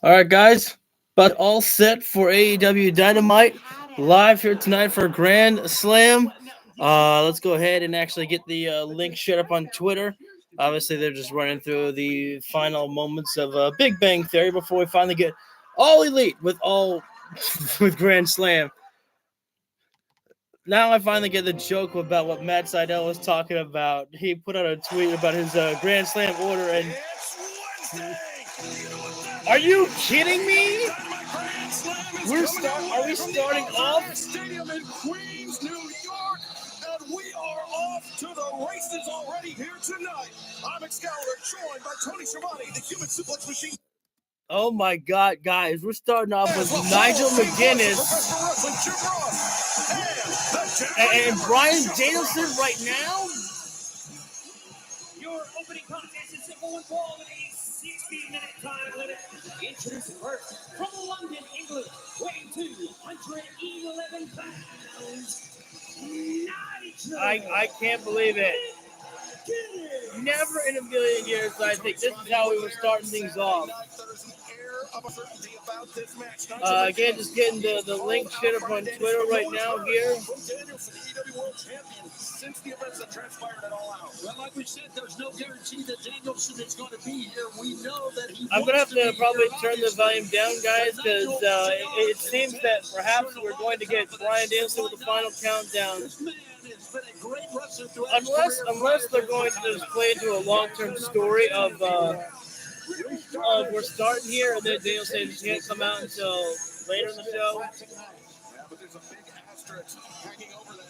All right, guys, but all set for AEW Dynamite live here tonight for Grand Slam. Let's go ahead and actually get the link shared up on Twitter. Obviously, they're just running through the final moments of Big Bang Theory before we finally get all elite with all with Grand Slam. Now I finally get the joke about what Matt Seidel was talking about. He put out a tweet about his Grand Slam order, and are you kidding me? Are we starting off? Stadium in Queens, New York, and we are off to the races already here tonight. I'm Excalibur, joined by Tony Schiavone, the human suplex machine. Oh my God, guys, we're starting off with Nigel Mcguinness and Bryan Danielson right now. Your opening contest is simple and ball with a 60-minute time limit. Introducing first from London, England, weighing 211 pounds, Nigel. I can't believe it. Never in a million years I think this is how we were starting things off. Again, just getting the link shit up on Twitter right now here. Since the events that transpired at All Out. Well, like we said, there's no guarantee that Danielson is going to be here. We know that I'm going to have to probably turn the volume down, guys, because it seems that perhaps we're going to get Bryan Danielson with the final countdown. Unless they're going to just play into a long-term story of we're starting here and then Danielson can't come out until later in the show.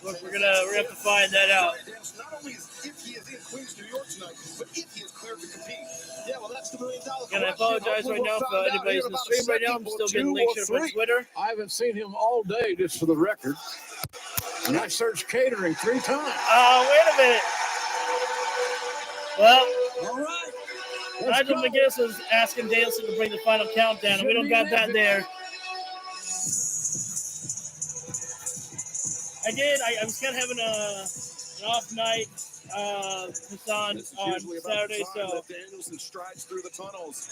Look, we're gonna have to find that out. Not only if he is in Queens, New York tonight, but if he is cleared to compete. Yeah, well, that's the $1 million question. And I apologize right now for anybody's in the stream right now. I'm still getting links on Twitter. I haven't seen him all day, just for the record. And I searched catering 3 times. Wait a minute. Well, all right. Nigel Mcguinness was asking Danielson to bring the final countdown, and we don't got that there. I did. I was kind of having an off night on Saturday, so Danielson strides through the tunnels.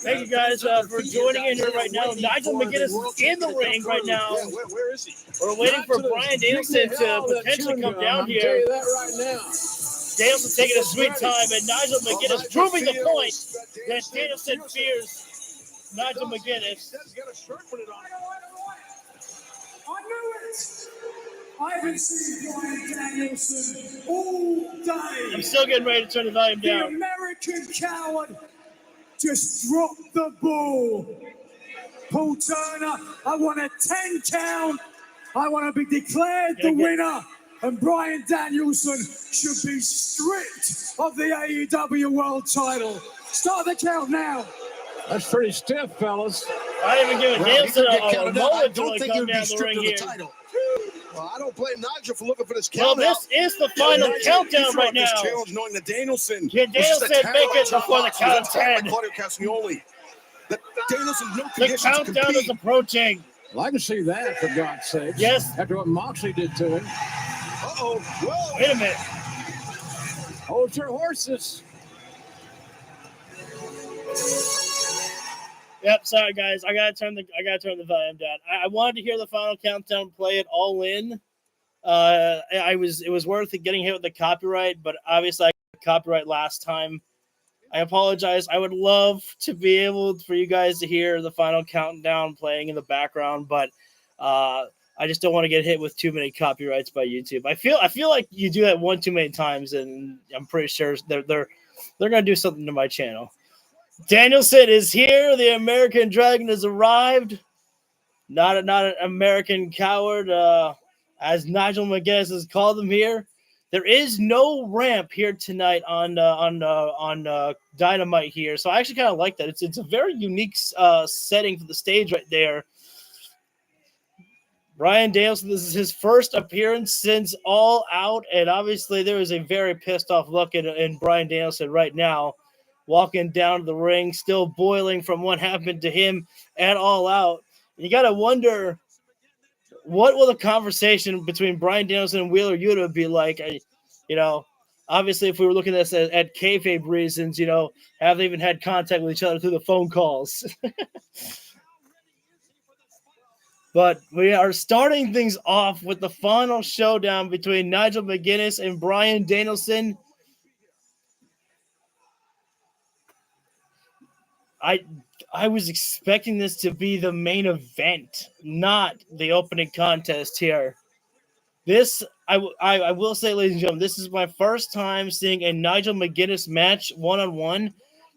Thank you guys for joining in here right now. Nigel Mcguinness is in the ring right now. Where is he? We're waiting for Bryan Danielson to potentially come down here. That right now. Danielson taking a sweet time, and Nigel Mcguinness proving the point that Danielson fears Nigel Mcguinness. I knew it! I haven't seen Bryan Danielson all day. I'm still getting ready to turn the volume The down. American coward just dropped the ball. Paul Turner, I want a 10 count. I want to be declared the winner. And Bryan Danielson should be stripped of the AEW World title. Start the count now. That's pretty stiff, fellas. I didn't even give a Danielson a moment to come down the ring here. Well, I don't blame Nigel for looking for this Well, count. this is the final countdown right now. Challenge knowing that Danielson. Can Danielson make it before the count of 10? Claudio Castagnoli. That Danielson no The condition to countdown compete. is approaching. Well, I can see that, for God's sake. Yes. After what Moxley did to him. Uh-oh. Whoa. Wait a minute. Hold your horses. Yep, sorry guys. I gotta turn the volume down. I wanted to hear the final countdown, play it all in. It was worth it getting hit with the copyright, but obviously I got copyright last time. I apologize. I would love to be able for you guys to hear the final countdown playing in the background, but I just don't want to get hit with too many copyrights by YouTube. I feel like you do that one too many times, and I'm pretty sure they're gonna do something to my channel. Danielson is here. The American Dragon has arrived. Not an American coward, as Nigel Mcguinness has called him here. There is no ramp here tonight on Dynamite here, so I actually kind of like that. It's a very unique setting for the stage right there. Bryan Danielson, this is his first appearance since All Out, and obviously there is a very pissed off look in Bryan Danielson right now, walking down to the ring, still boiling from what happened to him at All Out. You got to wonder, what will the conversation between Bryan Danielson and Wheeler Yuta be like? Obviously, if we were looking at this at kayfabe reasons, haven't even had contact with each other through the phone calls. But we are starting things off with the final showdown between Nigel McGuinness and Bryan Danielson. I was expecting this to be the main event, not the opening contest here. This, I will say, ladies and gentlemen, this is my first time seeing a Nigel McGuinness match one-on-one.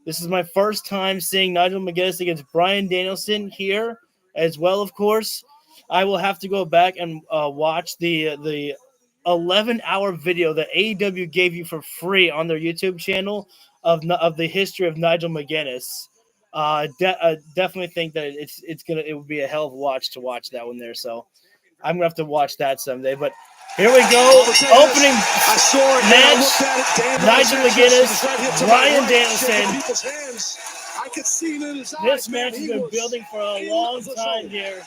This is my first time seeing Nigel McGuinness against Bryan Danielson here as well, of course. I will have to go back and watch the 11-hour video that AEW gave you for free on their YouTube channel of the history of Nigel McGuinness. Definitely think that it would be a hell of a watch to watch that one there. So I'm gonna have to watch that someday. But here we go, opening match: Nigel McGuinness, Bryan Danielson. This match has been building for a long time here.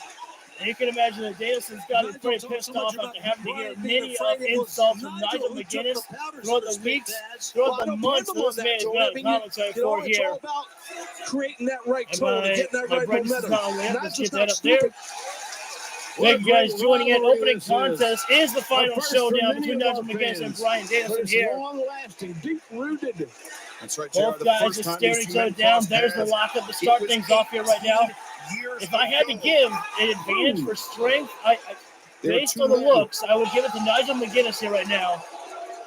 And you can imagine that Danielson's got to be pretty pissed off after having to hear many insults from Nigel McGuinness throughout the weeks, throughout the months that this man has been on commentary for here. Creating that right tone, getting that right momentum. Let's get that up there. Thank you guys joining in. Opening contest is the final showdown between Nigel McGuinness and Bryan Danielson here. Long-lasting, deep-rooted. That's right, both guys just staring each other down. There's the lockup to start things off here right now. If I had to give an advantage for strength, based on the looks, I would give it to Nigel McGuinness here right now.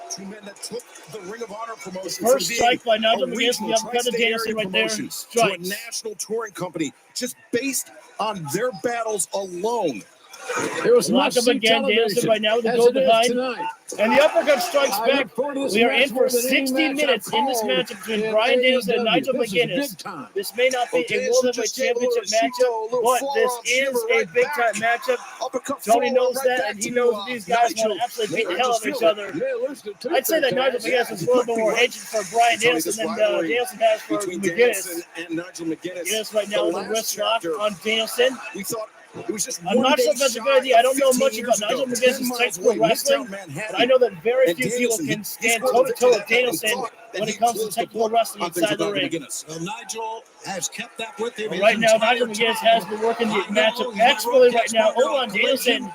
Two men that took the Ring of Honor promotion. First strike by Nigel McGuinness, the uppercut to Danielson right there. Strikes. To a national touring company, just based on their battles alone. It was locked up again, Danielson right now with the goal behind. And the uppercut strikes back. We are in for 60 minutes in this matchup between Bryan Danielson and Nigel McGuinness. This may not be a World Heavyweight Championship matchup, but this is a big-time matchup. Tony knows that, and he knows that these guys want to absolutely beat the hell out of each other. I'd say that Nigel McGuinness has a little bit more hatred for Bryan Danielson than Danielson has for McGuinness. McGuinness right now with a wrist lock on Danielson. I'm not sure if that's a good idea. I don't know much about Nigel McGuinness' technical wrestling, but I know that very few people can stand toe-to-toe with Danielson when it comes to technical wrestling inside the ring. Well, Nigel has kept that with him. Right now, Nigel McGuinness has been working the matchup expertly right now over on Danielson.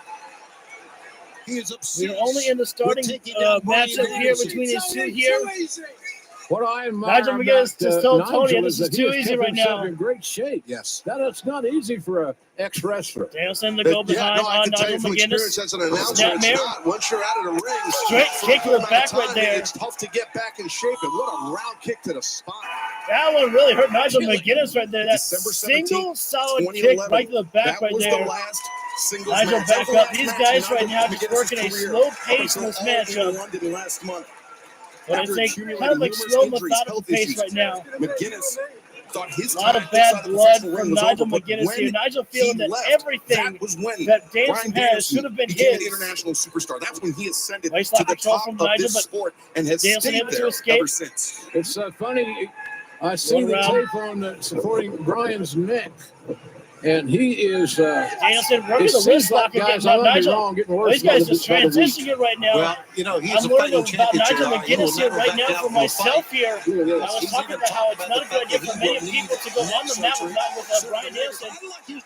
We're only in the starting matchup here between these two here. What I admire Nigel McGuinness just told Tony Nigel this is too easy right now. In great shape. Yes. That's not easy for an ex-wrestler. Danielson to go behind on Nigel McGuinness. Snapmare. Once you're out of the ring, straight kick to the back right there. It's tough to get back in shape, and what a round kick to the spine. That one really hurt Nigel McGuinness right there. That single solid kick right to the back right there. Nigel back up. These guys right now just working a slow pace in this matchup. But it's a kind of like slow, methodical pace right now. McGuinness thought his a lot of bad blood from Nigel McGuinness here. Nigel feeling that everything that Danielson has should have been his. International superstar. That's when he ascended to the top of this sport and has stayed there ever since. It's funny. I see the tape on supporting Bryan's neck. And he is Danielson working the wrist lock again. Now Nigel, these guys just transitioning it right now. Well, you know, he's I'm learning about Nigel McGuinness here right now for myself here. I was talking about how it's not a good idea for many people to go on the mat with Bryan Danielson.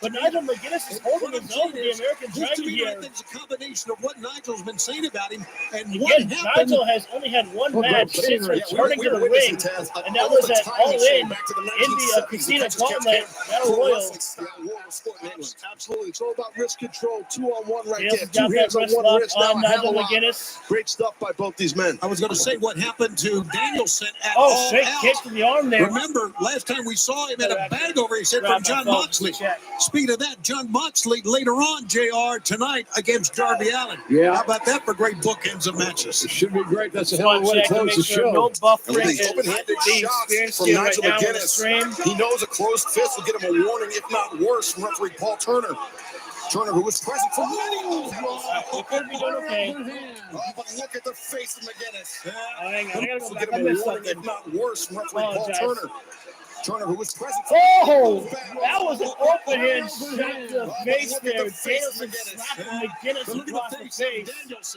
But Nigel McGuinness is holding his own in the American Dragon here. It's a combination of what Nigel's been saying about him and again, Nigel has only had one match since returning to the ring, and that was at All In the Casino Gauntlet Battle Royal. Absolutely. It's all about wrist control. 2-on-1 right there. Two hands on one wrist. Now Nigel McGuinness. Great stuff by both these men. I was going to say what happened to Danielson at straight kick to the arm there. Remember, last time we saw him at a bag over his head from John Moxley. Speaking of that, John Moxley later on, JR, tonight against Darby Allin. Yeah. How about that for great bookends of matches? It should be great. That's a hell of a way to close the show. No buffering is open-handed shots from Nigel McGuinness. He knows a closed fist will get him a warning, if not worse, from referee Paul Turner. Turner, who was present for many. Could be doing okay. But look at the face of McGuinness. I gotta go back. I missed something. If not worse, from referee Paul Turner. Turner, who was present for that was an open hand shot to the face there. Danielson slapping McGuinness across the face.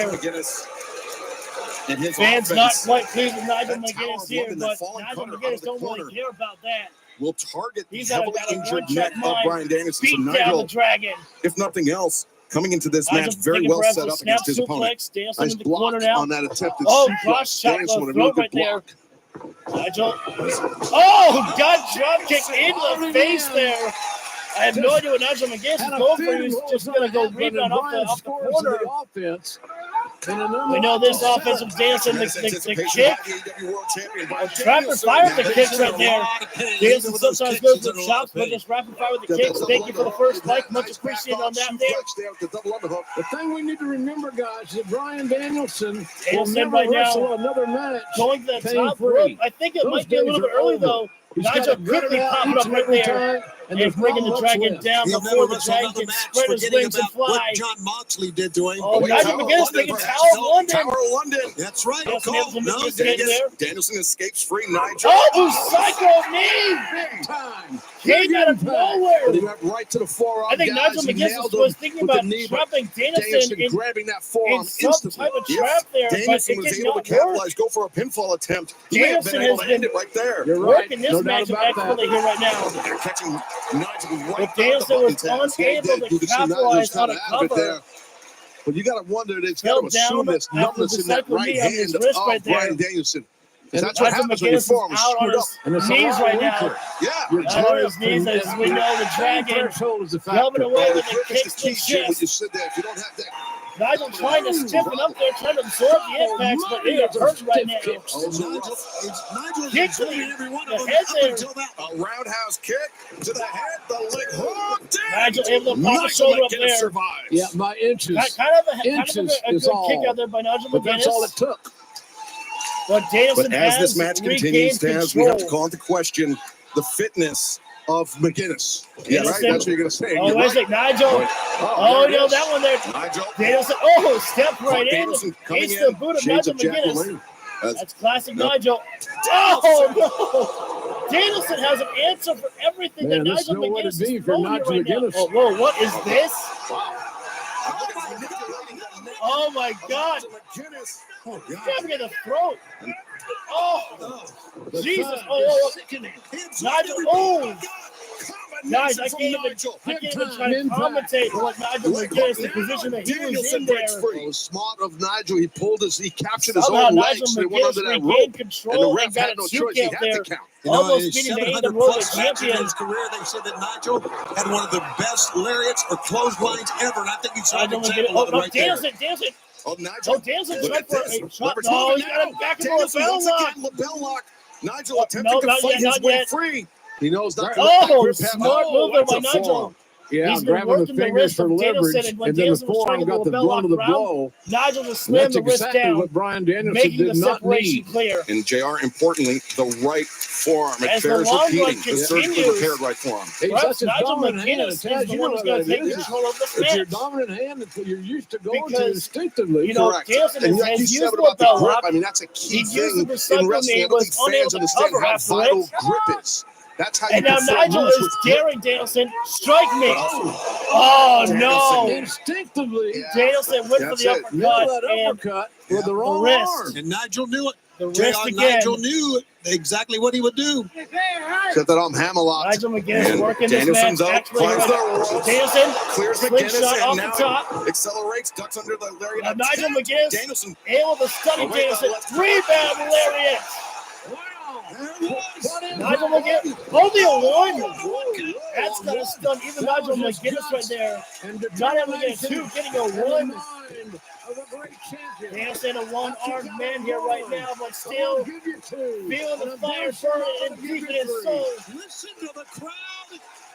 here. McGuinness and his Fans not offense quite pleased with Nigel That tower McGuinness of here, London, that but falling Nigel cutter out McGuinness of the don't corner. really care about that. will target the He's got heavily a injured one-check neck of mind. Bryan Danielson. Beat So down Nigel, the Dragon. if nothing else, coming into this Nigel match very taking well forever, set up snap against his opponent. suplex. Danielson Nice in the block corner now. on that attempted Oh, suplex. cross chop Danielson to with the a really throat good right there. block. Nigel. Oh, got drop kick into the face there. I have no idea what Nigel Mcguinness is going for. He's just going to go rebound off the corner. Offense. We know this offense from Danielson, the kick. Rapid fire with the kicks right there. Danielson sometimes goes for the chops, but just rapid fire with the kicks. Thank you for the first like. Much appreciated on that there. The thing we need to remember, guys, is that Bryan Danielson will Danielson never right now wrestle another match. Going to the top pain-free. rope. I think it Those might be a little days bit are early, over. though. He's Nigel got to gut quickly it out popping each up and right every there. time, And there's bringing not the much dragon left. down He'll before never the wrestle dragon another can match spread his forgetting wings and about what fly. John Moxley did to him. Oh, Nigel McGuinness taking Tower of London. Tower of London. That's right. Danielson Cole. has some No, escape there. Danielson escapes free. Nigel. Oh, Blue Psycho knee! Big time. Came out of But he nowhere. went right to the forearm. I think guys. Nigel He McGuinness nailed was him thinking with the about knee, but trapping Danielson Danielson in grabbing that forearm some instantly. type of If trap there, but Danielson it was did able to not capitalize, work. go for a pinfall attempt. He may have Danielson been able has to end been it right there. You're right. working this No doubt match about excellently that. here right now. They're catching Nigel right But Danielson was unable to capitalize on a cover. But you got to wonder, it's Fell got to assume down there's after numbness the in that cycle right knee on his hand wrist of right there. Bryan Danielson. And That's what Nigel happens when your McGuinness is forearm is out on screwed his up. And it's a knees lot right now. weaker. Yeah. Your Out on his grip knees, and- as we know, the dragon threshold is a rubbing factor. away with the Grip is kicks the to key, Jim, when chest. you sit there. If you don't have that. Nigel trying to stiffen up there, trying to absorb the impacts, but they are hurt right now. Nigel's Kick to enjoying every one the of them head up there. until that. A roundhouse kick to the head, the leg hook. Nigel able to pop the Nigel shoulder up McGuinness there. survives. Yeah, by inches. Kind of a Inches good is all. kick out there by Nigel But that's all it McGuinness. took. But Danielson But as has this match regained continues, Taz, we have to control. call into question the fitness of McGuinness. Yeah, right. Danielson- That's what you're going to say. Oh, You're where's right. it? Nigel. Oh, there it no, is. that one there. Nigel. Danielson. Oh, stepped right in. Danielson coming Hates in. the boot of Shades Nigel of Jack McGuinness. LaLanne. As That's classic Yep. Nigel. Oh, no. Danielson has an answer for everything Man, that there's Nigel nowhere to McGuinness be is for throwing Nigel right now. McGuinness. Oh, whoa, what is this? Oh, my God. McGuinness. Oh, Grabbing in the throat. Oh, Jesus. Oh, Nigel. Oh. Guys, I can't even try to commentate what Nigel McGuinness, the position that he was in there. Oh, smart of Nigel. He captured his Somehow own Nigel legs. They went McGuinness under that regained rope. And the control ref and got had a no 2 choice. He count had there. to count. You know, Almost in beating the 700 AEW World plus matches in Champion. his career, they said that Nigel had one of the best lariats or clotheslines ever, and I think you saw an Nigel McGuinness. example Oh, of it no, right there. Danielson. Oh, Nigel. Oh, Danielson Look tried at for this. a shot. Leverage No, moving he got him now. back into a Danielson lapel once lock. again, lapel lock. Nigel Oh, attempting no, to not fight yet, his not way yet. free. He knows not to Oh, let that grip happen. smart move there that's by a Nigel. forearm. Yeah, He's been grabbing the working the fingers wrist for of Danielson, leverage, and when and then the Danielson was trying forearm to got go the bell blow lock to the around, blow. Nigel just And slammed that's the wrist exactly down, what Bryan Danielson making the did not separation need. clear. And JR, importantly, the right forearm. It As the bears long run repeating. The surgically continues, repaired right forearm. He's perhaps such a Nigel dominant hand. McGuinness is Taz, the you one know who's going that to take is. control of this It's your match. dominant hand that you're used to going to Because, instinctively. you know, Correct. Danielson And like has you used said the about the bell grip, lock. I mean, that's a key He used thing the recycle in wrestling. knee, I don't was think unable fans to understand cover how vital afterwards. grip is. That's how you And now perform Nigel moves is with grip. daring Danielson. Strike me. But also, Oh, no. Instinctively, Yeah. Danielson went for That's the it. nailed uppercut that and uppercut with the the wrong wrist. arm. And Nigel knew it. the wrist JR, again. Nigel knew exactly what he would do. set that arm hammerlocked. Nigel McGuinness And working this Danielson's match. up, Actually, finds the ropes, Danielson clears slingshot McGuinness, off and the now top. accelerates, ducks under the lariat. Now Nigel attempt. McGuinness Danielson. able to study Oh, wait, Danielson. let's- Rebound lariat. Nigel McGuinness only a one. That's gonna stun even Nigel McGuinness right there. Not having a two, getting a one. Danielson a one-armed man here right now, but still feeling the fire burning and deep in his soul. Listen to the crowd.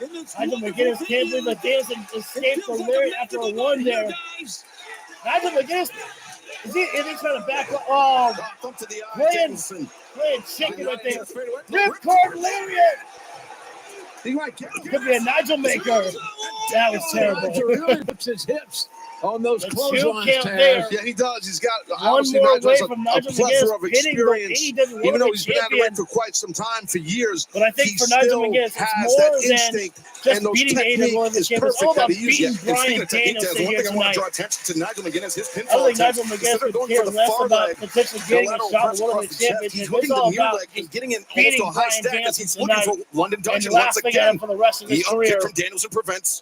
in this Nigel wonderful McGuinness can't believe that Danielson escaped the lariat after a one there. Nigel McGuinness, is he trying to back up? Oh, Thump to the eye, Playing- Danielson. playing chicken right there. Ripcord lariat. He might get him. Could be a Nigel maker. That was terrible. Nigel really puts his hips on those The clotheslines, two count Taz. there. Yeah, he does. He's got One obviously more Nigel away has from a Nigel plethora of McGuinness hitting the experience. AEW World Even though he's been out of the ring Champion. for quite some time, for years, But I think he for Nigel still McGuinness, it's has more that than instinct just and those beating the technique AEW World is Champion. It's perfect all that about he uses. beating And speaking Bryan of technique, Danielson there's one here thing I want to tonight. draw attention to Nigel McGuinness, his I pinfall don't think attempts. Nigel Instead McGuinness of going could care for the less far about leg, potentially the getting a lateral shot press at one of across the the chest, championships. he's It's looking to all the near about leg. He's getting in almost beating to a high Bryan stack as Danielson he's looking tonight for London and Dungeon once lasting at him again. for the rest of The his up career. kick from Danielson prevents.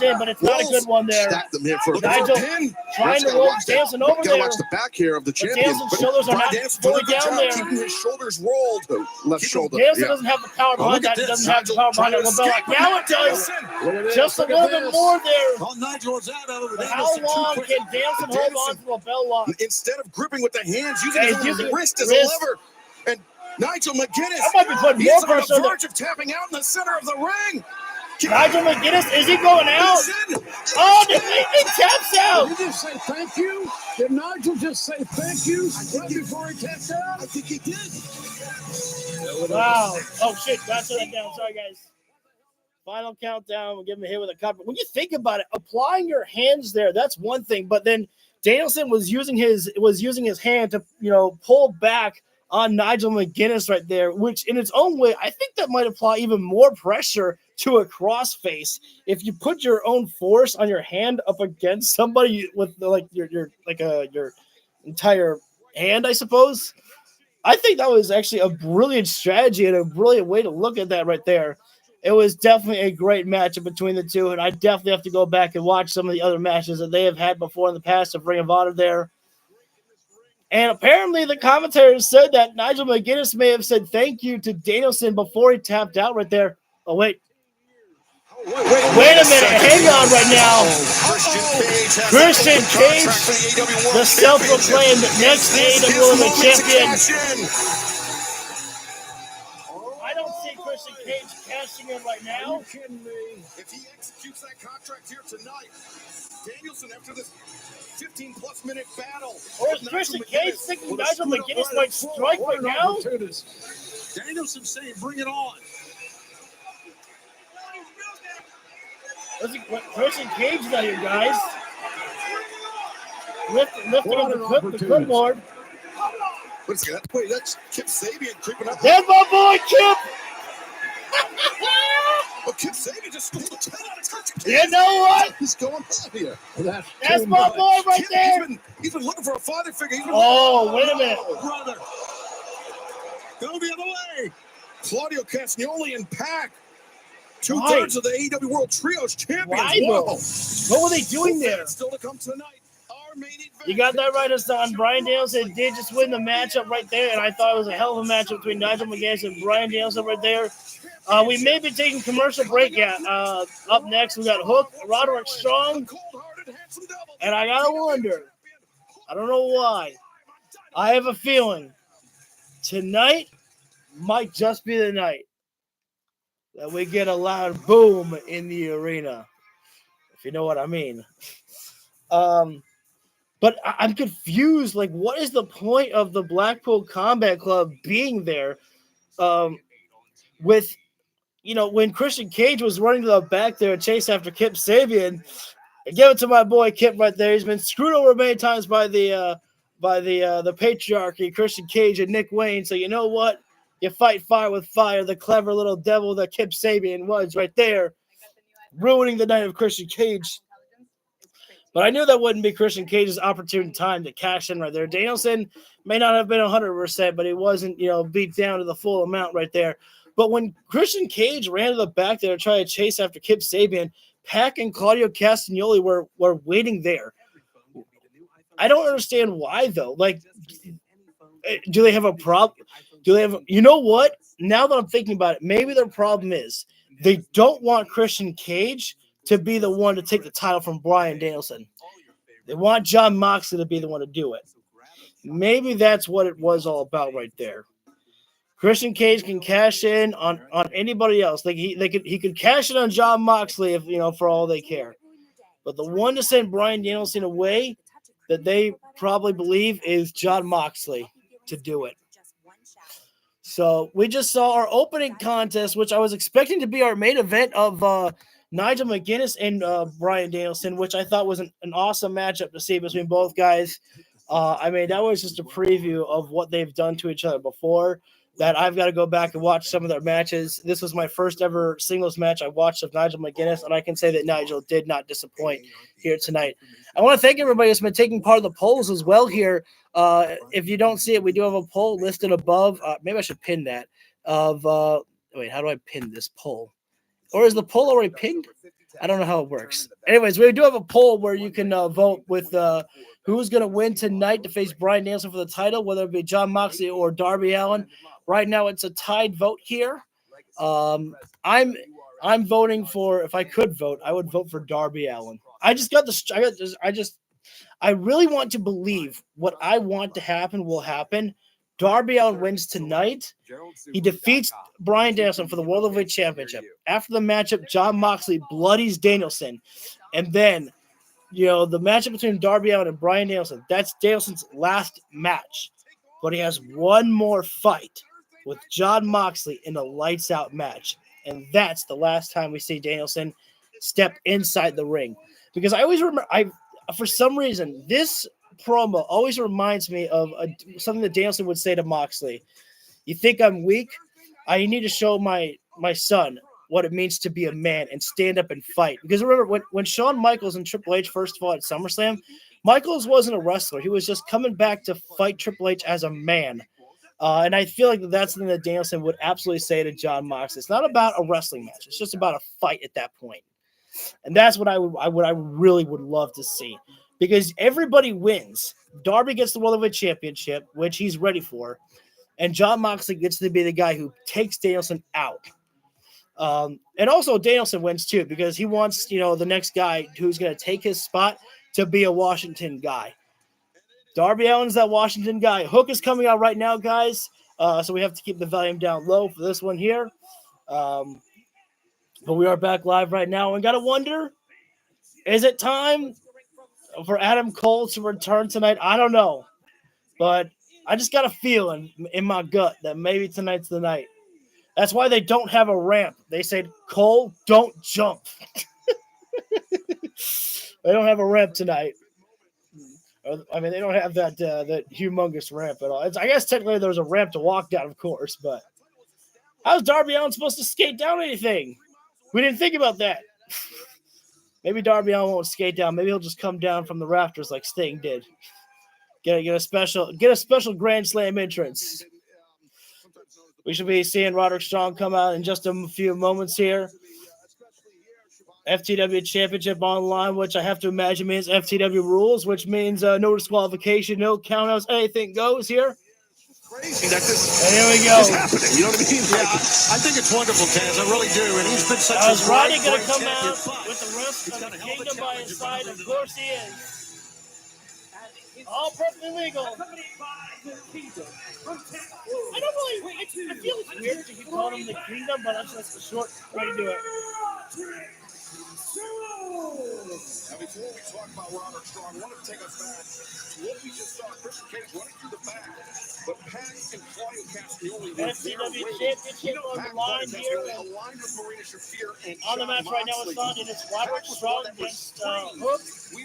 goes in, but it's not a good one there. Stacked them here for Nigel a pin. trying to Gotta roll watch that. Danielson over Gotta there. watch the back here of the But champion. Danielson's shoulders are Bryan not Danielson fully doing a good down job there. keeping his shoulders rolled. Left shoulder. Danielson Yeah. doesn't have the power behind look at that. He this. doesn't have the power behind that Nigel LeBell. Now it does. Look at this. Just a Look at little bit this. more there. Oh, Nigel is out of it. But how long can Danielson hold on to the LeBell lock? Instead of gripping with the hands, using Hey, his using own wrist as wrist. a lever. And Nigel McGuinness, That might be putting he's more on the pressure on the- verge of tapping out in the center of the ring. Nigel Mcguinness, is he going out? Oh, he taps out. Did he just say thank you? Did Nigel just say thank you right before he tapped out? I think he did. Wow. Oh, shit. Got to that down. Sorry, guys. Final countdown. We'll give him a hit with a cup. When you think about it, applying your hands there, that's one thing. But then Danielson was using his hand to, pull back on Nigel Mcguinness right there, which in its own way, I think that might apply even more pressure to a crossface. If you put your own force on your hand up against somebody with your entire hand, I suppose. I think that was actually a brilliant strategy and a brilliant way to look at that right there. It was definitely a great matchup between the two, and I definitely have to go back and watch some of the other matches that they have had before in the past of Ring of Honor there. And apparently the commentators said that Nigel Mcguinness may have said thank you to Danielson before he tapped out right there. Oh, wait. Wait a minute. Hang on right now. Christian Cage, the self-proclaimed next AEW champion. I don't see Christian Cage cashing in right now. Are you kidding me? If he executes that contract here tonight, Danielson, after this 15-plus minute battle. Or is Christian Cage thinking Nigel Mcguinness might strike right now? Danielson saying, bring it on. Christian Cage out here, guys. Lifting up the clipboard. What's that? Wait, that's Kip Sabian creeping up. There's my boy, Kip! Oh, Kip Sabian just stole the 10 out of Christian Cage. You know what? He's going on here. That's my boy right there. He's been looking for a father figure. Oh, wait a minute. Brother. Go the other way. Claudio Castagnoli and Pac. 2/3 of the AEW World Trios champions. Wow. What were they doing there? Still to come tonight. Our main event. You got that right, Hassan. Bryan Danielson did just win the matchup right there, and I thought it was a hell of a matchup between Nigel Mcguinness and Bryan Danielson right there. We may be taking commercial break up next. We got Hook, Roderick Strong, and I gotta wonder. I don't know why. I have a feeling tonight might just be the night that we get a loud boom in the arena, if you know what I mean. But I'm confused. Like, what is the point of the Blackpool Combat Club being there? With, when Christian Cage was running to the back there and chase after Kip Sabian, I give it to my boy Kip right there. He's been screwed over many times by the patriarchy, Christian Cage and Nick Wayne. So you know what? You fight fire with fire. The clever little devil that Kip Sabian was right there, ruining the night of Christian Cage. But I knew that wouldn't be Christian Cage's opportune time to cash in right there. Danielson may not have been 100%, but he wasn't, beat down to the full amount right there. But when Christian Cage ran to the back there to try to chase after Kip Sabian, Pac and Claudio Castagnoli were waiting there. I don't understand why, though. Like, do they have a problem? You know what? Now that I'm thinking about it, maybe their problem is they don't want Christian Cage to be the one to take the title from Bryan Danielson. They want Jon Moxley to be the one to do it. Maybe that's what it was all about right there. Christian Cage can cash in on anybody else. Like he could cash in on Jon Moxley if for all they care. But the one to send Bryan Danielson away that they probably believe is Jon Moxley to do it. So we just saw our opening contest, which I was expecting to be our main event of Nigel Mcguinness and Bryan Danielson, which I thought was an awesome matchup to see between both guys. That was just a preview of what they've done to each other before. That I've got to go back and watch some of their matches. This was my first ever singles match I watched of Nigel Mcguinness, and I can say that Nigel did not disappoint here tonight. I want to thank everybody who's been taking part of the polls as well here. If you don't see it, we do have a poll listed above. Maybe I should pin that. How do I pin this poll? Or is the poll already pinned? I don't know how it works. Anyways, we do have a poll where you can vote with who's going to win tonight to face Bryan Danielson for the title, whether it be Jon Moxley or Darby Allin. Right now, it's a tied vote here. I'm voting for. If I could vote, I would vote for Darby Allin. I really want to believe what I want to happen will happen. Darby Allin wins tonight, he defeats Bryan Danielson for the World Heavyweight Championship. After the matchup, Jon Moxley bloodies Danielson. And then, the matchup between Darby Allin and Bryan Danielson, that's Danielson's last match. But he has one more fight with Jon Moxley in a lights-out match. And that's the last time we see Danielson step inside the ring. Because I always remember, for some reason, this promo always reminds me of something that Danielson would say to Moxley. You think I'm weak? I need to show my son what it means to be a man and stand up and fight. Because remember, when Shawn Michaels and Triple H first fought at SummerSlam, Michaels wasn't a wrestler. He was just coming back to fight Triple H as a man. And I feel like that's something that Danielson would absolutely say to Jon Moxley. It's not about a wrestling match. It's just about a fight at that point. And that's what I really would love to see. Because everybody wins. Darby gets the World Heavyweight Championship, which he's ready for. And Jon Moxley gets to be the guy who takes Danielson out. And also Danielson wins too, because he wants, the next guy who's going to take his spot to be a Washington guy. Darby Allin's that Washington guy. Hook is coming out right now, guys. So we have to keep the volume down low for this one here. But we are back live right now. And got to wonder, is it time for Adam Cole to return tonight? I don't know. But I just got a feeling in my gut that maybe tonight's the night. That's why they don't have a ramp. They said, Cole, don't jump. They don't have a ramp tonight. I mean, they don't have that humongous ramp at all. I guess technically there's a ramp to walk down, of course, but how's Darby Allin supposed to skate down anything? We didn't think about that. Maybe Darby Allin won't skate down. Maybe he'll just come down from the rafters like Sting did. Get a special Grand Slam entrance. We should be seeing Roderick Strong come out in just a few moments here. FTW Championship online, which I have to imagine means FTW rules, which means no disqualification, no countouts, anything goes here. Crazy that this And here we go. is happening. You know what I mean? Yeah, I think it's wonderful, Taz. I really do. And he's been such a Is Roddy going to great come champion, out but with the rest he's of got the a hell of a kingdom by challenge his in front side? of him Of course he is. All perfectly legal. I don't really. I feel it's weird to keep calling him the kingdom, but that's just a short way to do it. Now, before we talk about Roderick Strong, I want to take us back to what we just saw. Christian Cage running through the back, but Pac and Claudio Castagnoli were FTW Championship on the line here. aligned with Marina Shafir and On the match right now, it's on, and it's Roderick Strong against Hook for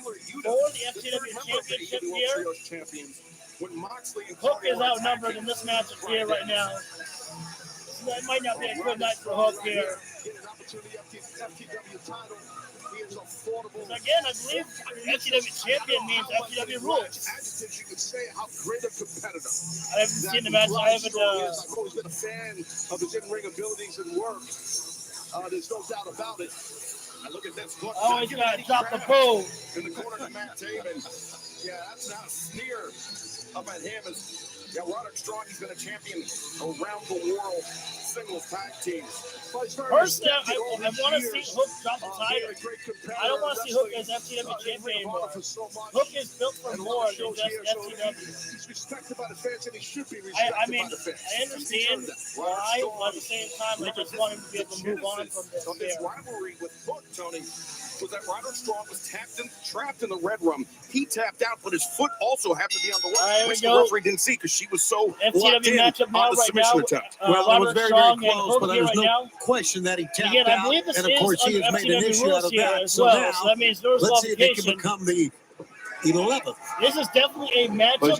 the FTW Championship here. Hook is outnumbered in this match here right now. So that might not be a good night for Hook here. Again, I believe FTW champion means FTW rules. I haven't seen the match. I haven't. I've always been a fan of his in-ring abilities and work. There's no doubt about it. I look at this. Always got to drop the bow. In the corner to Matt Taven. Yeah, that's not a sneer up at him. Roderick Strong, he's been a champion around the world. Singles tag teams. Personally, I want to see Hook drop the title. I don't want to see Hook as FTW champion anymore. Hook is built for more than just FTW. He's respected by the fans, and he should be I respected by the fans. I understand why, but at the same time, I just want him to be able to move on from this. His rivalry with Hook, Tony, was that Roderick Strong was trapped in the red room. He tapped out, but his foot also happened to be on the ropes, which the referee didn't see because she was so locked in matchup now, on the right submission now. attempt. well, it was very, very close, but there there's right no question that he tapped Again, I out. believe this And of course, he is has made an FTW issue out rules of here that. as So well. now, So that means no let's see if they can disqualification. become the 11th. This is definitely a matchup where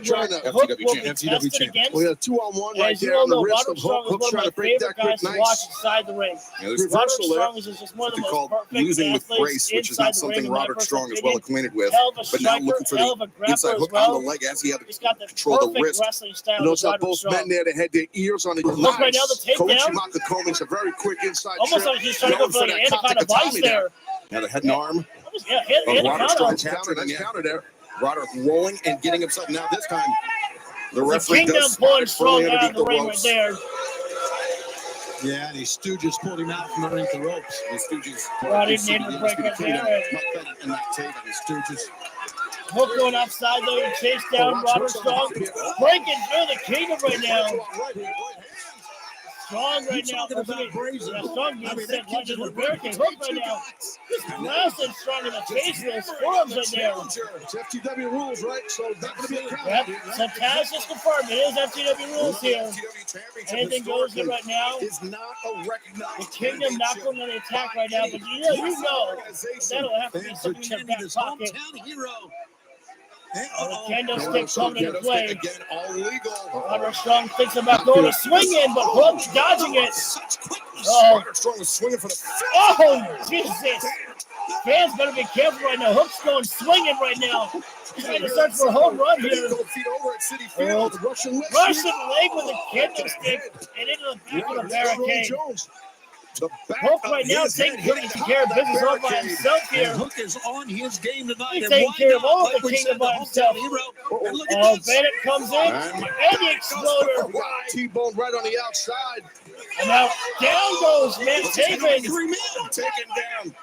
Hook will be tested against. We got a 2-on-1 right As you there all on the know, wrist Roderick of Strong Hook. is Hook's one trying of to my break that favorite quick, guys to nice. watch inside the ring. There's Roderick reversal there. Strong is just one of the most Called perfect losing with athletes grace, which is inside not the something ring, in my Roderick personal Strong is well opinion. acquainted with. Hell of a But now striker, looking for hell of a the inside grappler as hook well. on the leg as he had He's got the control the perfect wrist. wrestling style. You notice how Roderick both Strong. men there, they had their ears on the Look right now, the takedown. Koichi Makakomi's a very quick inside Almost trip. like he's trying to go for like an anaconda vice there. Now the head and arm Yeah, hit of Roderick Strong anaconda. captured and counter there. Roderick rolling and getting himself. Now this time, the The referee kingdom does pulling spot it firmly Strong out of underneath the the ring right ropes. there. Yeah, and his Stooges pulled him out from underneath the ropes. The Stooges. Roddy needed a break right there. And that tape. The Stooges. Hook going outside there, chase down Roderick Strong. Breaking through the kingdom right now. Strong right now. Strong being set right in the barricade. Hook right now. Just blasting Strong in the face with his forearms right there. It's FTW rules, right? So not going to be a count. Yep. So Taz just confirmed it is FTW rules here. Anything goes here right now. Is not a recognized. The Kingdom not going on the attack right now, but you know that'll have to be something in their back pocket. The candlestick coming into play. Roderick Strong thinks about going to swing in, but Hook dodging it. Oh, Jesus. Fans better be careful right now. Hook's going swinging right now. He's trying to search for a home run here. Russian leg with a candlestick and into the back of the barricade. Hook right now taking care of business all by himself here. Hook is on his game tonight. He's taking care of all of the Kingdom by himself. Oh, Bennett comes in and the Exploder. T-bone right on the outside. And now down goes Matt Taven. Taken down.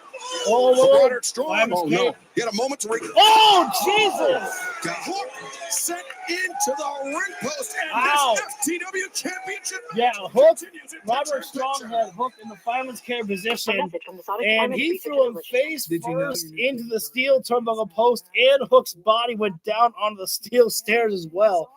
Oh, Roderick Strong. Oh, no. Get a moment to oh, Jesus. Hook sent into the ring post and this FTW Championship. Yeah, Hook. Roderick Strong had Hook in the fireman's carry position, and he threw him face first into the steel turnbuckle post, and Hook's body went down onto the steel stairs as well.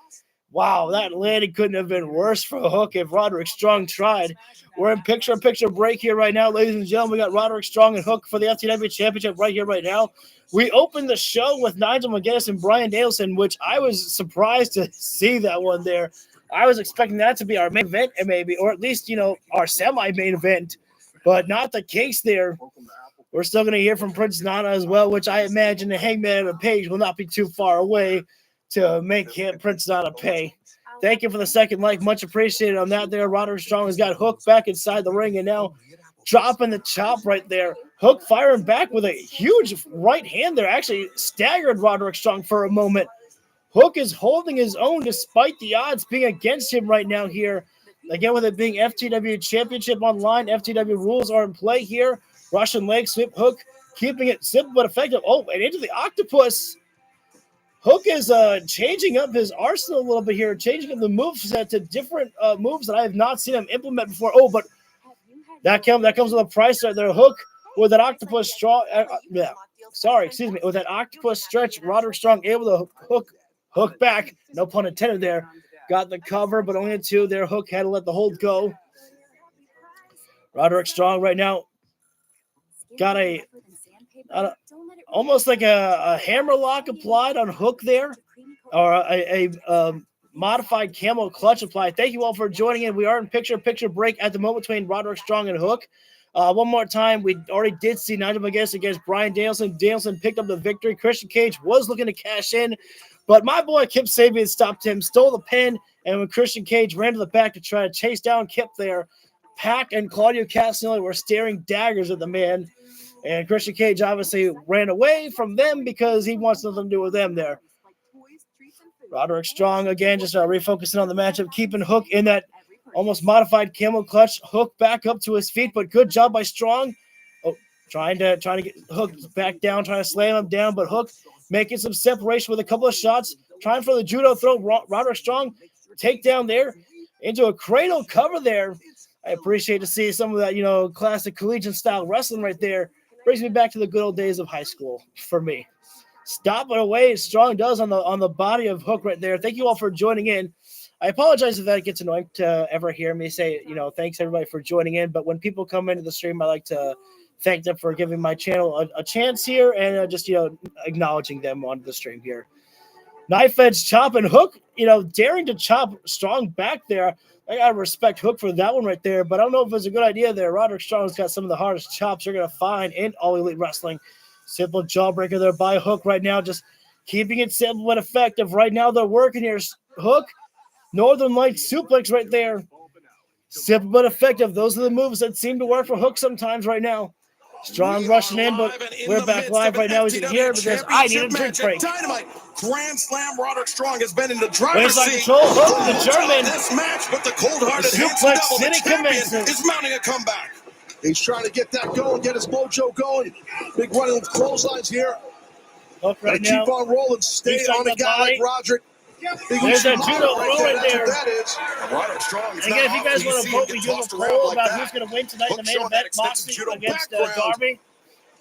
Wow, that landing couldn't have been worse for Hook if Roderick Strong tried. We're in picture-in-picture break here right now, ladies and gentlemen. We got Roderick Strong and Hook for the FTW Championship right here, right now. We opened the show with Nigel Mcguinness and Bryan Danielson, which I was surprised to see that one there. I was expecting that to be our main event, maybe, or at least, our semi-main event, but not the case there. We're still going to hear from Prince Nana as well, which I imagine the Hangman and Page will not be too far away to make Prince Nana pay. Thank you for the second like. Much appreciated on that there. Roderick Strong has got Hook back inside the ring and now dropping the chop right there. Hook firing back with a huge right hand there. Actually staggered Roderick Strong for a moment. Hook is holding his own despite the odds being against him right now here. Again, with it being FTW Championship online, FTW rules are in play here. Russian leg sweep. Hook keeping it simple but effective. Oh, and into the octopus. Hook is changing up his arsenal a little bit here, changing up the moveset to different moves that I have not seen him implement before. Oh, but that comes with a price right there. Hook with that octopus with that octopus stretch, Roderick Strong able to hook back. No pun intended there. Got the cover, but only a two there. Hook had to let the hold go. Roderick Strong right now got almost like a hammer lock applied on Hook there, or a modified camel clutch applied. Thank you all for joining in. We are in picture break at the moment between Roderick Strong and Hook. One more time, we already did see Nigel Mcguinness against Bryan Danielson. Danielson picked up the victory. Christian Cage was looking to cash in, but my boy Kip Sabian stopped him, stole the pin, and when Christian Cage ran to the back to try to chase down Kip there, Pac and Claudio Castagnoli were staring daggers at the man. And Christian Cage obviously ran away from them because he wants nothing to do with them there. Roderick Strong, again, just refocusing on the matchup, keeping Hook in that almost modified camel clutch. Hook back up to his feet, but good job by Strong. Oh, trying to get Hook back down, trying to slam him down, but Hook making some separation with a couple of shots, trying for the judo throw. Roderick Strong takedown there into a cradle cover there. I appreciate to see some of that, classic collegiate style wrestling right there. Brings me back to the good old days of high school for me. Stop it away. Strong does on the body of Hook right there. Thank you all for joining in. I apologize if that gets annoying to ever hear me say, thanks everybody for joining in. But when people come into the stream, I like to thank them for giving my channel a chance here and just, acknowledging them on the stream here. Knife edge chop and Hook, daring to chop Strong back there. I got to respect Hook for that one right there, but I don't know if it's a good idea there. Roderick Strong's got some of the hardest chops you're going to find in All Elite Wrestling. Simple jawbreaker there by Hook right now, just keeping it simple but effective. Right now they're working here. Hook, Northern Light suplex right there. Simple but effective. Those are the moves that seem to work for Hook sometimes right now. Strong rushing in, but we're back live right now. As you can hear, because I need a drink break. Dynamite. Grand Slam. Roderick Strong has been in the driver's seat. Hook, the German. This match, but the cold-hearted suplex champion is mounting a comeback. He's trying to get that going, get his mojo going. Big running clotheslines here. Hook right Gotta now. keep on rolling. Stay He's on on the the guy body. like Roderick. There's that judo throw right That's there. what that is. Roderick Strong. Again, if you guys want to vote, we do a poll about who's going to win tonight in the main event, Moxley against Darby.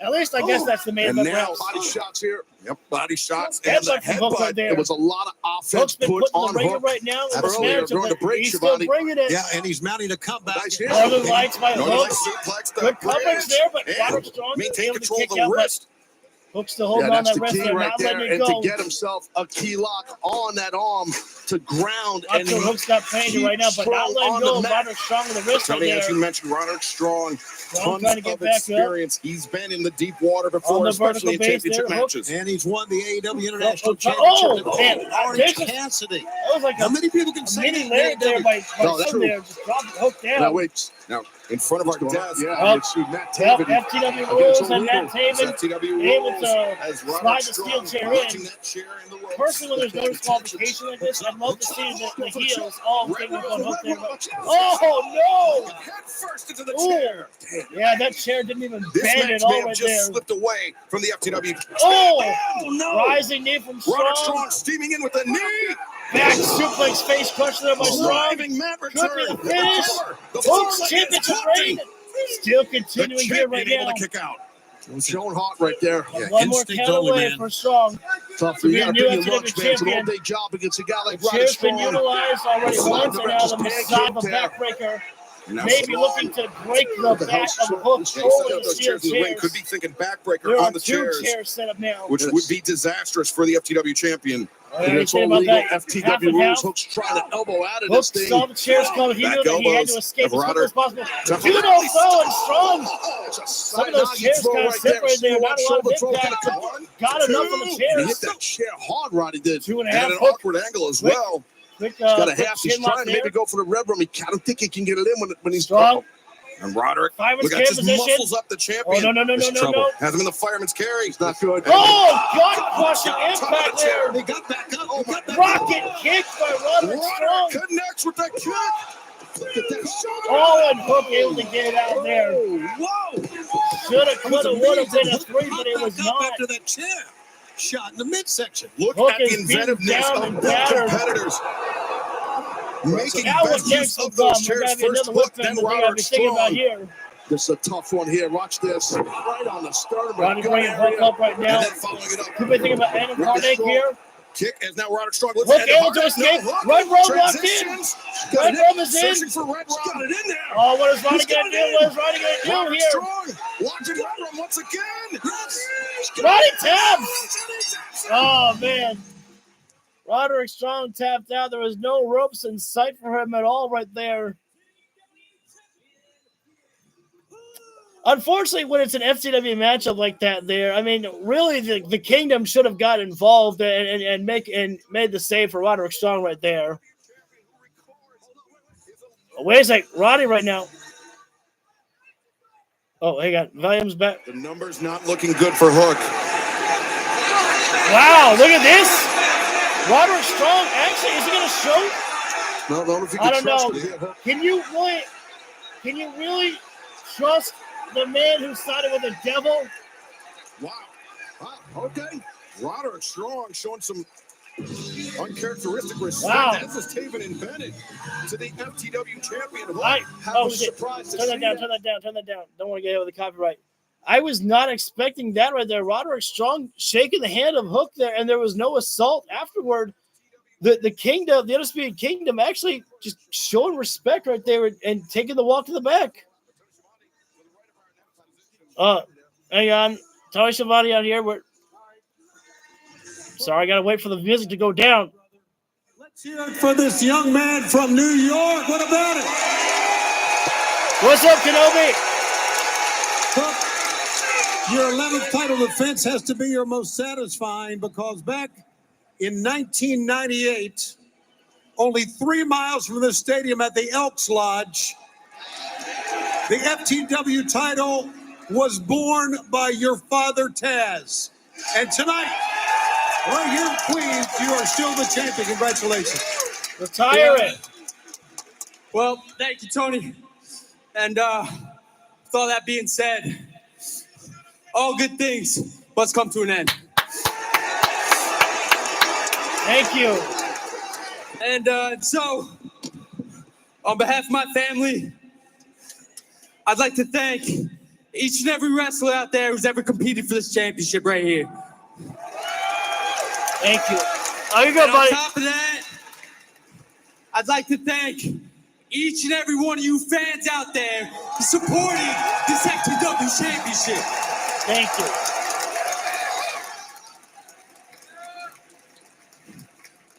At least I guess that's the main And event. now body shots here. Yep, body shots. Headbutt And the from Hook right headbutt. there. There was a lot of offense Hook's been put putting on the ringer Hook. right now in this Earlier match, during the but break, he's still Shivani. bringing it. Yeah, and he's mounting a comeback. Nice hit. Northern Lights by Northern Hook. Lights suplex the Good coverage bridge. there, but And Roderick Strong maintain able to control of kick the out, but wrist. Hook's still holding Yeah, on that's that the wrist key there, right not there. letting it And go. to get himself a key lock on that arm to ground. Up And to Hook's got pain right now, but not letting go of Roderick Strong with the wrist right Tony, as there. you mentioned, Roderick Strong, Strong tons trying to get of back up. experience. He's been in the deep water On before, the especially in vertical base championship there, Hook. matches. And he's won the AEW International Oh, Championship. man. Orange There's a- Cassidy. That was like How a many people can say mini that? leg there by No, that's Son true. there. Just dropped Hook down. Now, wait. Now, in front of our desk. Well, Yeah, let's see Matt Well, Taven. FTW rules and Matt Taven FTW able rules to as slide Roderick the steel Strong chair watching in. that chair in the ropes. Personally, when there's no disqualification like this, I'd love to see the heels all taking one Hook there. But, oh, Head first into the no! chair. Ooh. Yeah, that chair didn't even This bend match at may all have right just there. slipped away from the FTW. Oh, no! rising knee from Roderick Strong. Strong steaming in with the knee. Back suplex face crushed there by Strong. Driving Maverick Could be turn. the finish. The Hook's foreleg championship is reign. connecting. Still The continuing here right champion able now. to kick out. Showing hot right there. One more instinct count only, away man. for Strong. Tough. To be You a gotta new bring your FTW lunch, man. It's an champion. all-day job against a guy like The Roderick chair's been Strong. utilized already Slide once, the and now the referee's Messiah pancake there. backbreaker. And now Maybe Strong. looking to break the What the back hell's of Strong? Hook's They hole set in up the those steel chairs in the ring. chairs. Could be thinking backbreaker There on are the two chairs, chairs set up now. which would be disastrous for the FTW champion. Yeah, And it's you say all about legal that? Half FTW and rules. half. Hook's trying to elbow out of Hook this thing. saw the chairs coming. He Back knew that he had elbows to escape of as quickly Roderick. as possible. Tough. Judo throw and Strong. It's a Some of those side chairs throw kind of right there. separated there. Not a lot of Shoulder throw. impact. Got enough of the He chairs. hit that chair hard, Roddy did. 2.5 And at an Hook. awkward angle as Quick, well. Quick, He's got a quick half. He's chin lock trying to there. maybe go for the red room. I don't think he can get it in when he's Strong. And Roderick, Fireman's look at carry just position. muscles up the champion. Oh, no. Has him in the fireman's carry. He's not good. Oh, gut-crushing Top of impact the chair. there. They got back up. Oh, They got back Rocket up. kick by Roderick Strong. Roderick connects with that kick. Look at that shoulder. Oh, and Hook able to get it out there. Whoa. Shoulda, coulda, woulda been a three, but it Hook was back up not. after that chair. Shot in the midsection. Look Hook at the is beaten inventiveness down of and both battered. competitors. Making Now what best next use will of those come? We're chairs. gonna be First another Hook, whip in then that we gotta be Roderick thinking about Strong. here. This is a tough one here. Watch this. Right on the sternum. Roddy Gut bringing Hook area. up right now. And then following it up. Could be thinking about Adam Hardik here. Kick as now Roderick Strong. Let's Hook end able it. to escape. No, Hook. Red Rum walked in. Transitions. Got Red it Rum is in. Searching for Red Rum. Got it in there. Oh, what is Roddy He's gonna got do? it in. What is Roddy gonna do Roderick here? Strong. Watching Red Rum once again. Yes. Roddy taps. Oh, man. Roderick Strong tapped out. There was no ropes in sight for him at all right there. Unfortunately, when it's an FTW matchup like that there, I mean, really the Kingdom should have got involved and made the save for Roderick Strong right there. Wait a sec. Roddy right now. Oh, hang on. Volume's back. The number's not looking good for Hook. Wow, look at this. Roderick Strong, actually, is he going to show? No, I don't know if you I can don't trust know. it here, Hook. Can you really trust the man who sided with the devil? Wow. Okay. Roderick Strong showing some uncharacteristic respect. Wow. As is Taven and Bennett to the FTW champion. Hook. Oh, was shit. surprised to Turn that see down, turn that down. Don't want to get hit with the copyright. I was not expecting that right there. Roderick Strong shaking the hand of Hook there, and there was no assault afterward. The Kingdom, the Undisputed Kingdom, actually just showing respect right there and taking the walk to the back. Hang on. Tony Schiavone out here. Sorry, I got to wait for the music to go down. Let's hear it for this young man from New York. What about it? What's up, Kenobi? Hook, your 11th title defense has to be your most satisfying because back in 1998, only 3 miles from the stadium at the Elks Lodge, the FTW title was born by your father, Taz. And tonight, right here in Queens, you are still the champion. Congratulations. Retire it. Well, thank you, Tony. And with all that being said, all good things must come to an end. Thank you. And so, on behalf of my family, I'd like to thank each and every wrestler out there who's ever competed for this championship right here. Thank you. Oh, you go, buddy. On top of that, I'd like to thank each and every one of you fans out there for supporting this FTW championship. Thank you.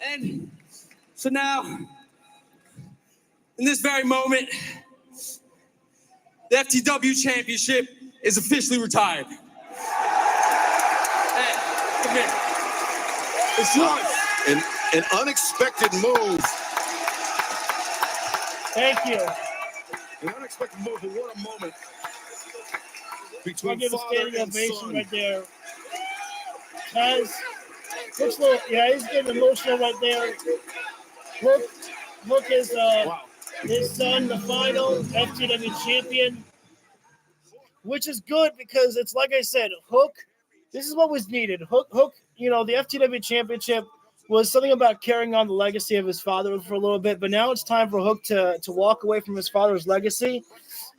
And so now, in this very moment, the FTW championship is officially retired. Hey, come here. It's yours. An unexpected move. Thank you. An unexpected move, but what a moment. I'll Between give a father standing and ovation son. right there. Taz looks a little, yeah, he's getting emotional right there. Hook is his son, the final FTW champion, which is good because it's like I said, Hook. This is what was needed. Hook. You know, the FTW championship was something about carrying on the legacy of his father for a little bit, but now it's time for Hook to walk away from his father's legacy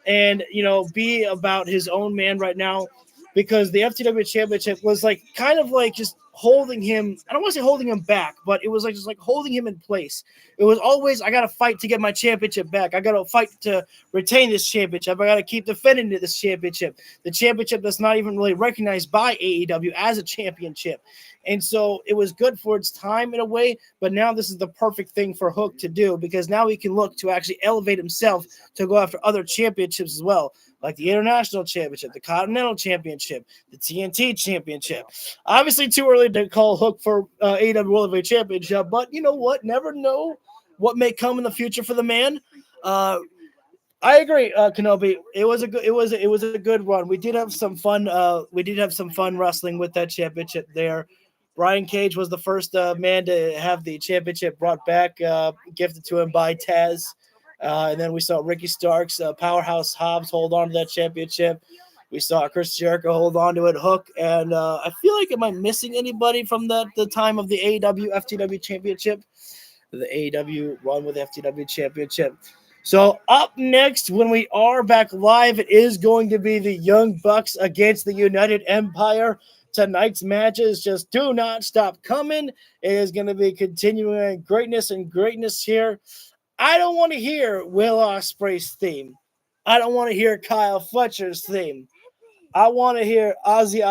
and, you know, be about his own man right now, because the FTW championship was like kind of like just holding him. I don't want to say holding him back, but it was like just like holding him in place. It was always, I got to fight to get my championship back. I got to fight to retain this championship. I got to keep defending this championship. The championship that's not even really recognized by AEW as a championship. And so it was good for its time in a way, but now this is the perfect thing for Hook to do, because now he can look to actually elevate himself to go after other championships as well, like the International Championship, the Continental Championship, the TNT Championship. Obviously too early to call Hook for AEW World Heavyweight Championship, but you know what? Never know what may come in the future for the man. I agree, Kenobi. It was a good run. We did have some fun. Wrestling with that championship there. Brian Cage was the first man to have the championship brought back, gifted to him by Taz. And then we saw Ricky Starks, Powerhouse Hobbs hold on to that championship. We saw Chris Jericho hold on to it, Hook. And I feel like, am I missing anybody from the time of the AEW FTW championship? The AEW run with the FTW championship. So up next, when we are back live, it is going to be the Young Bucks against the United Empire. Tonight's matches just do not stop coming. It is going to be continuing greatness and greatness here. I don't want to hear Will Ospreay's theme. I don't want to hear Kyle Fletcher's theme. I want to hear Ozzy,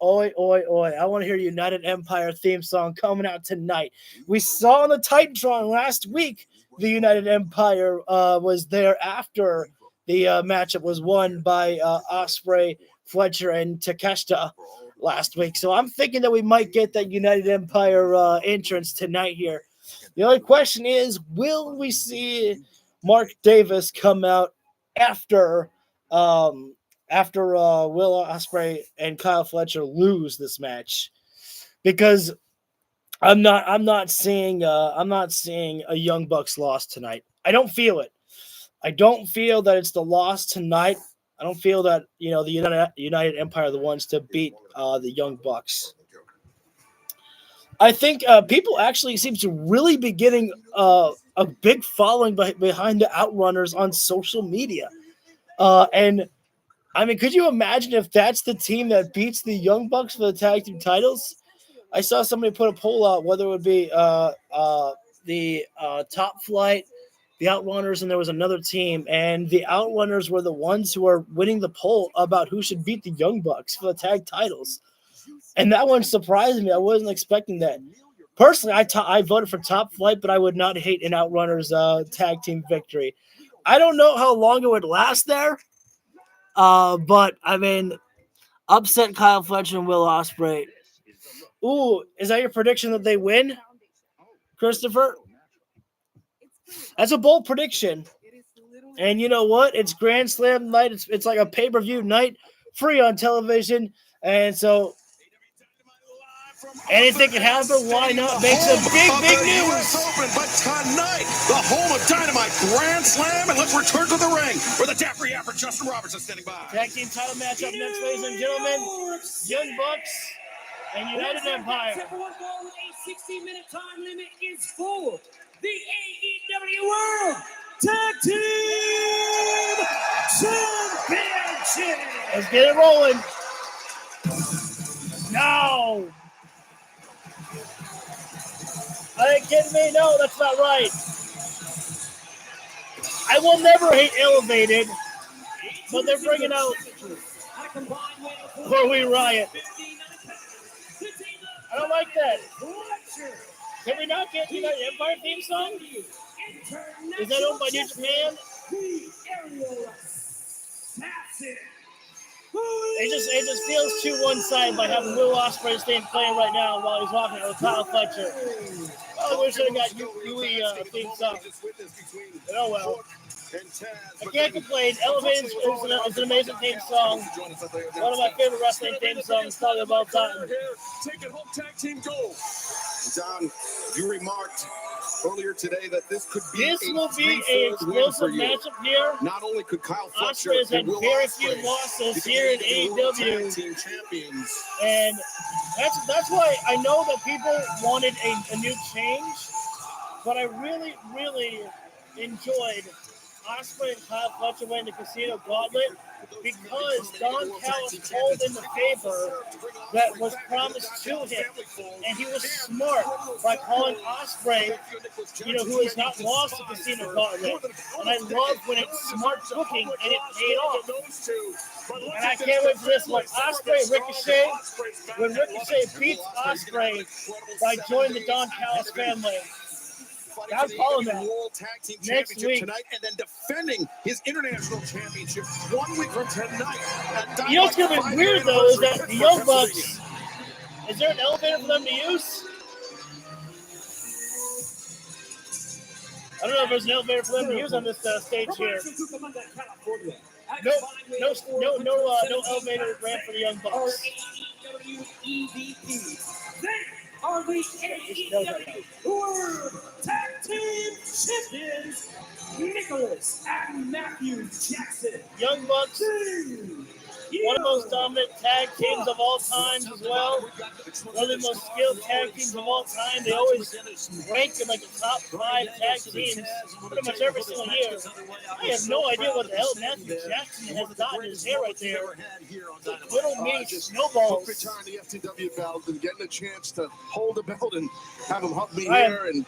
oi, oi, oi. I want to hear United Empire theme song coming out tonight. We saw on the Titantron last week the United Empire was there after the matchup was won by Ospreay, Fletcher, and Takeshita last week. So I'm thinking that we might get that United Empire entrance tonight here. The only question is, will we see Mark Davis come out after Will Ospreay and Kyle Fletcher lose this match? Because I'm not seeing a Young Bucks loss tonight. I don't feel it. I don't feel that it's the loss tonight. I don't feel that, the United Empire are the ones to beat the Young Bucks. I think people actually seem to really be getting a big following behind the Outrunners on social media. And I mean, could you imagine if that's the team that beats the Young Bucks for the tag team titles? I saw somebody put a poll out whether it would be the Top Flight, the Outrunners, and there was another team, and the Outrunners were the ones who are winning the poll about who should beat the Young Bucks for the tag titles. And that one surprised me. I wasn't expecting that. Personally, I voted for Top Flight, but I would not hate an Outrunners tag team victory. I don't know how long it would last there, but I mean, upset Kyle Fletcher and Will Ospreay. Ooh, is that your prediction that they win, Christopher? That's a bold prediction. And you know what? It's Grand Slam night. It's like a pay-per-view night, free on television. And so anything can happen. Why not make some big news? Open, but tonight, the home of Dynamite Grand Slam, and let's return to the ring where the Dapper Yapper Justin Roberts is standing by. Tag team title match up next, ladies and gentlemen. Young Bucks And United Empire. Everyone ball with a 60-minute time limit is for the AEW World Tag Team Championship. Let's get it rolling. No. Are you kidding me? No, that's not right. I will never hate Elevated, but they're bringing out Where We Riot. I don't like that. Can we not get United Empire theme song? Is that owned by New Japan? It just feels too one-sided by having Will Ospreay's theme playing right now while he's walking out with Kyle Fletcher. Oh, we should have got Yui theme song. But oh well. I can't complain. Elevated is an amazing theme song. One of my favorite wrestling theme songs, probably of all time. Taking home tag team gold. Don, you remarked earlier today that this could be an explosive matchup here. Not only could Kyle Fletcher Ospreay's had very few losses here in AEW, team champions, and that's why I know that people wanted a new change, but I really, really enjoyed Ospreay and Kyle Fletcher winning the Casino Gauntlet because Don Callis called in the favor that was promised to him, and he was smart by calling Ospreay, who has not lost the Casino Gauntlet. And I love when it's smart booking and it paid off. And I can't wait for this one. Ospreay Ricochet, when Ricochet beats Ospreay by joining the Don Callis family. I'm calling that next week tonight, and then defending his international championship 1 week from tonight. You know what's gonna be weird though is that the Young Bucks. Is there an elevator for them to use? I don't know if there's an elevator for them to use on this stage here. No elevator ramp for the Young Bucks. Are the AEW World Tag Team Champions, Nicholas and Matthew Jackson. Young Bucks, one of the most dominant tag teams of all time as well. One of the most skilled tag teams of all time. They always rank in like the top 5 tag teams pretty much every single year. I have no idea what the hell Matthew Jackson has got in his hair right there. Little mini snowballs. Retiring the FTW belt and getting a chance to hold the belt and have him hug me here, and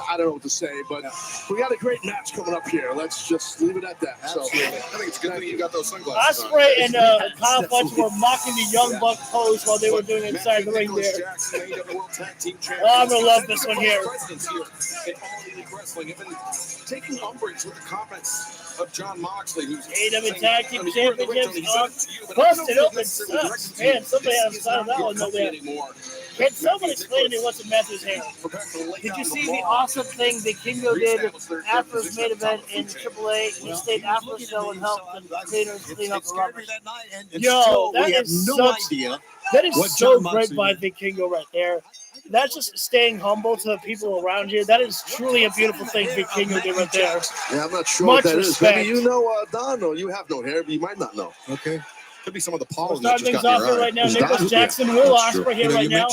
I don't know what to say, but we got a great match coming up here. Let's just leave it at that. So, I think it's good that you got those sunglasses on. Ospreay and Kyle Fletcher were mocking the Young Buck pose while they were doing it inside the ring there. I'm going to love this one here. Taking umbrage with the comments of John Moxley, who's AEW Tag Team Championships busted open sucks. Man, somebody had to sign that one though there. Can someone explain to me what's in Matthew's hair? Did you see the awesome thing that Kingo did after his main event in AAA? He stayed after the show and helped the cleaners clean up the rubbish. Yo, that is so great by Big Kingo right there. That's just staying humble to the people around you. That is truly a beautiful thing Big Kingo did right there. Yeah, I'm not sure Much what that respect. is. Maybe you know, Don, or you have no hair, but you might not know. Okay. Could be some of the We'll pollen that start just things got off in your here eye. right now. Nicholas Jackson, Will Ospreay here right now.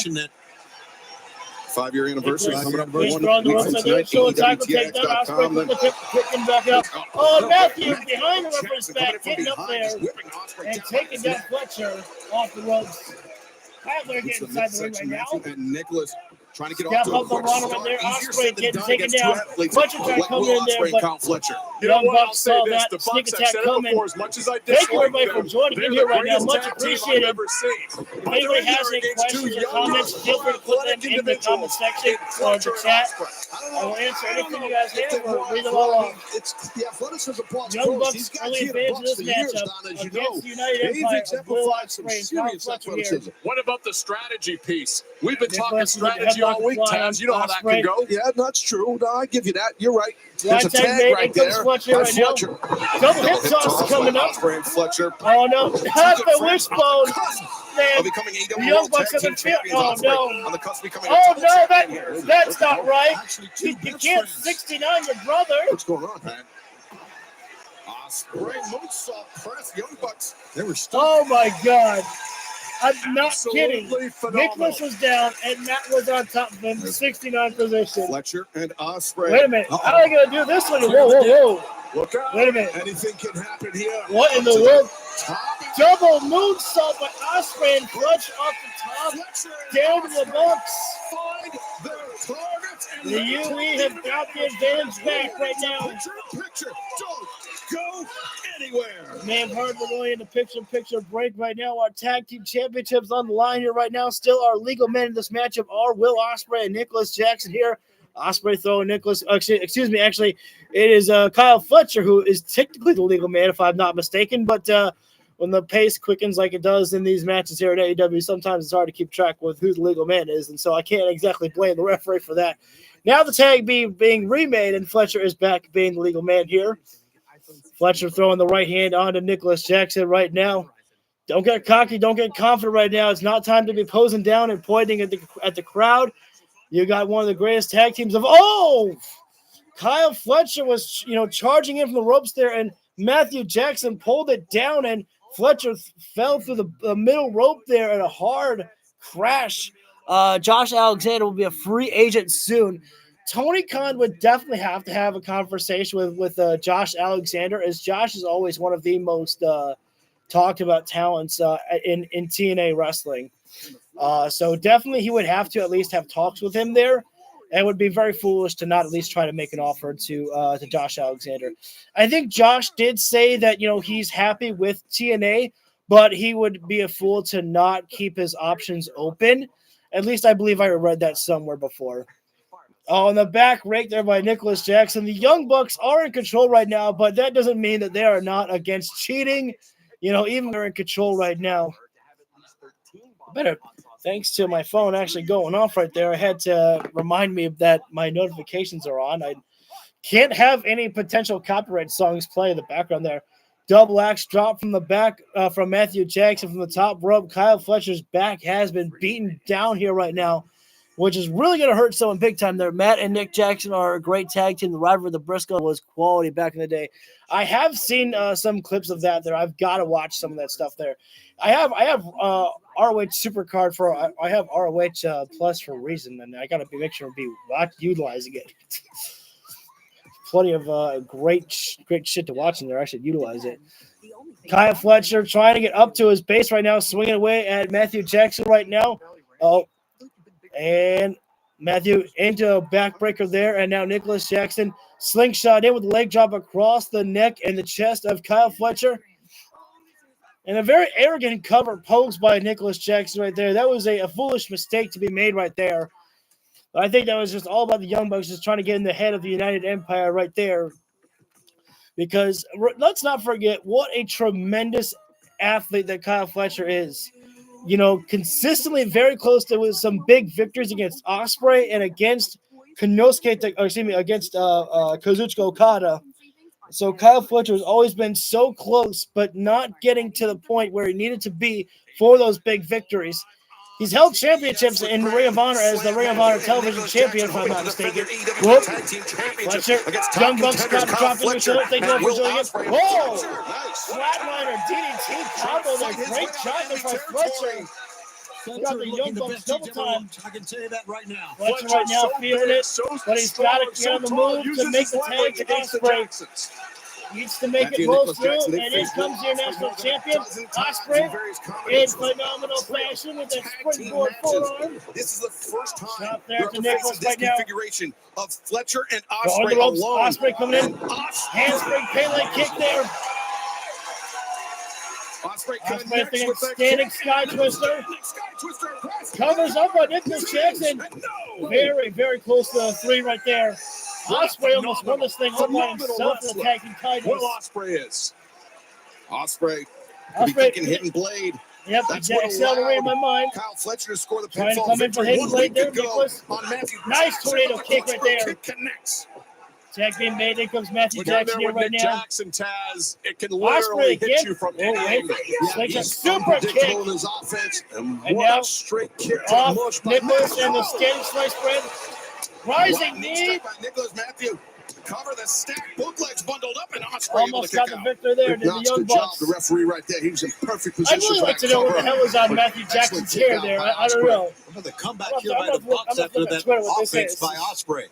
5-year anniversary coming up. He's on the website. They're showing tackle takedown. Ospreay kicking back up. Oh, Matthew behind the referee's back, getting up there and taking down Fletcher off the ropes. Kyler getting inside the ring right now. And Nicholas trying to get Step off to a up the quick run start. right there. Easier Ospreay said than getting done taken against down. two athletes Fletcher like trying to come Will in there, Ospreay and but Kyle Fletcher. Young Bucks saw that sneak attack coming. Thank you everybody for joining in here right now. Much appreciated. If anybody has any questions or comments, feel free to put them in the comment section or the chat. I will answer anything you guys have or read them all off. It's the athleticism part. Young Bucks early advantage in this matchup against United Empire of Will Ospreay and Kyle Fletcher here. What about the strategy piece? We've been talking strategy all week, Taz. You know how that can go. Yeah, that's true. No, I give you that. You're right. Right There's a tag tag mate, right in comes there. Fletcher right now. Double hip toss coming up. Ospreay and Fletcher. Oh no, not the wishbone. Man, Becoming the AEW Young World Bucks Tag have been Team fit. Oh Champions. no. On the cusp of becoming Oh a no, that's not right. You can't 69 your brother. What's going on, man? Ospreay moonsault press. Young Bucks. They were stuck. Oh my God. I'm not kidding. Nicholas was down, and Matt was on top of him, 69 position. Fletcher and Ospreay. Wait a minute. How are I going to do this one? Whoa. Look out. Wait a minute. Anything can happen here. What in the world? Double moonsault by Ospreay and Fletcher off the top, down to the box. The UE have got the advantage back right now. Picture, don't go anywhere. Man, hard to really in the picture break right now. Our tag team championships on the line here right now. Still our legal men in this matchup are Will Ospreay and Nicholas Jackson here. Ospreay throwing Nicholas. Excuse me. Actually, it is Kyle Fletcher who is technically the legal man, if I'm not mistaken. But when the pace quickens like it does in these matches here at AEW, sometimes it's hard to keep track with who the legal man is, and so I can't exactly blame the referee for that. Now the tag being remade, and Fletcher is back being the legal man here. Fletcher throwing the right hand onto Nicholas Jackson right now. Don't get cocky. Don't get confident right now. It's not time to be posing down and pointing at the crowd. You got one of the greatest tag teams of Kyle Fletcher was, charging in from the ropes there, and Matthew Jackson pulled it down, and Fletcher fell through the middle rope there at a hard crash. Josh Alexander will be a free agent soon. Tony Khan would definitely have to have a conversation with Josh Alexander, as Josh is always one of the most talked about talents in TNA wrestling. So definitely he would have to at least have talks with him there. And it would be very foolish to not at least try to make an offer to Josh Alexander. I think Josh did say that, he's happy with TNA, but he would be a fool to not keep his options open. At least I believe I read that somewhere before. Oh, in the back rake there by Nicholas Jackson. The Young Bucks are in control right now, but that doesn't mean that they are not against cheating. Even they're in control right now. Thanks to my phone actually going off right there, I had to remind me that my notifications are on. I can't have any potential copyright songs play in the background there. Double axe drop from the back from Matthew Jackson from the top rope. Kyle Fletcher's back has been beaten down here right now, which is really going to hurt someone big time there. Matt and Nick Jackson are a great tag team. The rivalry of the Briscoe was quality back in the day. I have seen some clips of that there. I've got to watch some of that stuff there. I have ROH Supercard I have ROH Plus for a reason, and I got to make sure to be utilizing it. Plenty of great shit to watch in there. I should utilize it. Kyle Fletcher trying to get up to his base right now, swinging away at Matthew Jackson right now. And Matthew into a backbreaker there, and now Nicholas Jackson slingshot in with a leg drop across the neck and the chest of Kyle Fletcher. And a very arrogant cover posed by Nicholas Jackson right there. That was a foolish mistake to be made right there. But I think that was just all about the Young Bucks just trying to get in the head of the United Empire right there. Because let's not forget what a tremendous athlete that Kyle Fletcher is. Consistently very close to some big victories against Ospreay and against against Kazuchika Okada. So Kyle Fletcher has always been so close, but not getting to the point where he needed to be for those big victories. He's held championships in the Ring of Honor as the Ring of Honor television champion, if I'm not mistaken. Whoop. Fletcher, Young Bucks got to drop into each other. They go for doing it. Whoa! Flatliner, DDT combo there. Great job there by Fletcher. Got the Young Bucks double time. I can tell you that right now. Fletcher right now feeling it, but he's got to get on the move to make the tag to Ospreay. Needs to make it roll through, and in comes your national champion, Ospreay, in phenomenal fashion with a springboard forearm. This is the first time Out there to Nicholas right now. configuration of Fletcher and Going Ospreay the ropes, alone. Ospreay coming in, handspring Pele kick there. Ospreay thinking standing sky twister. Covers up by Nicholas Jackson. Very, very close to a 3 right there. Ospreay almost won this thing all by himself in the tag team titles. What Ospreay is. Ospreay thinking hidden blade. Yep, That's accelerated in my mind. Kyle Fletcher to score the Trying to pinfall come in for victory. hidden blade there, Nicholas. On Matthew Nice tornado kick right there. Kick connects. Tag being made. In comes Matthew When you're Jackson there here with right Nick now. Jackson, Taz, it can Ospreay literally hit again. you from Oh, any wait. angle. Like a He's super unpredictable kick. in his offense. And And what now a straight kick to the off bush by Nicholas Matthew. and the standing slice spread. Rising knee. By Nicholas Matthew. Cover the stack. Both legs bundled up, and Ospreay almost got the victory there. Did the Knox, Young good job. Bucks. The referee right there. He was in perfect I'd position. really for like that to know what the cover. hell was on But Matthew excellent Jackson's hair takeout there. by I don't Ospreay. know. Well, the comeback I'm here gonna by the have to look- Bucks I'm after gonna that Twitter what this offense is. by Ospreay.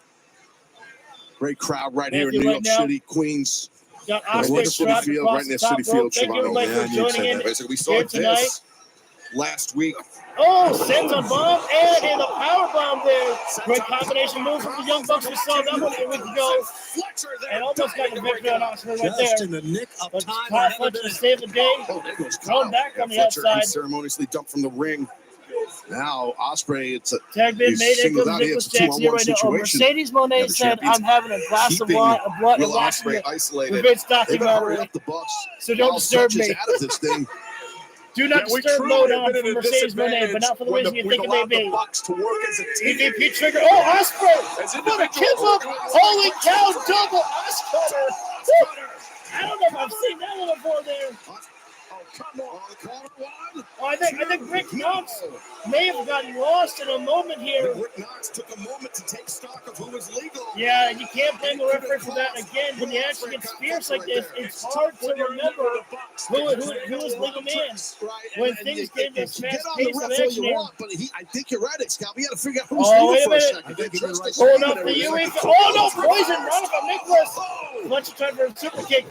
Great crowd right here in Matthew New right York now. City, Queens. Got Right Ospreay near City strapped Field, across right the near top City rope. Field, Thank you Shimano. everybody Yeah, I for knew you'd joining say in that. Basically, we saw here this tonight. last week. Oh, sends a bomb and in the power bomb there. Great combination move from the Young Bucks. We saw that one a week ago. And almost got the victory on Ospreay right Just there. in the nick of But time. Kyle Fletcher saved the day. Oh, there goes Thrown Kyle. back on the Fletcher outside. unceremoniously dumped from the ring. Now Ospreay, it's a Tag being he's made. Here singled comes out. He Nicholas has a Jackson here 2-on-1 right now. Oh, situation. Mercedes Monet the said, champions I'm having a glass of keeping wine and Will watching Ospreay the isolated. Vince They better hurry documentary. up the Bucks. So don't While disturb Fletcher's me. out of this thing. Do not we disturb truly mode have on been for at a Mercedes Monet, but not for the when reason you we've think it may allowed the be. Bucks to work as a team. EVP trigger. Oh, Ospreay! As What a individuals. kick up! Holy cow! Double Oscutter! Woo! I don't know if I've seen that one before there. Oh, come on. The corner one. Oh, I think Rick Knox may have gotten lost in a moment here. Rick Knox took a moment to take stock of who was legal. Yeah, and you can't blame the referee for that. Again, when you actually get fierce like this, it's hard to remember who is legal man. When things get into this fast pace of action here. But I think you're right, Excalibur. We got to figure out who's Oh, legal wait a for a minute. second. They just Hold decided up the everything. UE. Oh, no, poison run from Nicholas. Fletcher tried for a super kick.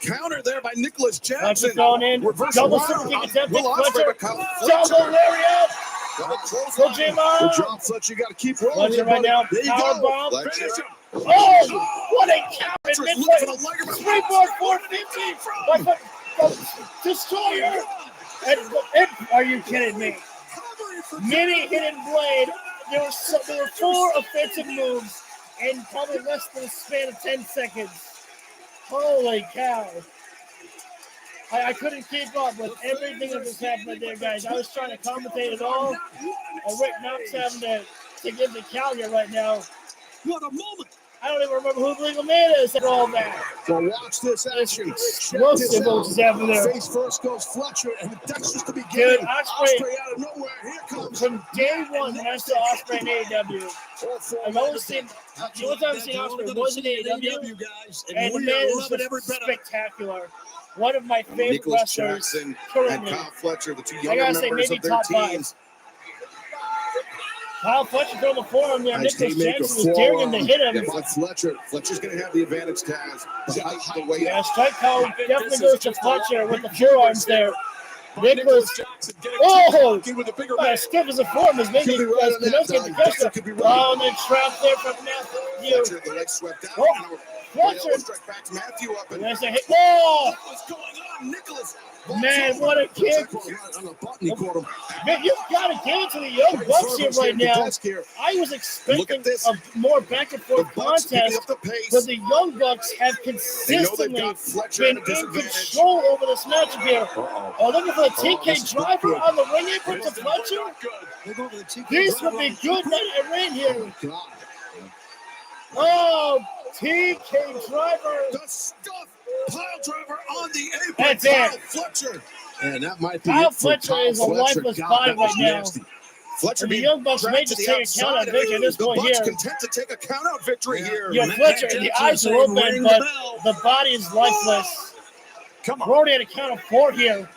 Counter there by Nicholas Fletcher Jackson. going in. Reverse Double round super kick on attempted. Will Ospreay, Fletcher. but Kyle Double Fletcher. lariat. Double Go clothesline. Good J-Mon. job, Fletcher. You got to keep rolling. Fletcher here, right buddy. now. There you Power go. bomb. Fletcher. Finish him. Oh, what a counter. Fletcher's Midway. looking for the leg. Springboard 450. Destroyer. Are you kidding me? Mini hidden blade. There were 4 offensive moves in probably less than a span of 10 seconds. Holy cow. I couldn't keep up with everything that was happening there, guys. I was trying to commentate it all. Rick Knox having to give the count here right now. What a moment. I don't even remember who the legal man is after all that. So watch this action. Explosive what was happening there. Face first goes Fletcher, and that's just the Dude, beginning. Ospreay, out of nowhere. Here comes. from day one when I saw Ospreay in AEW, I've always seen, the only time I've seen Ospreay was in AEW, guys, and the we man are is loving every just bit of it. spectacular. One of my favorite Nicholas wrestlers Jackson and currently. Kyle Fletcher, the two I younger gotta say, members maybe of their top 5. teams. Kyle Fletcher throwing the forearm there. Nice Nicholas haymaker, Jackson was daring him to hit him. by Fletcher. Fletcher's going to have the advantage, Taz. The height, the weight. Yeah, strike call definitely goes to Fletcher with the forearms there. Nicholas, oh, With a bigger as stiff as a form is making Could be right on that, Kenoski Tom. the pressure. Could be right. Oh, and then trap there from Matthew. Fletcher, the leg swept down. Oh, Fletcher. Strike back to Matthew up. And And there's a hit. Oh, what's going on? Nicholas. man, what a kick. On the button, he caught him. Man, you've got to give it to the Young Bucks here right now. I was expecting this. a more back and The forth Bucks picking contest, up the pace. but the Young Bucks have They know they've consistently got Fletcher been at a in disadvantage. control over this matchup here. Oh, looking for the TK driver on the ring apron to Fletcher. This would be good night at ring here. Oh, TK driver. The stuff. Pile driver on the apron. That's Kyle it. Fletcher. And that might be Kyle it for Fletcher Kyle is a Fletcher. lifeless God, body that was right now. nasty. Fletcher And the being Young Bucks dragged may to just the take a outside count out of victory at this the point Bucks here. content to take a count out victory here. Yeah, Fletcher, the eyes are open, but the body is lifeless. Come on. Brody had a count of 4 here.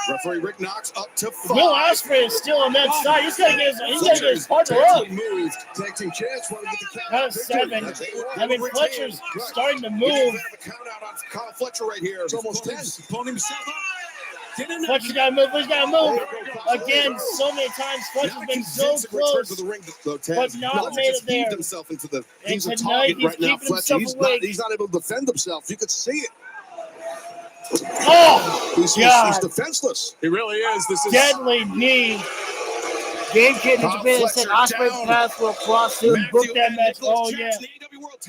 Referee Rick Knox up to 5. Will Ospreay is still on that side. He's got to get his partner up. Moved, taking chance, want to get the count. Count of 7. I mean, Fletcher's starting to move. A count out on Kyle Fletcher right here. It's almost 10. Pulling himself up. Get in there. Fletcher's got to move. He's got to move. Again, so many times Fletcher's been so close, but not made it there. Himself into the, And He's a tonight, target he's right now, keeping Fletcher. himself awake. He's not able to defend himself. You could see it. Oh, He's God. defenseless. He really is. This is Deadly knee. Game Kid in Japan said Ospreay path will cross soon. Book that match. Oh, yeah.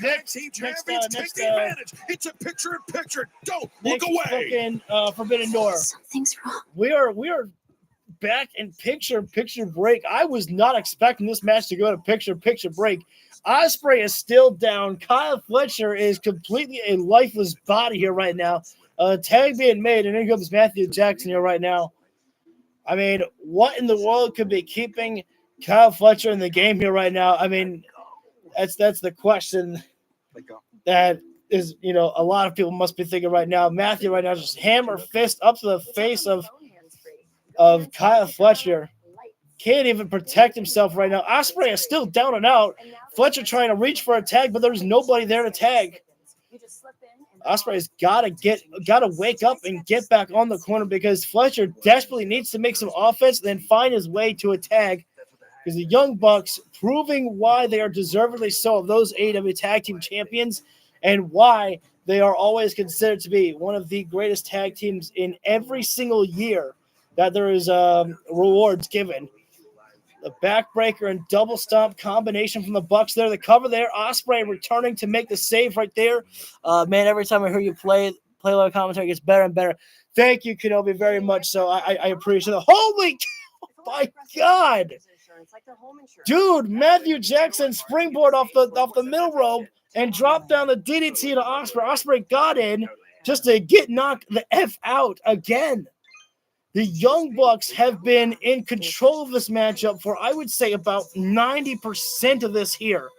Next, It's a picture-in-picture. Don't next look away. fucking Forbidden Door. Something's wrong. We are back in picture break. I was not expecting this match to go to picture break. Ospreay is still down. Kyle Fletcher is completely a lifeless body here right now. Tag being made, and here comes Matthew Jackson here right now. I mean, what in the world could be keeping Kyle Fletcher in the game here right now? I mean, that's the question that is, you know, a lot of people must be thinking right now, Matthew right now just hammer fist up to the face of Kyle Fletcher. Can't even protect himself right now. Ospreay is still down and out. Fletcher trying to reach for a tag, but there's nobody there to tag. Ospreay's gotta wake up and get back on the corner because Fletcher desperately needs to make some offense and then find his way to a tag. Because the Young Bucks proving why they are deservedly so of those AEW Tag Team Champions and why they are always considered to be one of the greatest tag teams in every single year that there is rewards given. The backbreaker and double stomp combination from the Bucks there. The cover there. Ospreay returning to make the save right there. Man, every time I hear you play live commentary, it gets better and better. Thank you, Kenobi, very much so. I appreciate it. Holy my God. Dude, Matthew Jackson springboard off the middle rope and dropped down the DDT to Ospreay. Ospreay got in just to get knocked the F out again. The Young Bucks have been in control of this matchup for, I would say, about 90% of this here.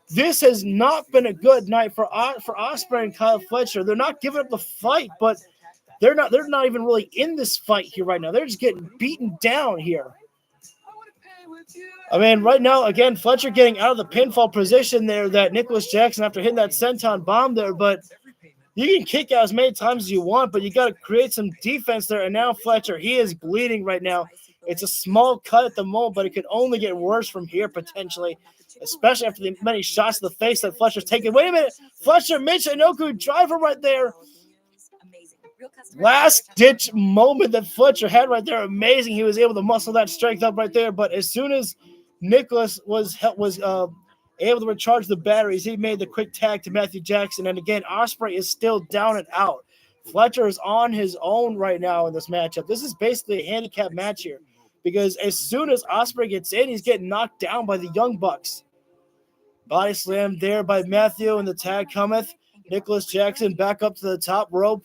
This has not been a good night for Ospreay and Kyle Fletcher. They're not giving up the fight, but they're not even really in this fight here right now. They're just getting beaten down here. I mean, right now, again, Fletcher getting out of the pinfall position there that Nicholas Jackson after hitting that senton bomb there, but you can kick out as many times as you want, but you got to create some defense there. And now Fletcher, he is bleeding right now. It's a small cut at the moment, but it could only get worse from here potentially, especially after the many shots to the face that Fletcher's taking. Wait a minute. Fletcher, Michinoku driver right there. Last-ditch moment that Fletcher had right there. Amazing. He was able to muscle that strength up right there. But as soon as Nicholas was able to recharge the batteries, he made the quick tag to Matthew Jackson. And again, Ospreay is still down and out. Fletcher is on his own right now in this matchup. This is basically a handicap match here because as soon as Ospreay gets in, he's getting knocked down by the Young Bucks. Body slam there by Matthew, and the tag cometh. Nicholas Jackson back up to the top rope.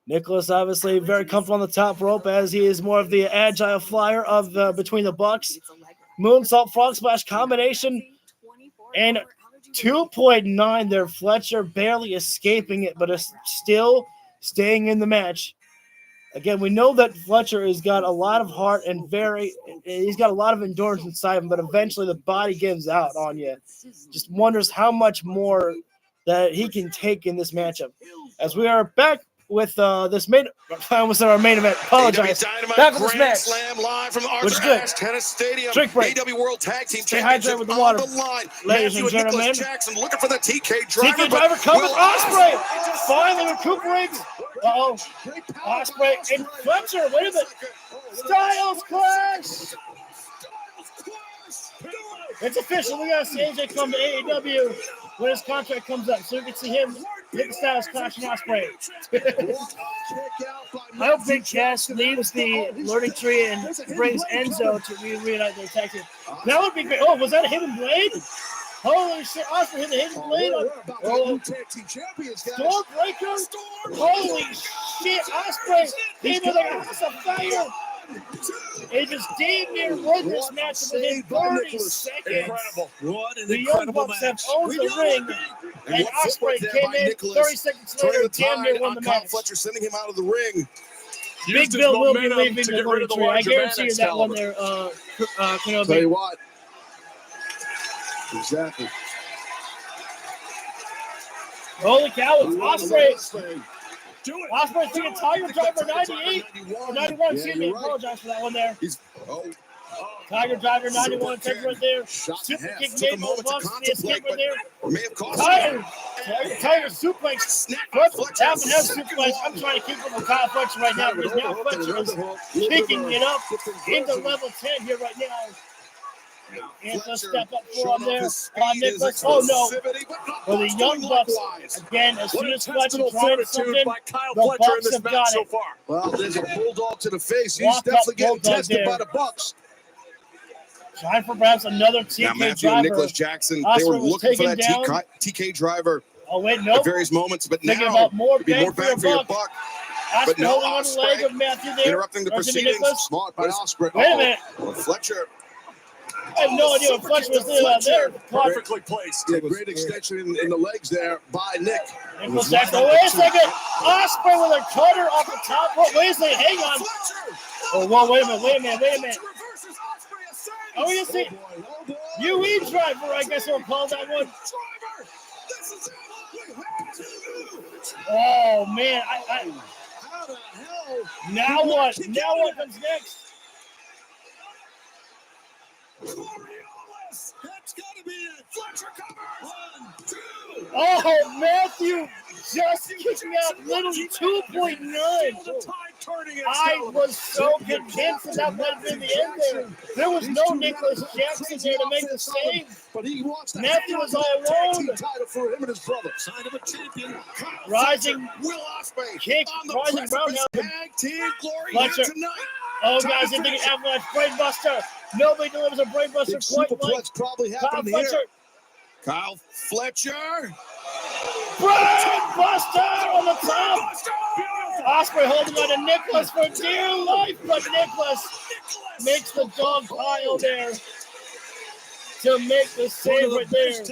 Nicholas obviously very comfortable on the top rope as he is more of the agile flyer of between the Bucks. Moonsault frog splash combination and 2.9 there. Fletcher barely escaping it, but is still staying in the match. Again, we know that Fletcher has got a lot of heart and he's got a lot of endurance inside him, but eventually the body gives out on you. Just wonders how much more that he can take in this matchup. As we are back with this main, I almost said our main event. Apologize. Back with this match. Slam live from Which is good. Tennis Stadium. Drink break. AEW World Tag Team Stay hydrated with the water. Ladies and gentlemen. Jackson looking for the TK driver. TK driver coming. Ospreay finally recuperates. Uh-oh. Ospreay and Fletcher. Wait a minute. Styles Clash. It's official. We got to see AJ come to AEW when his contract comes up, so you can see him hit the Styles Clash and Ospreay. I hope Big Cass leaves the learning tree and brings Enzo to reunite their tag team. That would be great. Oh, was that a hidden blade? Holy shit, Ospreay hit the hidden blade. Stormbreaker. Holy shit, Ospreay hit with a house of fire. It just damn near won this match within 30 seconds. Incredible. What an The Young incredible Bucks match. have owned the ring, and Ospreay came in 30 seconds later, damn near won the match. Fletcher sending him out of the ring. Big Bill will be leaving the learning tree. I guarantee you that one there, Kenobi. Tell you what. Exactly. Holy cow, it's Ospreay. Ospreay thinking Tiger Driver 98 or 91. Excuse me, I apologize for that one there. Tiger Driver 91 take right there. Super kick made by the Bucks. The escape right there. Tiger suplex. Half and half suplex. I'm trying to keep up with Kyle Fletcher right now because now Fletcher is picking it up into level 10 here right now. And let's step up for him there. Nicholas. Oh no. For the Young Bucks, again, as soon as Fletcher tried something, the Bucks have got it. Well, there's a bulldog to the face. He's definitely getting tested by the Bucks. Trying for perhaps another TK now, Matthew driver. and Nicholas Jackson, they were looking for that TK driver at various moments, but now about more it'd be more bang for your buck. But no, holding on the leg of Matthew there. Interrupting the proceedings. Smart by Ospreay. Wait a minute. Fletcher. I have no idea what Fletcher was doing out there. Perfectly placed. Yeah, great extension in the legs there by Nick. Wait a second. Osprey with a cutter off the top rope. Wait a second. Hang on. Oh, whoa, wait a minute. Oh, you see, UE driver, I guess we'll call that one. Oh, man. How the hell? Now what? Now what comes next? That's got to be it. Fletcher covers. 1, 2. Oh, Matthew just kicking out little 2.9. I was so convinced that might have been the end there. There was no Nicholas Jackson there to make the save. But he wants Matthew was all alone. Title for him and his brother. Sign of a champion. Rising Will Ospreay kick, rising roundhouse. tag team glory Fletcher. tonight. Oh, guys, they're thinking avalanche brainbuster. Nobody delivers a brainbuster quite like probably Kyle happened Fletcher. here. Kyle Fletcher. Brainbuster on the top. Osprey holding on to Nicholas for dear life, but Nicholas makes the dog pile there to make the save right there.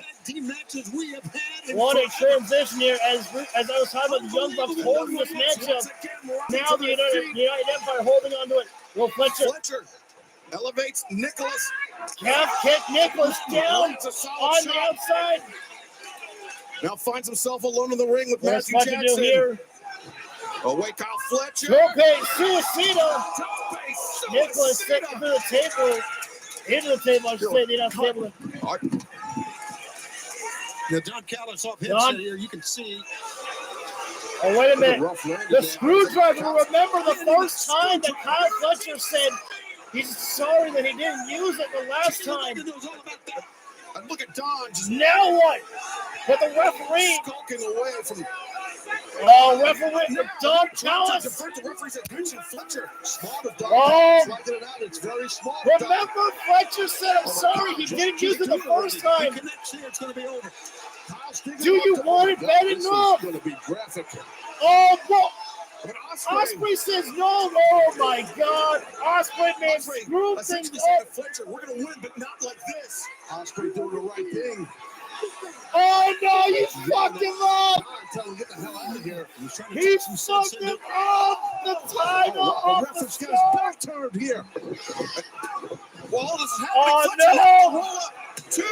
What a transition here as I was talking about the Young Bucks holding this matchup. Now the United Empire holding on to it. Will Fletcher Elevates Nicholas. calf kick Nicholas down on the outside. Now finds himself alone in the ring with What does Matthew Fletcher Jackson. do here? Oh, wait, Kyle Fletcher. Tope Suicida. Nicholas sticking through the table. Into the table, I should say. They're not table. Now, Don Callis off headset here, you can see. Oh, wait a minute. The screwdriver. Remember the first time that Kyle Fletcher said he's sorry that he didn't use it the last time. And look at Don just Now what? But the referee. skulking away from. Oh, referee for Don Callis. The referee said, Fletcher. Smart of Don. Oh. Slugging it out. It's very smart. Remember, Fletcher said, I'm sorry, he didn't use it the first time. Do you want it bad enough? Going to be graphic. Oh, no. Osprey says no. Oh, my God. Osprey, man, screw things up. Fletcher, we're going to win, but not like this. Osprey doing the right thing. Oh, no, you fucked him up. Tell him get the hell out of here. He fucked him up. The title The of the referee's got his back turned here. Well, this is happening. Oh, Fletcher, no. roll up. 2.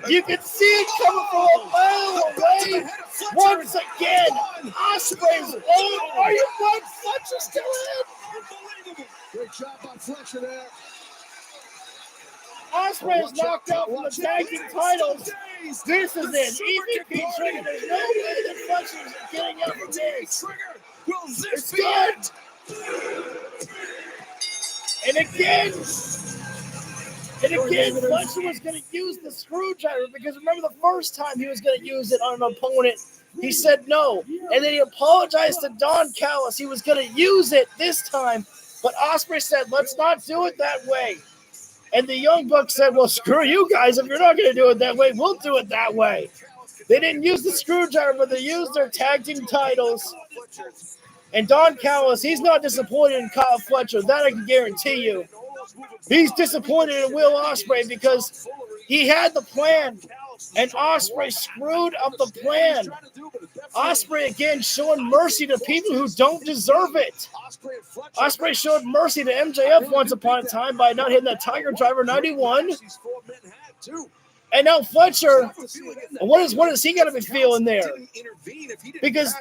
You can see it coming from a mile away. Once again, Osprey's own. Are you right? Fletcher's still in. Great job by Fletcher there. Osprey is knocked out from the tag team titles. This is it. EVP trigger. There's no way that Fletcher's getting out from this. Will this It's be good. it? And again, Fletcher was going to use the screwdriver because remember the first time he was going to use it on an opponent, he said no. And then he apologized to Don Callis. He was going to use it this time, but Osprey said, let's not do it that way. And the Young Bucks said, well, screw you guys. If you're not going to do it that way, we'll do it that way. They didn't use the screwdriver, but they used their tag team titles. And Don Callis, he's not disappointed in Kyle Fletcher. That I can guarantee you. He's disappointed in Will Ospreay because he had the plan, and Ospreay screwed up the plan. Ospreay, again, showing mercy to people who don't deserve it. Ospreay showed mercy to MJF once upon a time by not hitting that Tiger Driver 91. And now Fletcher, what is he going to be feeling there? Because,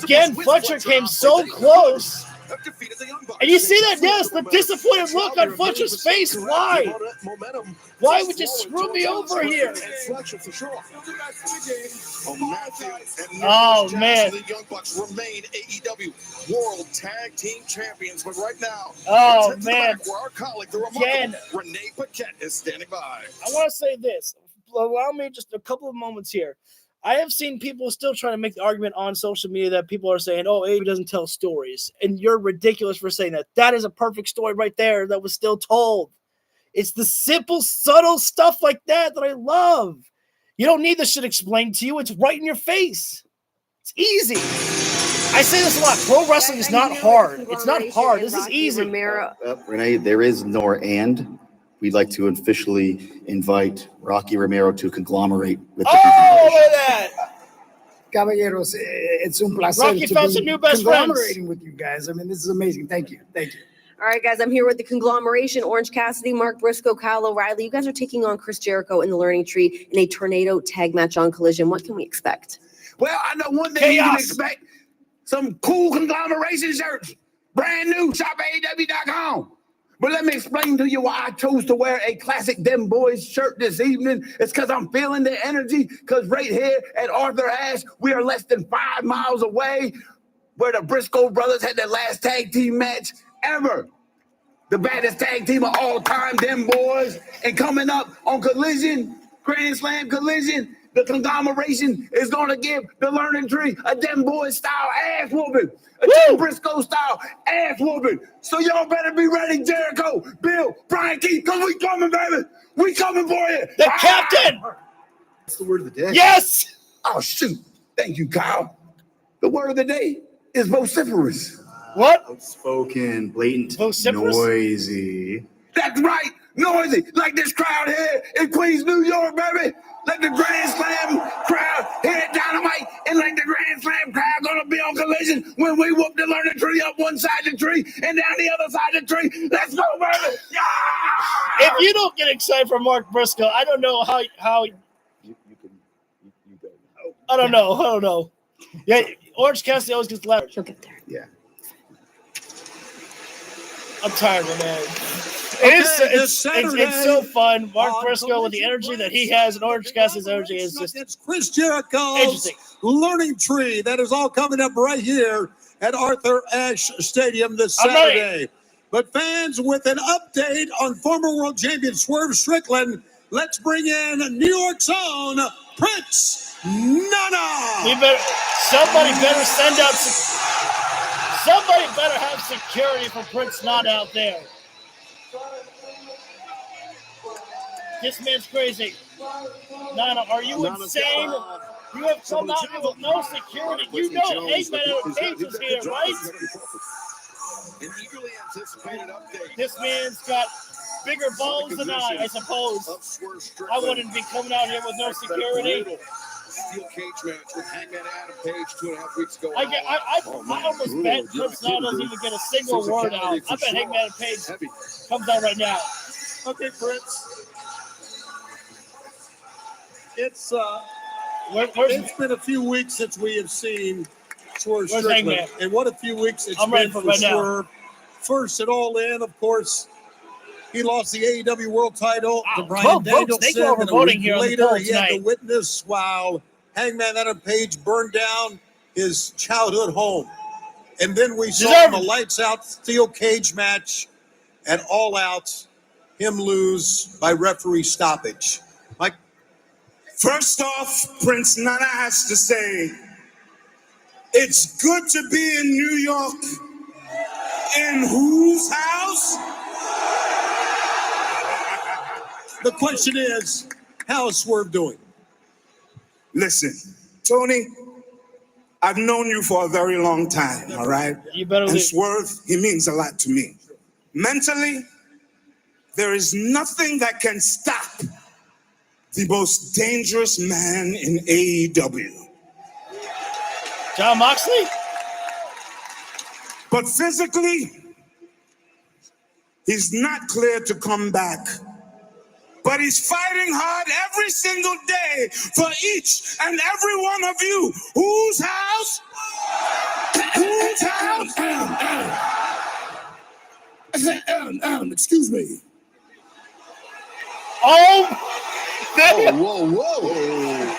again, Fletcher came so close. And you see that, yes, the disappointed look on Fletcher's face. Why? Why would you screw me over here? Oh, man. The Young Bucks remain AEW World Tag Team Champions, but right now, oh, man. Where our colleague, the remarkable Renee Paquette, is standing by. I want to say this. Allow me just a couple of moments here. I have seen people still trying to make the argument on social media that people are saying, oh, AEW doesn't tell stories. And you're ridiculous for saying that. That is a perfect story right there that was still told. It's the simple, subtle stuff like that I love. You don't need this shit explained to you. It's right in your face. It's easy. I say this a lot. Pro wrestling is not hard. It's not hard. This is easy. Renee, there is nor and. we'd like to officially invite Rocky Romero to conglomerate with the Oh, look at that. Caballeros, it's un placer Rocky to found be some new best friends. conglomerating with you guys. I mean, this is amazing. Thank you. Thank you. All right, guys, I'm here with the conglomeration, Orange Cassidy, Mark Briscoe, Kyle O'Reilly. You guys are taking on Chris Jericho in the Learning Tree in a tornado tag match on Collision. What can we expect? Well, I know one thing you can expect. Some cool conglomeration shirts. Brand new, shop at AEW.com. But let me explain to you why I chose to wear a classic Them Boys shirt this evening. It's because I'm feeling the energy. Because right here at Arthur Ashe, we are less than 5 miles away where the Briscoe brothers had their last tag team match ever. The baddest tag team of all time, Them Boys. And coming up on Collision, Grand Slam Collision, the conglomeration is going to give the Learning Tree a Them Boys style ass whooping. A Jim Briscoe style ass whooping. So y'all better be ready, Jericho, Bill, Brian Keith, because we coming, baby. We coming for you. The captain. That's the word of the day. Yes. Oh, shoot. Thank you, Kyle. The word of the day is vociferous. What? Outspoken, blatant, vociferous? Noisy. That's right. Noisy. Like this crowd here in Queens, New York, baby. Like the Grand Slam crowd here at Dynamite, and like the Grand Slam crowd gonna be on Collision when we whoop the Learning Tree up one side of the tree and down the other side of the tree. Let's go, baby! Yeah! If you don't get excited for Mark Briscoe, I don't know how You go. I don't know. Yeah, Orange Cassidy always gets left. He'll get there. Yeah. I'm tired, man. It's so fun. Mark Briscoe with the energy that he has, and Orange Cassidy's energy is just It's Chris Jericho's interesting. Learning Tree. That is all coming up right here at Arthur Ashe Stadium this Saturday. But fans, with an update on former world champion Swerve Strickland, let's bring in New York's own Prince Nana. Somebody better send out. Somebody better have security for Prince Nana out there. This man's crazy. Nana, are you insane? You have come out here with no security. You know Hangman Page is here, right? An eagerly anticipated update. This man's got bigger balls than I suppose. I wouldn't be coming out here with no security. Steel cage match with Hangman Adam Page 2.5 weeks ago. I almost bet Prince Nana doesn't even get a single word out. I bet Hangman Page comes out right now. Okay, Prince. It's been a few weeks since we have seen Swerve Strickland, and what a few weeks it's been for Swerve. First at All In, of course, he lost the AEW World Title to Bryan Danielson. Thank you all for voting here on the later, poll he had to tonight. witness while Hangman Adam Page burned down his childhood home, and then we saw the lights out steel cage match at All Out, him lose by referee stoppage. Mike. First off, Prince Nana has to say, it's good to be in New York. In whose house? The question is, how is Swerve doing? Listen, Tony, I've known you for a very long time, all right? You better and leave. Swerve, he means a lot to me. Mentally, there is nothing that can stop the most dangerous man in AEW. John Moxley? But physically, he's not clear to come back. But he's fighting hard every single day for each and every one of you. Whose house? Whose house? Excuse me. Whoa.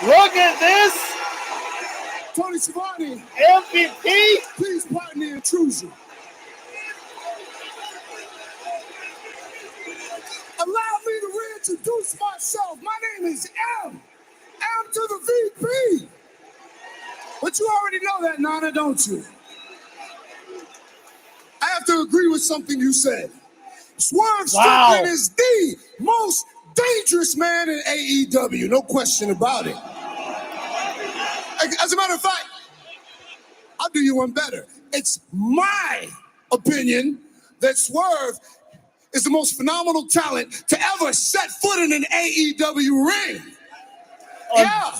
Look at this. Tony Schiavone. MVP. Please pardon the intrusion. Allow me to reintroduce myself. My name is M. M to the VP. But you already know that, Nana, don't you? I have to agree with something you said. Swerve Strickland is the most dangerous man in AEW. No question about it. As a matter of fact, I'll do you one better. It's my opinion that Swerve is the most phenomenal talent to ever set foot in an AEW ring. Yeah.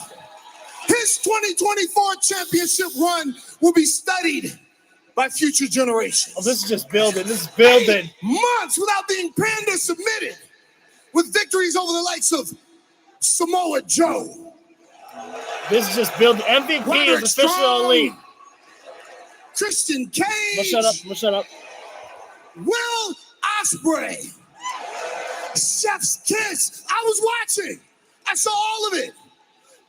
His 2024 championship run will be studied by future generations. Oh, this is just building. This is building. 8 months without being pinned or submitted, with victories over the likes of Samoa Joe. This is just building. MVP Roderick is official Strong, elite. Christian Cage. Shut up. Shut up. Will Ospreay. Chef's Kiss. I was watching. I saw all of it.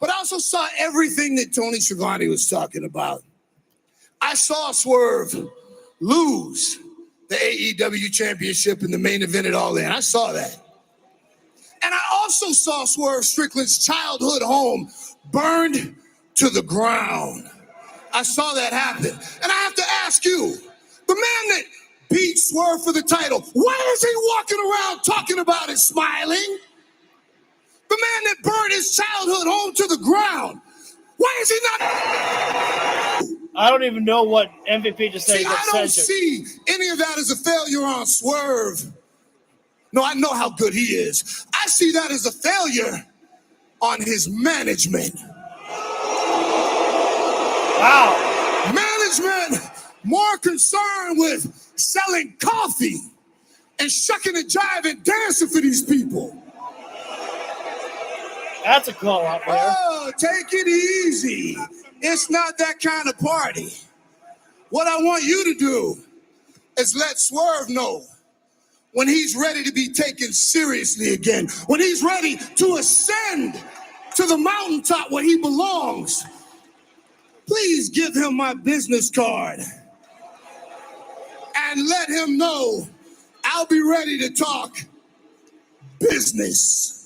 But I also saw everything that Tony Schiavone was talking about. I saw Swerve lose the AEW championship in the main event at All In. I saw that. And I also saw Swerve Strickland's childhood home burned to the ground. I saw that happen. And I have to ask you, the man that beat Swerve for the title, why is he walking around talking about it smiling? The man that burned his childhood home to the ground, why is he not? I don't even know what MVP just said. See, I don't see any of that as a failure on Swerve. No, I know how good he is. I see that as a failure on his management. Wow. Management more concerned with selling coffee and shucking and jiving, dancing for these people. That's a call out there. Oh, take it easy. It's not that kind of party. What I want you to do is let Swerve know when he's ready to be taken seriously again, when he's ready to ascend to the mountaintop where he belongs. Please give him my business card and let him know I'll be ready to talk business.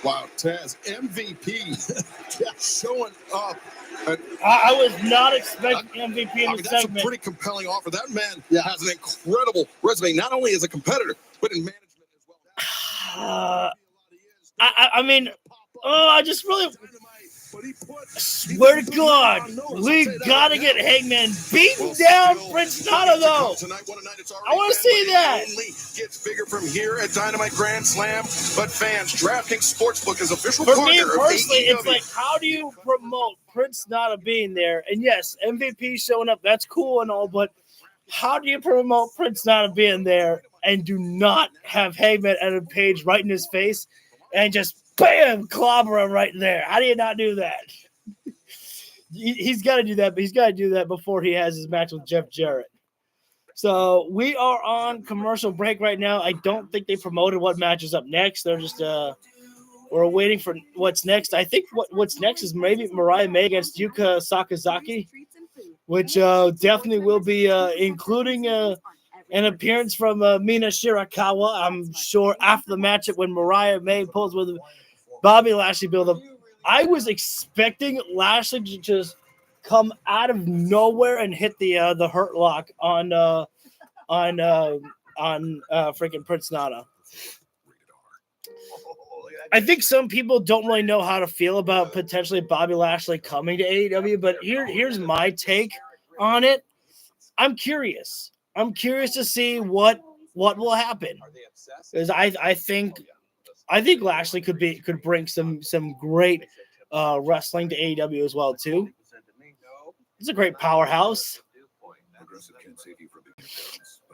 Wow, Taz, MVP showing up. I was not expecting MVP in the that's segment. a pretty compelling offer. That man has an incredible resume, not only as a competitor, but in management as well. I mean, I just really swear to God, we gotta get Hangman beaten down Prince Nana, though. I want to see that. Gets bigger from here at Dynamite Grand Slam, but fans, DraftKings Sportsbook is official For partner me of personally, AEW. it's like, how do you promote Prince Nana being there? And yes, MVP showing up, that's cool and all, but how do you promote Prince Nana being there and do not have Hangman and a Page right in his face and just bam, clobber him right there? How do you not do that? He's got to do that, but he's got to do that before he has his match with Jeff Jarrett. So we are on commercial break right now. I don't think they promoted what match is up next. They're just we're waiting for what's next. I think what's next is maybe Mariah May against Yuka Sakazaki, which definitely will be including an appearance from Mina Shirakawa. I'm sure after the matchup when Mariah May pulls with Bobby Lashley build-up. I was expecting Lashley to just come out of nowhere and hit the Hurt Lock on freaking Prince Nana. I think some people don't really know how to feel about potentially Bobby Lashley coming to AEW, but here's my take on it. I'm curious. I'm curious to see what will happen. Because I think Lashley could bring some great wrestling to AEW as well too. It's a great powerhouse.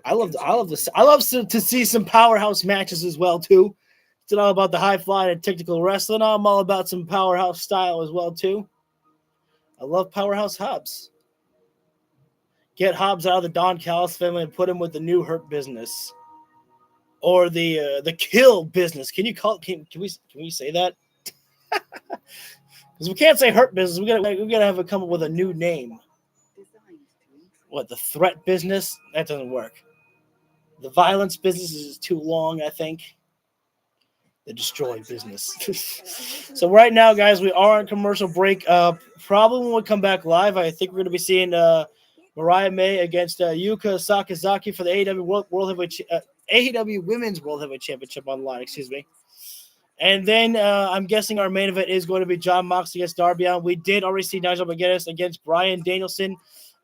I love to see some powerhouse matches as well too. It's all about the high flying and technical wrestling. I'm all about some powerhouse style as well too. I love powerhouse Hobbs. Get Hobbs out of the Don Callis family and put him with the new Hurt Business, or the Kill Business. Can you call it? Can we say that? Because we can't say Hurt Business. We gotta have it come up with a new name. What, the Threat Business? That doesn't work. The Violence Business is too long, I think. The Destroy Business. So right now, guys, we are on commercial break. Probably when we come back live, I think we're going to be seeing Mariah May against Yuka Sakazaki for the AEW Women's World Heavyweight Championship online. Excuse me. And then I'm guessing our main event is going to be Jon Moxley against Darby Allin. We did already see Nigel Mcguinness against Bryan Danielson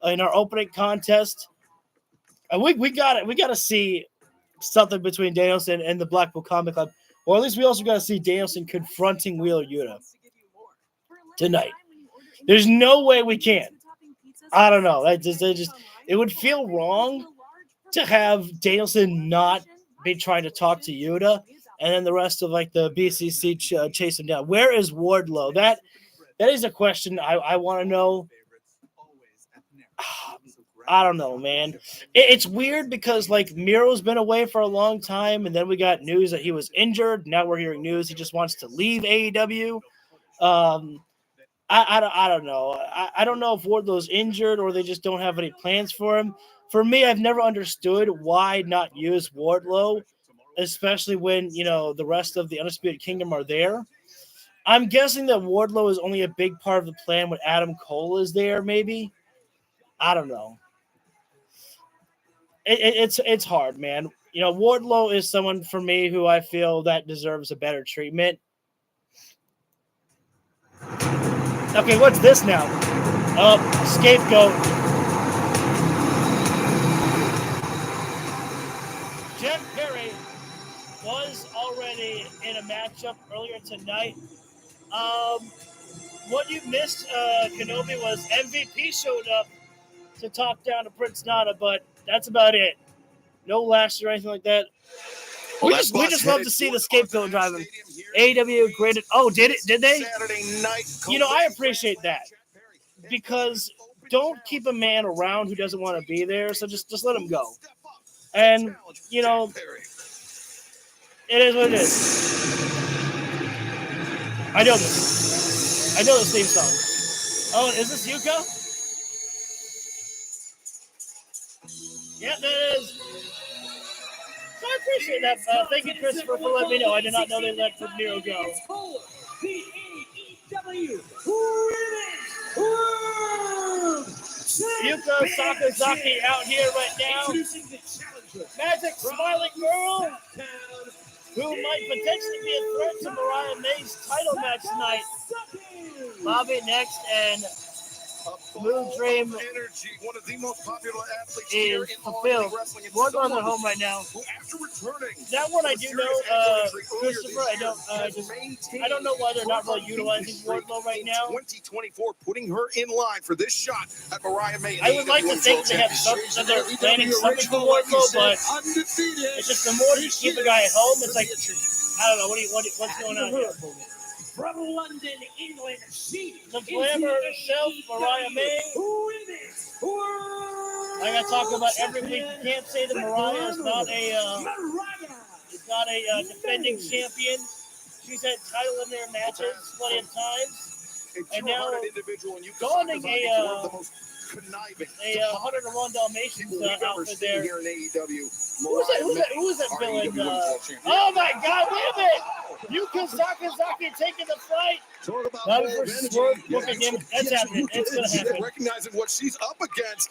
in our opening contest. And we got it. We got to see something between Danielson and the Blackpool Combat Club. Or at least we also got to see Danielson confronting Wheeler Yuta tonight. There's no way we can. I don't know. It would feel wrong to have Danielson not be trying to talk to Yuta, and then the rest of like the BCC chase him down. Where is Wardlow? That is a question I want to know. I don't know, man. It's weird because like Miro's been away for a long time, and then we got news that he was injured. Now we're hearing news he just wants to leave AEW. I don't know. I don't know if Wardlow's injured or they just don't have any plans for him. For me, I've never understood why not use Wardlow, especially when, you know, the rest of the Undisputed Kingdom are there. I'm guessing that Wardlow is only a big part of the plan when Adam Cole is there, maybe. I don't know. It's hard, man. You know, Wardlow is someone for me who I feel that deserves a better treatment. Okay, what's this now? Scapegoat. Jeff Perry was already in a matchup earlier tonight. What you missed, Kenobi, was MVP showed up to talk down to Prince Nana, but that's about it. No Lashley or anything like that. Well, we just love to see the Scapegoat driving. AEW graded. Oh, did it? Did they? You know, I appreciate that because don't keep a man around who doesn't want to be there. So just let him go. And you know, it is what it is. I know this. I know this theme song. Oh, is this Yuka? Yeah, that is. So I appreciate that. Thank you, Christopher, for letting me know. I did not know they let Miro go. The AEW Women's World Yuka Sakazaki out here right now. Magic Smiling Girl, who might potentially be a threat to Mariah May's title match tonight. Bobby next, and Blue Dream Energy, one of the most popular athletes is fulfilled. We're going to home right now. That one I do know, Christopher. I don't know why they're not really utilizing Wardlow right now. 2024, putting her in line for this shot at Mariah May. I would like to think they have something that they're planning something for Wardlow, but it's just the more you keep a guy at home, it's like I don't know what's going on here. From London, England, the glamour herself, Mariah May. I gotta talk about every week. You can't say that Mariah is not a defending champion. She's had title in their matches plenty of times, and now donning a 101 Dalmatians outfit there. Here in AEW. Who was that villain? Oh my God! Wait a minute! Yuka Sakazaki taking the fight. That was for Swerve booking him. That's happening. It's gonna happen. Recognizing what she's up against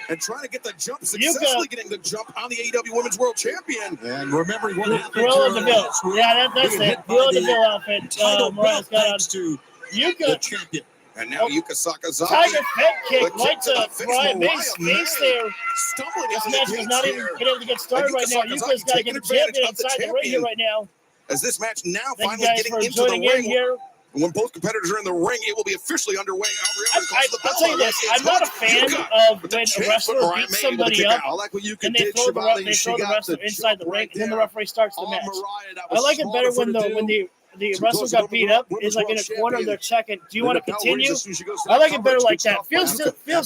and trying to get the jump, successfully getting the jump on the AEW Women's World Champion. And remembering what happened Cruella DeVille. Yeah, that's it. Cruella DeVille outfit. Mariah's got on. Yuka, champion. And now Yuka Sakazaki. Tiger head kick right to Mariah May's face there. Stumbling this match does not even get able to get started right now. Yuka's got to get the champion inside the ring here right now. As this match now Thank finally getting into the ring. Here. When both competitors are in the ring, it will be officially underway. I'll tell you this, I'm not a fan of when a wrestler beats somebody up and they throw the wrestler inside the ring and then the referee starts the match. I like it better when the wrestler got beat up is like in a corner, they're checking, do you want to continue? I like it better like that. Feels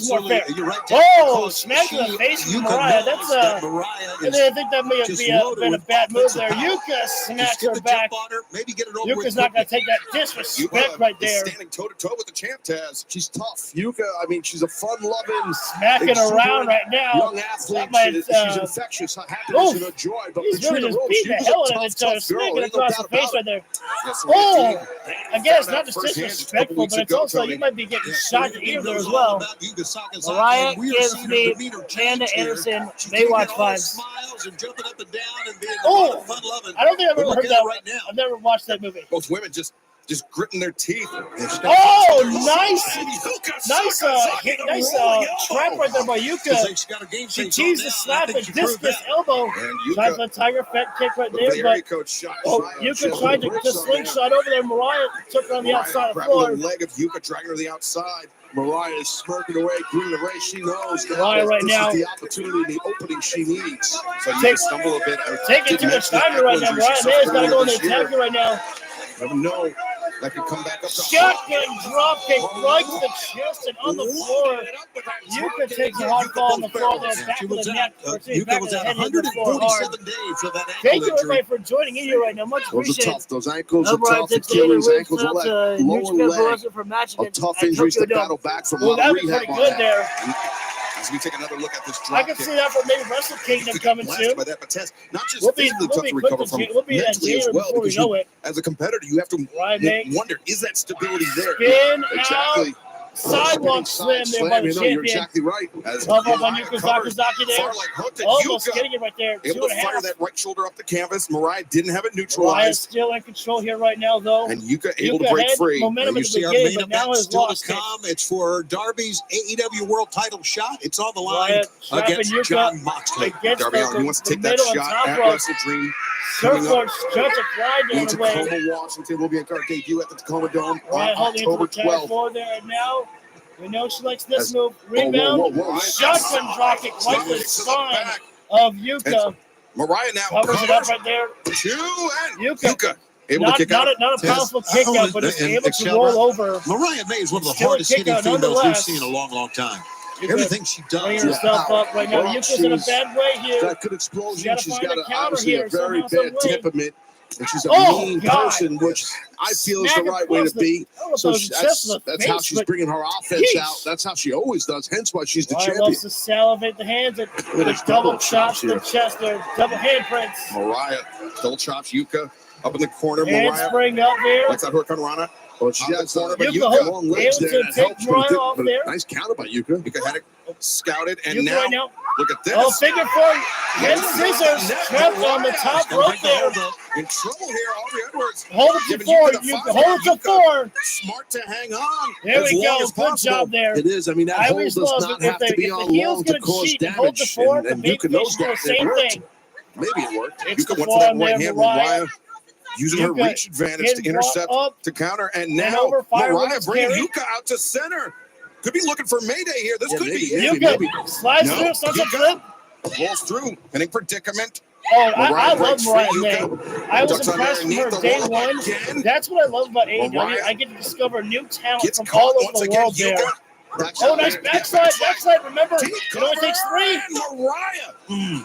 more fair. Oh, smash in the face from Mariah. That's I think that may have been a bad move there. Yuka smacked her back. Yuka's not going to take that disrespect right there. Standing toe-to-toe with the champ, Taz. She's tough. Yuka, I mean, she's a fun-loving, smacking around right now. Young athlete. She's infectious, happiness and a joy. But he's really just beating the hell out of it, smacking across the face right there. Oh, again, it's not just disrespectful, but it's also you might be getting shot in the ear there as well. Mariah gives me Amanda Anderson Baywatch vibes. girls and jumping up and down and being Oh, fun-loving. I don't think I've ever heard that right now. I've never watched that movie. Both women just gritting their teeth. Oh, nice trap right there by Yuka. She teased the slap and discus elbow. Tried for the tiger fat kick right there, but Yuka tried to slingshot over there. Mariah took her on the outside of the floor. The leg of Yuka, dragging her to the outside. Mariah is smirking away, grinning away. She knows Mariah right this now. is the opportunity, the opening she needs. So you can stumble a bit. Taking too much time right now. Mariah May's got to go in the attack right now. Never know. That could come back up. Shotgun drop kick right to the chest and on the floor. Yuka takes a hard fall on the floor there, back of the neck. Yuka was at 147 days for that ankle Thank you, injury. everybody, for joining in here right now. Much Those are appreciated. tough. Those ankles are tough. Achilles ankles, all that lower leg. A Tough injuries to battle back from. Well, that was pretty good there. As we take another look at this drop I can see that for maybe Wrestle Kingdom coming soon. by that, but Tess, not just We'll be physically tough to quick recover to from, we'll be at mentally as January well. before we Because know it. as a competitor, you have to wonder, is that stability there? Spin Exactly. out. Sidewalk slam there by the You're champion. exactly right. As Up on Yuka Sakazaki there. Farlight hooked it. Almost Yuka getting it right there. able to fire that right shoulder up the canvas. Mariah didn't have it Mariah's neutralized. still in control here right now, though. And Yuka able to break had free. momentum You at the see our beginning, main but now event has still lost to it. come. It's for Darby's AEW World Title shot. It's on the line Mariah trapping against Yuka John Moxley. against Darby Allin, he wants to take that middle and shot top at rope. Wrestle Dream. Coming Surfboard up starts to fly down in the way. Tacoma, Washington will be a debut at the Tacoma Dome Mariah on holding into October the count 12th. four there, and now we know she likes this As- move. Rebound, whoa. shotgun drop kick right to the spine of Yuka. Mariah now Covers it up right there. Two and Yuka. able to kick out. Not a powerful kick out, but it's able to roll over. Mariah May is one of the Still a hardest kick hitting out females we've nonetheless. seen in a long, long time. Yuka Everything she bringing does. herself up right now. Well, Yuka's in a she's bad way here. Got good She's explosion. gotta She's find got a counter obviously here a very somehow, some bad way. temperament. And she's a Oh, mean God. person, which I feel is the Smack right way to across be. I don't know if So that was just the that's how face, she's but bringing her offense Jeez. out. That's how she always does. Hence why she's the Mariah champion. loves to salivate the hands and Look at the the double double chops chops to the here. chest there. Double handprints. Mariah double chops Yuka up in the corner. Hand Mariah spring up there. likes that Hurricane Rana. Well, she Out the has corner, but Yuka Yuka hold- long legs able there. to That take helps, Mariah but off a there. nice counter by Yuka. Yuka had it scouted, and Yuka now right now. look at this. Oh, figure four. Head scissors. Trapped on the top rope there. In trouble here, Aubrey Edwards. Hold it to Giving four. Yuka the Yuka, five. hold it to Yuka four. Smart to hang on. There as we long go. as Good possible. job there. It is. I mean, that I hold always does love not if have the to be on heel's long to gonna cause cheat and hold the damage. four, And the Yuka knows babyface do that. the It same worked. thing. Maybe it worked. It's Yuka the went for that forearm there, right hand. Mariah. Mariah using her Yuka reach advantage getting to intercept, brought up to counter, and and now over, fire Mariah with bringing carry. Yuka out to center. Could be looking for Mayday here. This Yeah, could maybe, be maybe, it. maybe. Yuka slides No, through, starts a Yuka flip. rolls through, and in predicament. Oh, I Mariah love breaks free. Mariah May. Yuka I was ducks under impressed from her underneath the day rope one. again. That's what I love about AEW. Mariah I get to discover new talent Gets from caught all over once the again. world there. Yuka. Oh, nice backslide. Backslide, remember, Deep it only takes three. and Mariah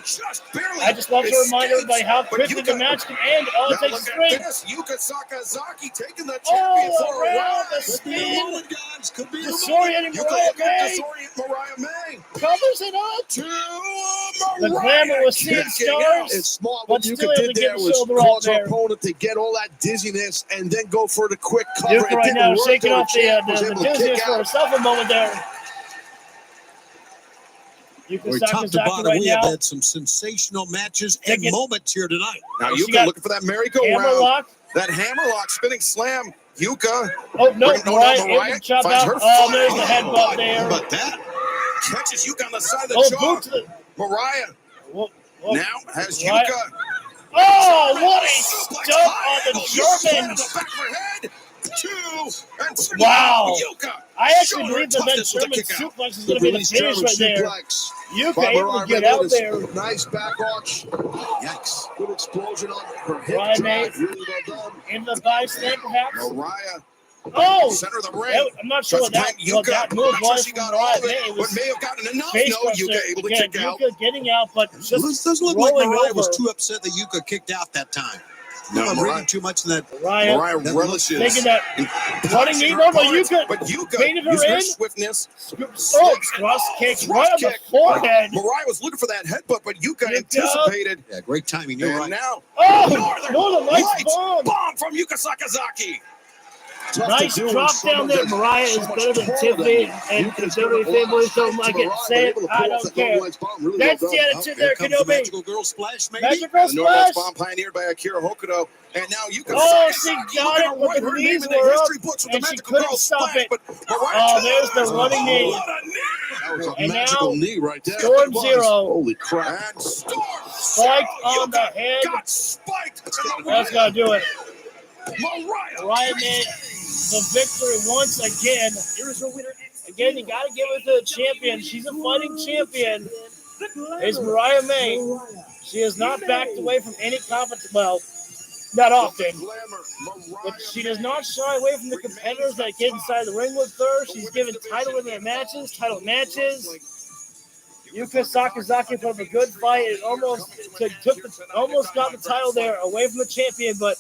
just barely. I just love to remind escapes, everybody how but quickly the Yuka- match can end. It only Now takes look at three. this. Yuka Sakazaki taking the champion Oh, for a around ride. the Could be the spin. moment, guys. Could be the moment. Disorienting Yuka Mariah looking to May. disorient Mariah May. Covers it up. To The Mariah glamour was seeing kicking out. stars. It's smart. But What still Yuka able to did get there the was shoulder up cause her there. opponent to get all that dizziness and then go for the quick cover. Yuka It right didn't now work, shaking though. off Champ was the able to kick dizziness for out. herself a moment there. Yuka Boy, top to Sakazaki bottom, right we have now. had some sensational matches and Taking- moments here tonight. Now She Yuka got looking for that merry-go-round. Hammerlock. That hammerlock spinning slam. Yuka Oh, no, Bring- Mariah no, able Mariah to chop finds out. her Oh, foot. there's the headbutt How there. about that? catches Yuka on the side of the Oh, jaw. boot to the. Mariah Whoa, whoa. now has Mariah. Yuka. Oh, what a Suplex stump high on the angle. Yuka German. to the back of her head. 2 and 3. Wow. Yuka. I actually showing her believe that toughness with German the kick out. suplex is going to be the Release finish German right there. suplex. Yuka By able Mariah to get May out with there. a nice back arch. Yikes. Good explosion on her hip Mariah drive. May. Really well done. In the bystand, perhaps. Mariah. Oh, Center of the ring. I'm not sure what that Yuka. move Not sure was she from got all Mariah of it, May. It but was may have gotten enough. face No, crusher. Yuka able to Again, kick out. Yuka getting out, but This just doesn't look like rolling Mariah was over. too upset that Yuka kicked out that time. No, I'm Mariah- reading too much of that. Mariah that relishes taking that in running knee. punishing No, her but opponents, Yuka but Yuka baited her using her in. swiftness. Oh, cross kick right on the forehead. Mariah was looking for that headbutt, but Yuka Yuka. anticipated. Yeah, great timing. You're And right. now, Oh, Northern Lights bomb. bomb from Yuka Sakazaki. Nice drop down there. Mariah is better than Tiffany, and the WWE fanboys don't like it. Say it, I don't care. That's the attitude there, Kenobi. Magical Girl Splash, maybe? Magical Girl The Norwich Splash. bomb pioneered by Akira Hokuto. And now you can She got it, but the knees were up, and she couldn't stop it. There's the running knee. That was a And magical now, knee right there. Storm Zero. Holy crap. And Storm Spiked on the head. got spiked. That's gotta do it. Mariah made the victory once again. Again, you gotta give it to the champion. She's a fighting champion. It's Mariah May. She has not backed away from any competition. Well, not often. But she does not shy away from the competitors that get inside the ring with her. She's given title matches. Yuka Sakazaki put up a good fight. It almost got the title there away from the champion, but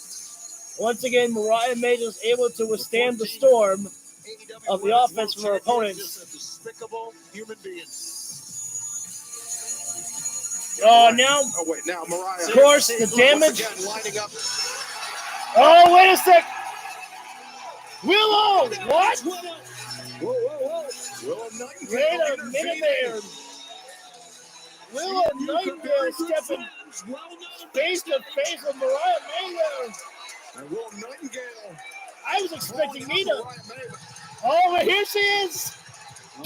once again, Mariah May was able to withstand the storm of the offense from her opponents. Now, Mariah. Of course, the damage. Lining up. Oh, wait a sec. Willow, what? Whoa. Wait a minute there. Willow Nightingale stepping face to face with Mariah May there. And Will Nightingale. I was expecting Nina. Oh, but here she is.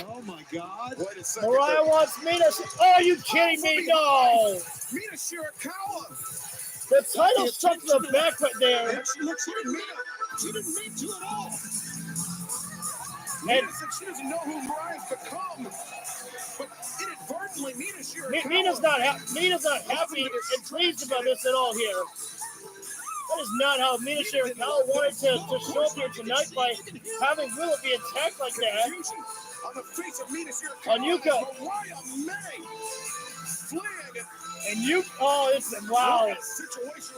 Oh, my God. Wait a second. Mariah wants Mina. Are you kidding me? No. Mina Shirakawa. The title stuck to the back right there. She looks like Mina. She didn't mean to at all. And She doesn't know who Mariah's become. But inadvertently, Mina Shirakawa. Mina's not happy and pleased about this at all here. That is not how Mina Shirakawa wanted to show up here tonight by having Willow be attacked like that. On the face of Mina Shirakawa. On Yuka. Mariah May. And you, wow.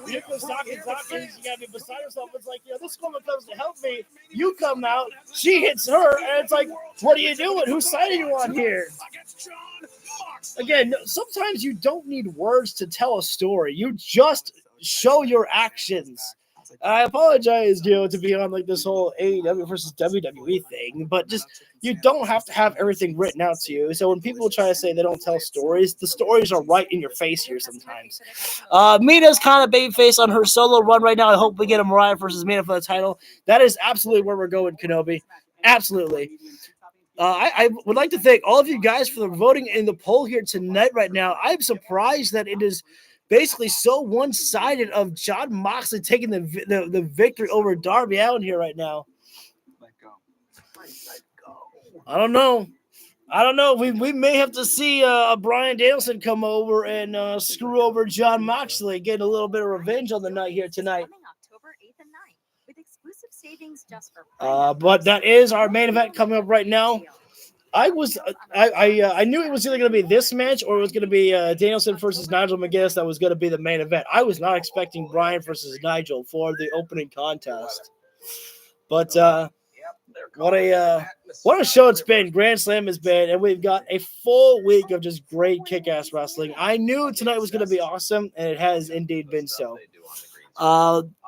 Yuka Sakazaki, she gotta be beside herself. It's like, this woman comes to help me. You come out, she hits her, and it's like, what are you doing? Whose side are you on here? Again, sometimes you don't need words to tell a story. You just show your actions. I apologize, to be on like this whole AEW versus WWE thing, but just you don't have to have everything written out to you. So when people try to say they don't tell stories, the stories are right in your face here sometimes. Mina's kind of babyface on her solo run right now. I hope we get a Mariah versus Mina for the title. That is absolutely where we're going, Kenobi. Absolutely. I would like to thank all of you guys for the voting in the poll here tonight right now. I'm surprised that it is basically so one-sided of Jon Moxley taking the victory over Darby Allin here right now. I don't know. We may have to see Bryan Danielson come over and screw over Jon Moxley, get a little bit of revenge on the night here tonight. But that is our main event coming up right now. I knew it was either going to be this match or it was going to be Danielson versus Nigel Mcguinness that was going to be the main event. I was not expecting Bryan versus Nigel for the opening contest. But what a show it's been. Grand Slam has been, and we've got a full week of just great kick-ass wrestling. I knew tonight was going to be awesome, and it has indeed been so.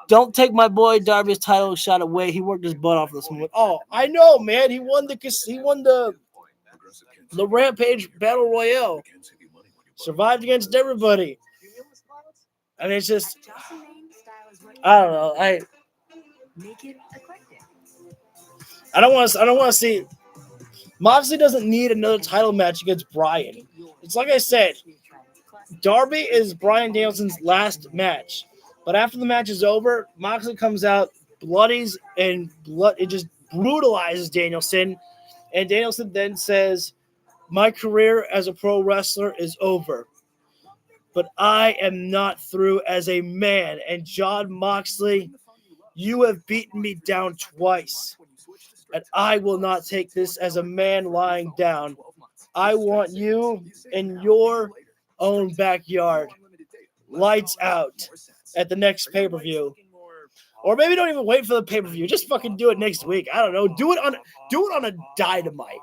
Don't take my boy Darby's title shot away. He worked his butt off this moment. Oh, I know, man. He won the Rampage Battle Royale. Survived against everybody. And it's just, I don't know. I don't want to see. Moxley doesn't need another title match against Bryan. It's like I said, Darby is Bryan Danielson's last match. But after the match is over, Moxley comes out, bloodies, and it just brutalizes Danielson. And Danielson then says, my career as a pro wrestler is over. But I am not through as a man. And Jon Moxley, you have beaten me down twice. And I will not take this as a man lying down. I want you in your own backyard. Lights out. At the next pay-per-view. Or maybe don't even wait for the pay-per-view. Just fucking do it next week. I don't know. Do it on a Dynamite.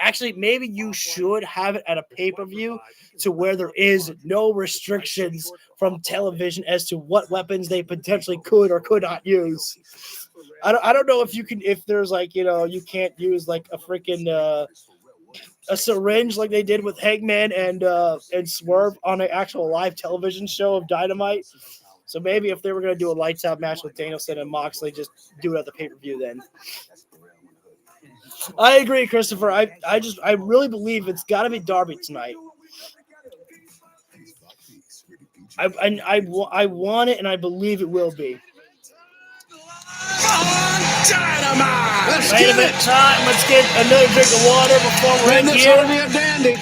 Actually, maybe you should have it at a pay-per-view to where there is no restrictions from television as to what weapons they potentially could or could not use. I don't know if there's like, you can't use like a freaking a syringe like they did with Hangman and Swerve on an actual live television show of Dynamite. So maybe if they were going to do a lights out match with Danielson and Moxley, just do it at the pay-per-view then. I agree, Christopher. I really believe it's got to be Darby tonight. I want it, and I believe it will be. Dynamite! Main event time. Let's get another drink of water before we're in This here. ought to be a dandy.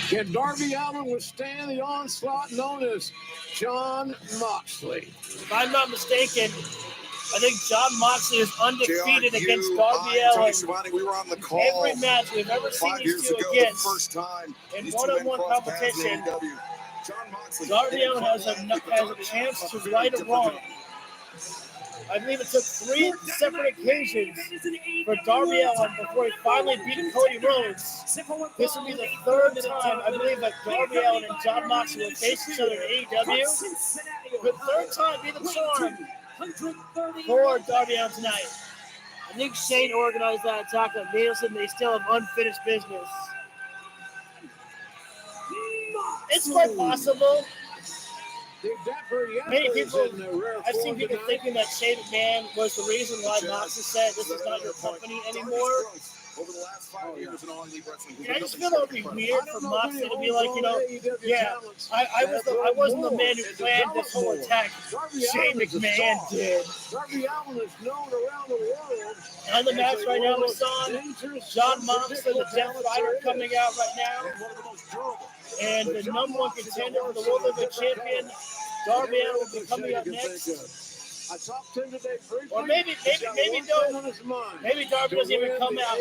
Can Darby Allin withstand the onslaught known as Jon Moxley? If I'm not mistaken, I think Jon Moxley is undefeated against Darby Allin. We were on the call Every match we've ever seen these two against in one-on-one competition, Darby Allin has a chance to right a wrong. I believe it took 3 separate occasions for Darby Allin before he finally beat Cody Rhodes. This will be the 3rd time I believe that Darby Allin and Jon Moxley will face each other in AEW. The 3rd time be the charm for Darby Allin tonight. I think Shane organized that attack on Danielson. They still have unfinished business. It's quite possible. Many people, I've seen people thinking that Shane McMahon was the reason why Moxley said this is not your company anymore. Over the last 5 years in All Elite Wrestling. I just feel it would be weird for Moxley to be like, yeah, I wasn't the man who planned this whole attack. Shane McMahon did. Darby Allin is known around the world. And the match right now, Hassan, Jon Moxley, the Death Rider, coming out right now. And the #1 contender for the World Heavyweight Champion, Darby Allin, will be coming up next. Or maybe Darby doesn't even come out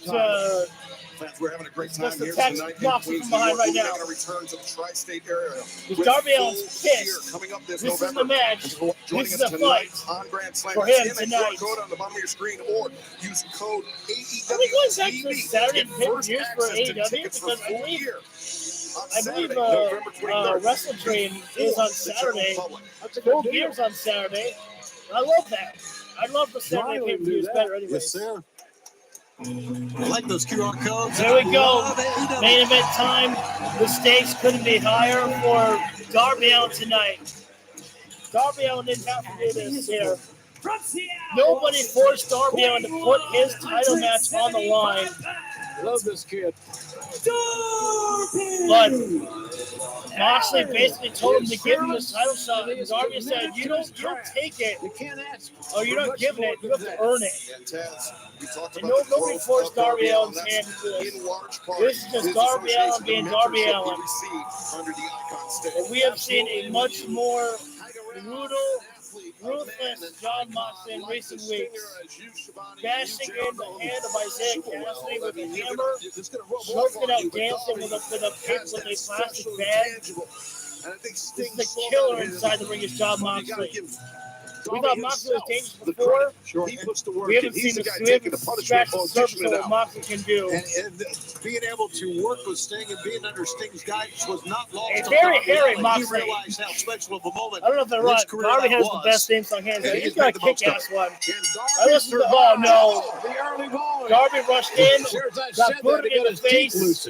to we're having a great time here text tonight. Moxley from behind right now. Return to the tri-state area. Darby Allin's pissed. Coming up this is November. the match. Joining This is us a tonight fight on Grand Slam. for him Scan that tonight. QR code on the bottom of your screen or use code AEW. Are we going back to TV. Saturday Get pay-per-views first for access to AEW? tickets for Because I 4 believe years. Wrestle Dream is on Saturday. Full Gear's on Saturday. I love that. I love the Saturday pay-per-views better anyway. Yes, sir. I like those QR codes. There we go. Main event time. The stakes couldn't be higher for Darby Allin tonight. Darby Allin didn't have to do this here. Nobody forced Darby Allin to put his title match on the line. Love this kid. But Moxley basically told him to give him his title shot, and Darby said, you don't take it, or you're not giving it, you have to earn it. And nobody forced Darby Allin's hand to do this. This is just Darby Allin being Darby Allin. And we have seen a much more brutal, ruthless Jon Moxley in recent weeks, bashing in the hand of Isaiah Cassidy with a hammer, choking out Danielson with a plastic bag. This is the killer inside the ring is Jon Moxley. We thought Moxley was dangerous before. We haven't seen scratch the surface of what Moxley can do. And being able to work with Sting and being under Sting's guidance was not lost. A very hairy Moxley. He realized how special of a moment. I don't know if they're right. Darby has the best theme song hands. He's got a kick-ass one. I listened to Darby rushed in, got booted in the face.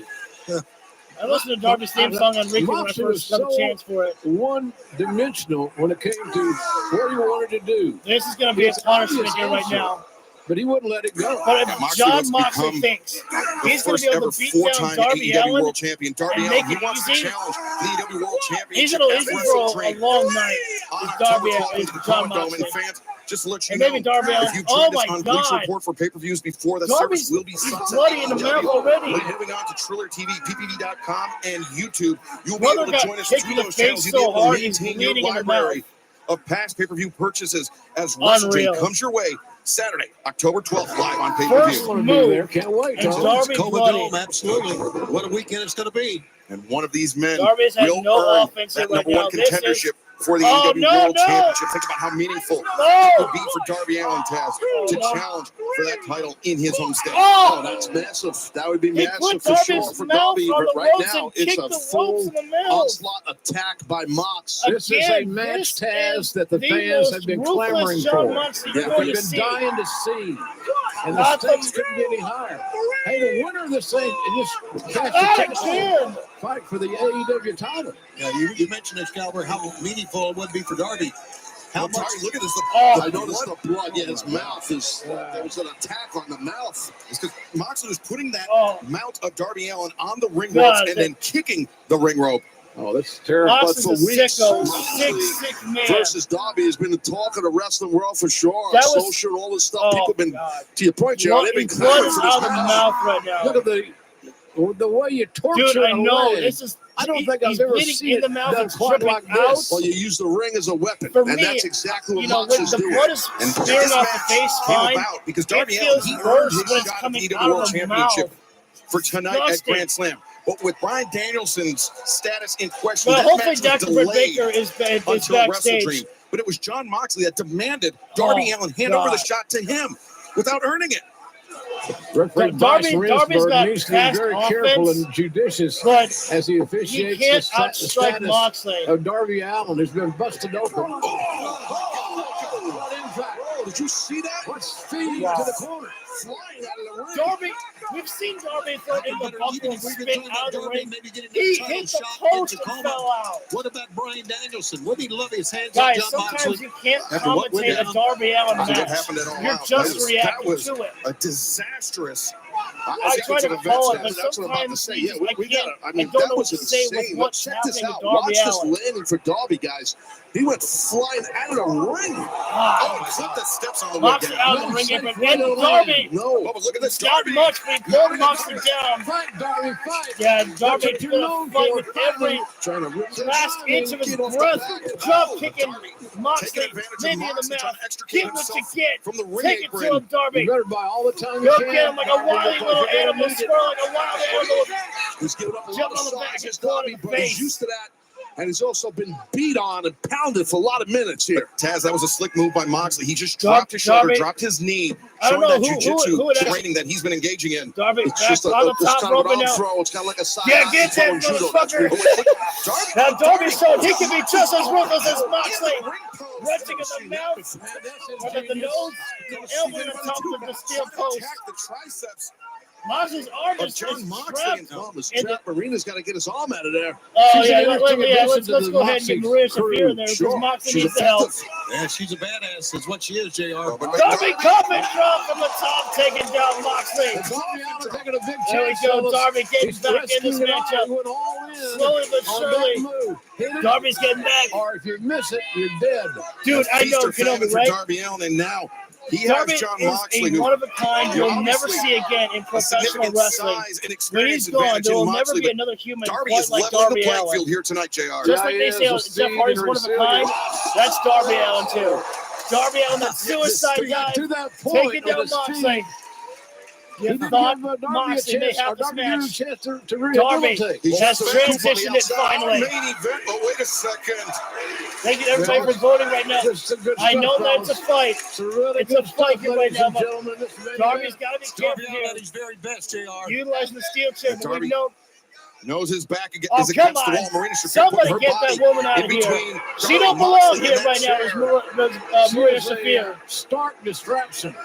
I listened to Darby's theme song on repeat when I first got a chance for it. One-dimensional when it came to what he wanted to do. This is going to be a punishment here right now. But he wouldn't let it go. But if Jon Moxley thinks he's going to be able to beat down Darby Allin World Champion. Darby and make Allin, it he wants to easy, challenge the AEW World Championship. he's going to go a long night with Darby Allin and Jon Moxley. Just to let you And know, maybe Darby Allin. if you Oh joined us my on Bleacher God. Report for pay-per-views before, the Darby's service will be sunset. bloody in the mouth already. By heading on to Triller TV, PPV.com, and YouTube, you'll be Brother able to got join us kicked through in the those face channels. You'll so be able to hard, he's maintain your bleeding in the library of past pay-per-view purchases as Wrestle Dream Unreal. comes your way Saturday, October 12th, live on First pay-per-view. move. Can't wait. And Tom. Darby Coma bloody. Dome, absolutely. What a weekend it's going to be. And one of these men Darby's had will no earn offense that right #1 now. This is contendership for the AEW World Championship. Think about how meaningful it would be for Darby Allin to challenge for that title in his home state. Oh, that's massive. That would be massive for sure for Darby. But right now, it's a full onslaught attack by Mox. This is a match, Taz, that the fans have been clamoring for. They've been dying to see. And the stakes couldn't be any higher. Hey, the winner of this thing, just fight for the AEW title. Yeah, you mentioned Excalibur, how meaningful it would be for Darby. How much? Look at this. I noticed the blood. Yeah, his mouth is. There was an attack on the mouth. It's because Moxley was putting that mount of Darby Allin on the ring ropes and then kicking the ring rope. Oh, that's terrible. But for weeks, sick man. Versus Darby has been the talk of the wrestling world for sure. That was, social, all this stuff. People have been, to your point, Joe, they've been blood out of the mouth right now. Look at the way you torture. Dude, I know. Leg. This is. I don't think I've ever seen it done quite like this. Well, you use the ring as a weapon, for and me, that's exactly what when Mox is the doing. blood is staring off the face, fine. Because Darby it feels Allin, worse he when earned it's his coming shot at out the World of the Championship mouth. for tonight at Grand Slam. But with Bryan Danielson's status in question, well, that hopefully match was Dr. Britt delayed Baker is until backstage. WrestleDream. But it was John Moxley that demanded Darby Allin hand over the shot to him without earning it. Referee Darby's got needs to be very careful and judicious as he officiates the status Moxley. of Darby Allin, who's been busted open. Did you see that? What's feeding to the corner? Flying out of the ring. Darby, we've seen Darby throw in the buckle and spin out of the ring. He hit the post and fell out. What about Bryan Danielson? Wouldn't he love his hands Guys, on John Moxley? sometimes you can't commentate a Darby Allin match. You're just reacting to it. A disastrous. I try to call it, but sometimes I don't know what to say with what's happening with Darby Allin. Watch this landing for Darby, guys. He went flying out of the ring. Oh, he clipped the steps on the way Moxley down. out of the ring, and Darby. No. Oh, but look at this. Not Darby. much, but he pulled Moxley down. Fight, Darby, fight. Yeah, Darby's gonna fight with every Trying to rip last inch of his breath. Drop kicking Moxley, maybe in the mouth. Get what you get. From the ring Take it to him, Darby. You better buy all the time you Go can. get him like a wily little animal, squirrel like a wild animal. He's giving up a Jump lot on of the back size, and pull it in Darby, the but he's face. used to that. And he's also been beat on and pounded for a lot of minutes here. Taz, that was a slick move by Moxley. He just dropped his shoulder, dropped his knee, I don't showing know that jiu-jitsu training that he's been engaging in. Darby, It's back just on the top kind of rope an arm now. throw. It's kind of like a side. Yeah, get that judo. That's motherfucker. what- Now Darby showed he can be just as ruthless as Moxley. Wrenching in the mouth, or the nose, elbow on top of the steel post. Attack the triceps. Moxley's arm is John Moxley trapped. and Thomas Trap Marina's got to get his arm out of there. Oh, She's yeah, an let's interesting go ahead and addition to get the Maria Moxley Shafir in there because Sure. Moxley She's needs the help. effective. Yeah, she's a badass. Is what she is, JR. Darby Coffin Drop from the top, taking down Moxley. Darby Allin taking a big There we chance. go, fellas. Darby getting He's back in this rescued out. matchup. He went all in Slowly but on surely. that move. Hit it, Darby's getting back. or if you miss it, you're dead. Dude, I know, Feast or famine Kenobi, right? for Darby Allin, and now he Darby has John is Moxley, a who one-of-a-kind you'll never obviously see again in a professional significant wrestling. size and When experience he's gone, advantage there in will never Moxley, be but another human Darby quite is like leveling the Darby playing Allin. field here tonight, JR. Just like they say, Jeff Hardy's one of a kind. That's Darby Allin too. Darby Allin, that suicide dive, To that point, taking down of his Moxley. team, You he thought didn't give Darby Moxley may have this Darby a match. chance to Darby rehabilitate. has transitioned it finally. Main event, but wait a second. Thank you everybody for voting right now. This is some good I stuff, know that it's a fellas. fight. It's a really It's good a fight stuff, right ladies now, and but gentlemen. This main Darby's event. got to be Darby careful Allin here. at his very best, JR. Utilizing the steel chair, but Darby we know. Knows his back is Oh, against come the on. wall. Marina Shafir Somebody putting her get that body woman out in of here. between She Darby don't belong Moxley here and right that now. chair. Maria She is Shafir. a stark distraction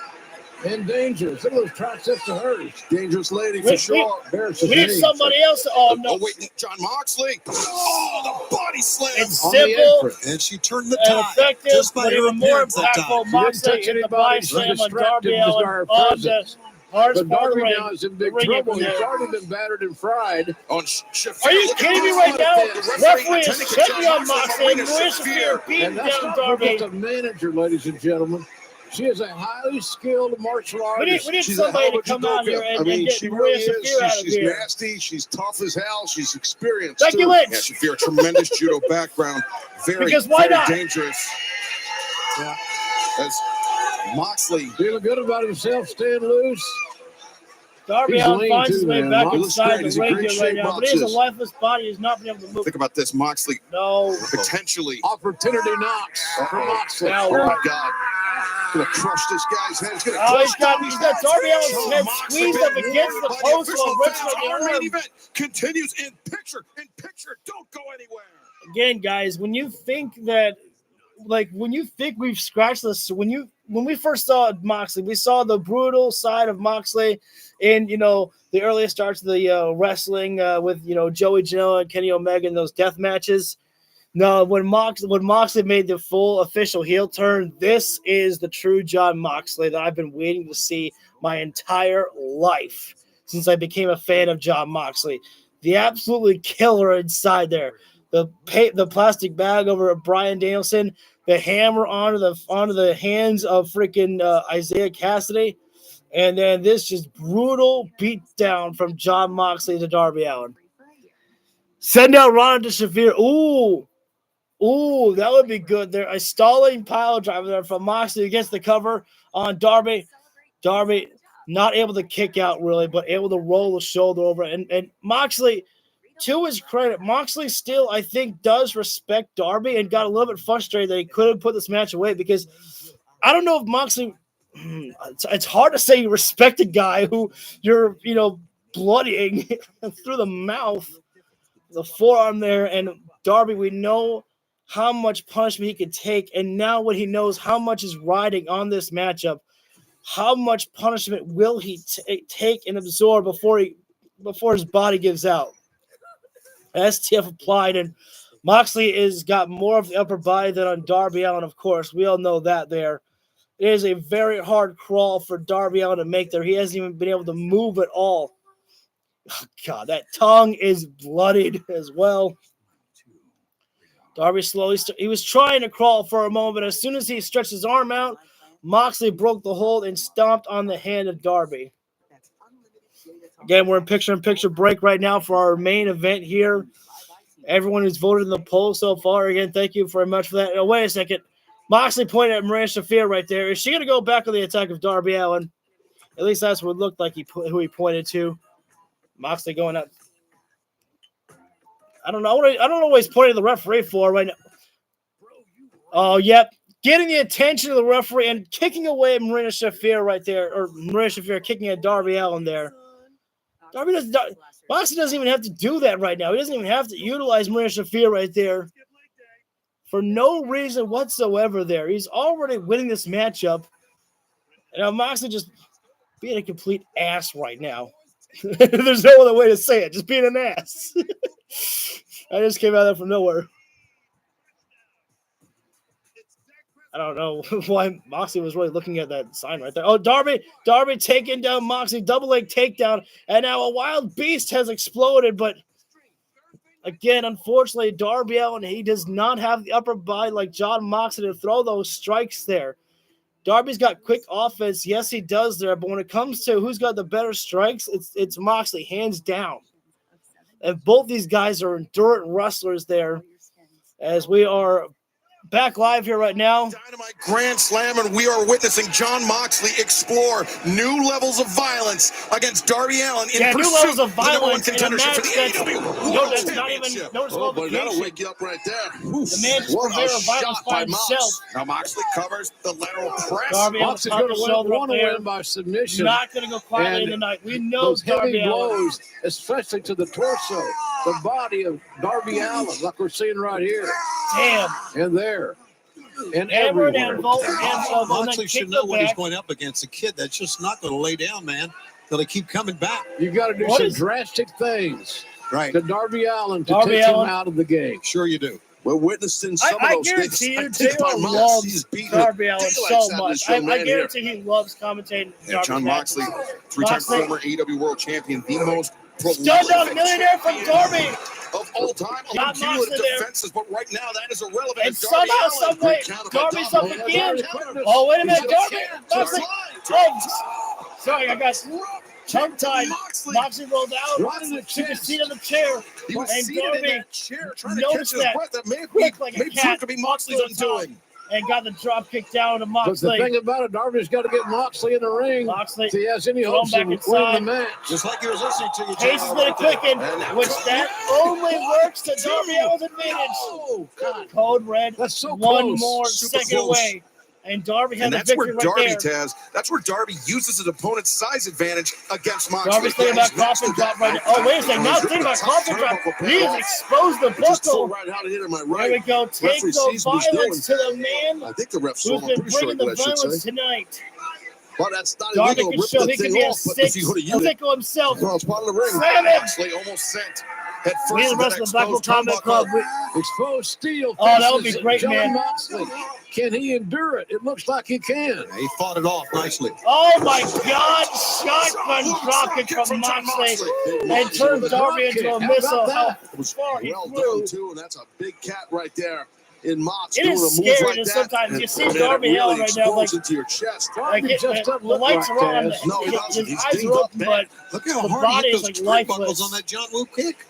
and dangerous. Look at those triceps of hers. Dangerous lady for sure. We need somebody else. Oh, no. Oh, wait, John Moxley. Oh, the body slam. It's On the simple apron. And she turned the and tide effective, just by but her even more appearance that time. impactful. Moxley touch hit the anybody. body She slam on distracted Darby just by Allin her on the presence. hardest But part of the Darby ring. now is in big The ring trouble. apron He's there. already been battered and fried. On Shafir. Are you Look at kidding me this. right now? The Referee is attending to checking John on Moxley and Maria Shafir beating And that's down not Darby. just a manager, ladies and gentlemen. She is a highly skilled martial We artist. need She's somebody a to hell come of a out here judoka. and, and she get Maria really is. Shafir out of She's here. nasty. She's tough as hell. She's experienced. Becky too. Lynch. Yeah, Shafir, tremendous judo background. Very, Because why very not? dangerous. Yeah. As Moxley Feeling good about himself, staying loose. Darby He's Allin lean finds too, his way man. back Moxley inside He's the in ring great here right shape, now, but he has a Mox is. lifeless body. He's not been able to move. Think about this, Moxley. No. Potentially. Opportunity knocks for Moxley. Now Oh my what? God. Gonna crush this guy's head. He's gonna Oh, crush he's got Darby Allin's head Moxley squeezed up being against the warned by post official while ripping fans. on the Our main arm. event continues in picture. Don't go anywhere. Again, guys, when you think we've scratched this, when we first saw Moxley, we saw the brutal side of Moxley in, the earliest starts of the wrestling with, Joey Janela and Kenny Omega in those death matches. No, when Moxley made the full official heel turn, this is the true Jon Moxley that I've been waiting to see my entire life since I became a fan of Jon Moxley. The absolutely killer inside there. The plastic bag over Bryan Danielson, the hammer onto the hands of freaking Isaiah Cassidy, and then this just brutal beatdown from Jon Moxley to Darby Allin. Send out Ronda to Shafir. Ooh, that would be good there. A stalling pile driver there from Moxley against the cover on Darby. Darby not able to kick out really, but able to roll the shoulder over. And Moxley, to his credit, Moxley still, I think, does respect Darby and got a little bit frustrated that he couldn't put this match away because I don't know if Moxley, it's hard to say you respect a guy who you're, bloodying through the mouth, the forearm there. And Darby, we know how much punishment he could take. And now when he knows how much is riding on this matchup, how much punishment will he take and absorb before his body gives out? STF applied, and Moxley has got more of the upper body than on Darby Allin, of course. We all know that there. It is a very hard crawl for Darby Allin to make there. He hasn't even been able to move at all. Oh, God, that tongue is bloodied as well. Darby slowly, he was trying to crawl for a moment, but as soon as he stretched his arm out, Moxley broke the hold and stomped on the hand of Darby. Again, we're in picture-in-picture break right now for our main event here. Everyone who's voted in the poll so far, again, thank you very much for that. Oh, wait a second. Moxley pointed at Miranda Shafir right there. Is she going to go back on the attack of Darby Allin? At least that's what it looked like who he pointed to. Moxley going up. I don't know what he's pointing to the referee for right now. Oh, yep. Getting the attention of the referee and kicking away Marina Shafir right there, or Marina Shafir kicking at Darby Allin there. Moxley doesn't even have to do that right now. He doesn't even have to utilize Marina Shafir right there for no reason whatsoever there. He's already winning this matchup. And Moxley just being a complete ass right now. There's no other way to say it. Just being an ass. I just came out of there from nowhere. I don't know why Moxley was really looking at that sign right there. Oh, Darby taking down Moxley, double leg takedown, and now a wild beast has exploded. But again, unfortunately, Darby Allin, he does not have the upper body like Jon Moxley to throw those strikes there. Darby's got quick offense, yes, he does there. But when it comes to who's got the better strikes, it's Moxley, hands down. And both these guys are endurant wrestlers there, as we are back live here right now. Dynamite Grand Slam, and we are witnessing Jon Moxley explore new levels of violence against Darby Allin in pursuit new levels of the number one violence in a contendership for match the AEW that's World not even Championship. noticeable. Oh, but that'll wake you up right there. The man's What a purveyor of violence shot by by himself. Mox. Now Moxley covers the lateral press. Darby Allin Mox is going to want to win by He's submission. not going to go quietly in the night. We know Those heavy Darby Allin. blows, especially to the torso, the body of Darby Allin, like we're seeing right here. Damn. And there. And Hammer everywhere. and Bolt and elbow, Moxley and should kick know the what he's back. going up against. A kid that's just not going to lay down, man. Going to keep coming back. You got to do What some is- drastic things Right. to Darby Allin to Darby take Allin. him out of the game. Sure you do. We're witnessing some I of those things. guarantee you, I think Taylor by Mox, loves he's beating Darby the Allin daylights so out of much. this I young man here. guarantee he loves commentating. Yeah, Darby Jon matches. Moxley, three-time Moxley. former AEW World Champion, the most Stun down prolific millionaire from champion Darby. of all time. Got On cumulative Moxley there. defenses, but right now that is irrelevant. And as Darby somehow, Allin, some way, counter by Darby's Darby. up again. Oh, wait a minute. Darby. Moxley. Oh, sorry, I got tongue tied. Moxley rolled out. Right in the Took a chest. seat on the chair. He was and seated in Darby that chair trying to catch noticed his that. breath. That may Quick like a prove cat. to be Moxley's Moxley was undoing. and got the drop kick down to But Moxley. the thing about it, Darby's got to get Moxley in the ring. Moxley, if he has any throw him hopes back of winning inside. the match. Just like he was listening to you. Pace is going to quicken, which that only works to Darby Allin's advantage. Oh, God. Code Red, That's so one close. more Super second close. away. And Darby had And the that's where victory right Darby, there. Taz, that's where Darby uses his opponent's size advantage against Moxley. Darby's thinking about Coffin Drop right now. Oh, wait a second. Now thinking about Coffin Drop. He has exposed the buckle. Right how to hit him, my There right. we go. Take Referee the sees what he's violence to the man I think the ref saw who's him. been I'm pretty sure bringing the I should violence say. tonight. Well, that's not Darby illegal. can Rip show the he can thing be a off, but if six. you go to He'll use it, tickle himself. well, it's part of the ring. Slam him. Moxley almost sent. Head We first the rest of the Blackpool Combat Club. Exposed steel. Oh, that would be faces great, John man. Moxley. Can he endure it? It looks like he can. He fought it off nicely. Oh my God! Shotgun dropkick from Moxley and turns Darby into a missile. How far he Well flew. done, too, and that's a big cat right there in Mox. It doing is a move scary like to that, sometimes you see and Darby it Allin really right now, like- explodes into your chest. Like it, just doesn't the look lights right, are on. Taz. No, he doesn't. His He's eyes dinged are up open, bad. but Look how the hard body he is hit like those lifeless. buckles on that John Woo kick.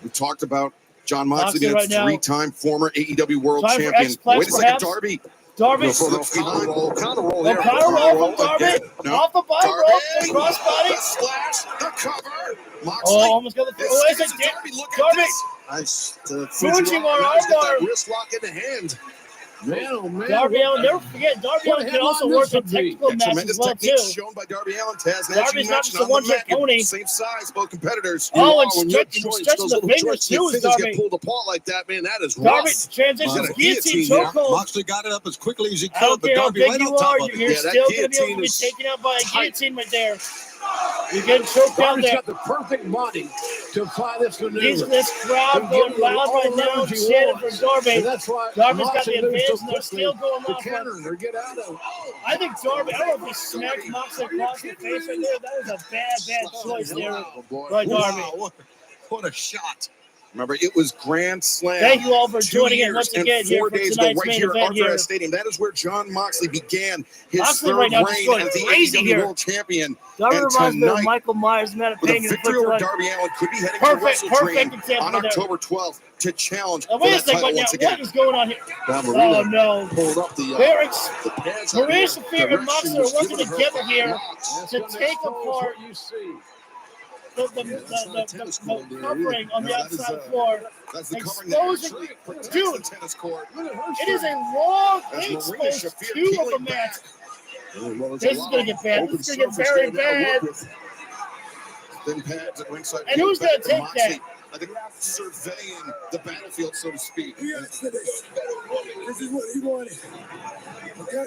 We talked about John Moxley Moxley being right a now. three-time former AEW World Time for Champion. X-Plex, Wait a second, perhaps? Darby. Darby. Go for the Counter roll, counter roll The there. power roll from Darby. No. Off the bottom Darby. rope. The crossbody. The splash, the cover. Moxley. Oh, almost got the. This Oh, is is it Darby. Look at Darby? this. Nice. The Fujiwara now he's got that armbar. wrist lock in the hand. Man, oh, man. Darby Allin, never forget, Darby What a Allin can also headline work this in would be. technical Yeah, matches tremendous as well, technique too. shown by Darby Allin. Taz, and as Darby's you not mentioned, just a on the one-trick mat, pony. same size, both competitors. Oh, and When your stretching joints, the those little fingers, joints, your too, is fingers Darby. get pulled apart like that, man. That is Darby rough. transitions Wow. guillotine Guillotine there. chokehold. Moxley got it up as quickly as he I don't could, but care how Darby big right you on top are, of it. you're Yeah, that still going to be able guillotine to be is taken out by a tight. guillotine right there. You're getting choked down Darby's there. got the perfect body to apply this maneuver. This crowd He's going giving you loud all right the now, energy he chanting wants. for Darby. And that's why Darby's got Moxley the moves advantage, so and they're still quickly going to off. counter or get out of. I think Darby, I don't know if he smacked Moxley across the face right there. That was a bad choice there by Darby. Wow, what a shot. Remember, it was Grand Slam. Thank you all for 2 joining in years once and again here 4 for days ago, tonight's right main here at event Arthur here. Ashe Stadium. That is where John Moxley began his Moxley third right now reign just going as the crazy AEW here. World Champion. Darby And reminds me of tonight, Michael Myers, Matt with a Pagan. victory over Darby Allin, could be heading to Perfect WrestleDream example on there. October 12th to challenge Oh, for wait a that second, title now, once again. what is going on here? Now, Oh, Marina no. pulled up the Barracks, pads. Maria Shafir and Direction Moxley are was working given her together by here Mox. to take apart What you see. the tennis court there covering on the either. That is, outside floor. That's the covering Exposing, that actually protects dude, the tennis court. it is a long As Maria exposed Shafir two of the peeling match. Well, This is going to get bad. This is going to get very bad. Thin pads at ringside. And who's gonna take Moxley, that? I think surveying the battlefield, so to speak. He asked for this. This is what he wanted. Okay?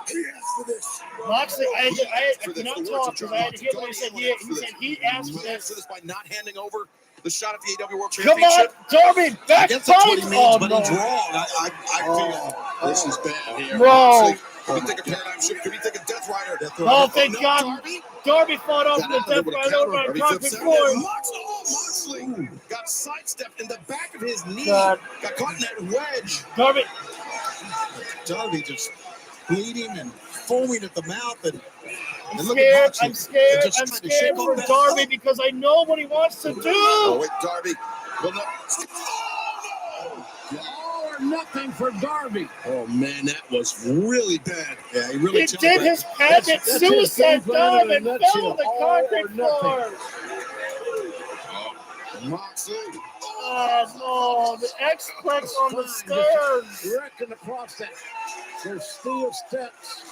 He asked for this. Moxley, I cannot talk because I had to hear what he said. He said he asked for He asked for this. this by not handing over the shot at the AEW World Come on, Championship. Darby, I back guess that's what he fight! means, Oh, but no. he's wrong. I feel This is bad here. Bro. Could we think of Paradigm Shift? Could we think of Death Rider? Oh, thank no, God. Darby. Darby fought off Got the out there death with a right counter. over on Darby concrete flips out. floor. Moxley got sidestepped in the back of his knee. God. Got caught in that wedge. Darby, Darby just bleeding and foaming at the mouth. And I'm look at scared. Moxley. I'm scared. They're just I'm trying to scared shake for off that Darby hump. because I know what he wants to Oh, do. wait, Darby. Well, no. All or nothing for Darby. Oh, man, that was really bad. Yeah, he really He did his patent That's his suicide game plan dive in a and nutshell. fell on the All or concrete nothing. floor. Moxley. Oh, no. The X-Plex on the stairs. Directing across that. There's steel steps.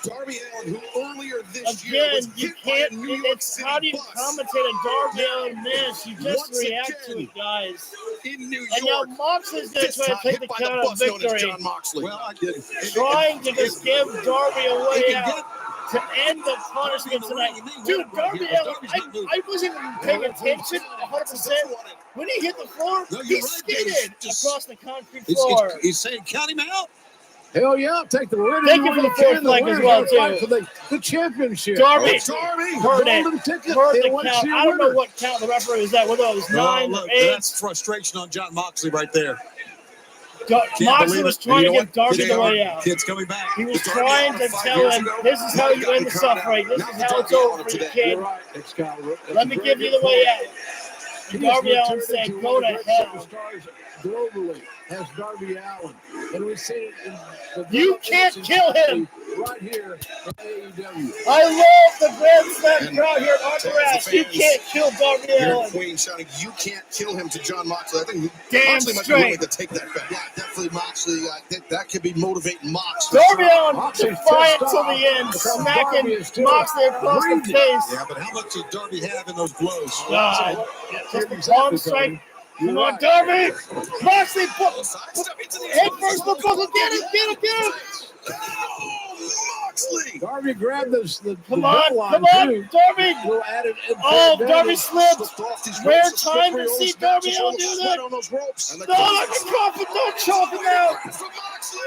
Darby Allin, who earlier this year Again, was you hit by a can't. New York It's City how do you bus commentate a Darby Allin miss? You just Once react to again, it, guys. in New And now York. Moxley's going to This try time to take hit the by count the of bus known as victory. John Moxley. Well, I did. Trying to just give Darby a way He can out get to end the punishment tonight. Dude, Darby Allin, I wasn't even paying attention 100%. When he hit the floor, No, he you're right, skidded just- across the concrete floor. He's saying, count him out. Hell yeah, take the win. Thank you for the fourth flag as well, too. For the championship. Darby, Darby. heard it. Golden ticket. Heard They the want to count. see a I don't know winner. what count the referee was at, whether it was 9 look, or 8. that's frustration on John Moxley right there. Moxley believe was it. trying You to know give Darby what? the way out. Kid's coming back. He was Darby trying Allin to 5 tell years him, ago, this is how now you got end the the count suffering. out. This Now is the how it's Darby over Allin for you, today. kid. You're right, Excalibur. That's Let me a great give you the way out. And Darby Allin saying, "Go to hell." Stars globally has Darby Allin, and we see it in the You can't kill him. right here in AEW. I love the Grand Slam crowd here at Arthur Ashe. You can't kill Darby Allin. Queen shouting, "You can't kill him" to John Moxley. I think Damn Moxley might be straight. willing to take that back. Yeah, definitely Moxley. That could be motivating Moxley. Darby Allin Moxley's defiant pissed till off the end, because smacking Darby is still Moxley across the breathing. face. Yeah, but how much does Darby have in those blows? God. Just the palm strike. Come on, Darby! Moxley, head first, look, get him! Moxley! Darby grabbed the Come bell on, line come on, too. Darby! Will add it in Oh, there. Darby slipped. Rare time to see Darby Allin do that. On those ropes. No, don't choke him out.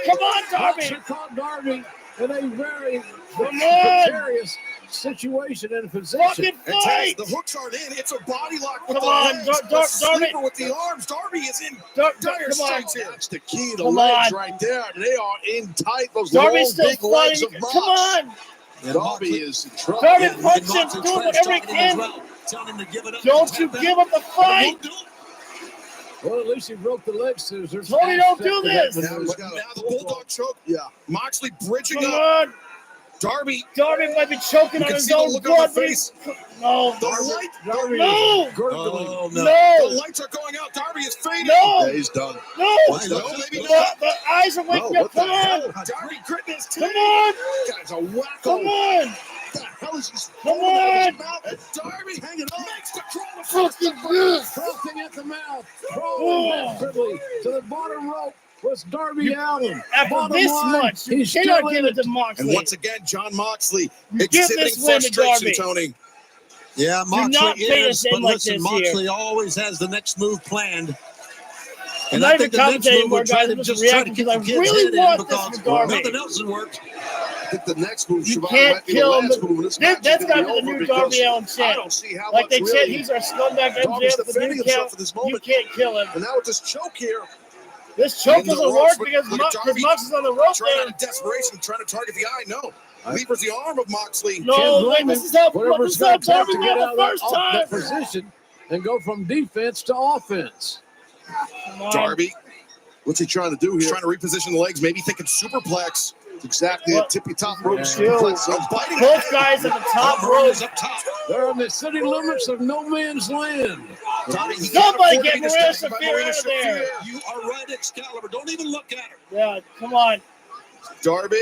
Come on, Darby. Moxley caught Darby in a very Come on. precarious situation and position. Fucking fight. The hooks aren't in. It's a body lock with Come the on, legs. Darby. Sleeper with the arms. Darby is in dire Come on. straits here. That's the key. The Come legs on. right there. They are in tight. Those Darby's long, still big legs of fighting. Mox. Come on. And Darby is in trouble. Darby Yeah, punching, doing whatever he can. Don't you give up the fight. Well, at least he broke the leg scissors. Tony, don't do this. Now the bulldog choke. Yeah. Moxley bridging Come up. on. Darby. Darby might be choking You on can his see the own look on blood. the but face. No. The light. Darby No. is gurgling. Oh, The No. lights are going out. Darby is fading. No. Yeah, he's done. No. No, maybe The eyes are waking No, up. what the Come on. Darby gritting his teeth. Come on. Guy's a wacko. Come on. What the hell is this? Come on. And Darby hanging on. Makes the crawl. Fucking this. Frothing at the mouth, crawling desperately to the bottom rope was Darby Allin. After Bottom this line, much, you he's cannot still give in it to Moxley. And once again, John Moxley Give exhibiting this win to frustration, Darby. Tony. Yeah, not Moxley pay is, us in but like listen, this Moxley here. always has the next move planned. I'm And not I even think the next commentating move anymore, would try guys. to I'm just just try to reacting keep because the I kid's really head in want this because for Darby. nothing else has worked. I think the next move, You Shivani, can't might be the kill him. last move. This match That's is got to gonna be the over new because Darby Allin I chant. don't see how Like much they chant, really he's our scumbag Darby's MJF with the defending new himself count. at this You moment. can't kill him. And now with this choke here, This choke In the doesn't ropes, work because look at Darby Mox is on the rope Trying there. out of desperation, trying to target the eye. No. Levers the arm of Moxley. No, like, this is how Whatever this is how steps have Darby to get won out the of first that time. position and go from defense to offense. Come on. Darby what's he trying to do He's here? trying to reposition the legs, maybe thinking superplex. It's exactly Well, a tippy top rope. yeah. suplex. Biting Both guys at the top rope. up top. They're on the city limits of no man's land. Darby, he Somebody can't afford to get be Maria distracted by Shafir Marina out of there. Shafir. You are right, Excalibur. Don't even look at her. Yeah, come on. Darby.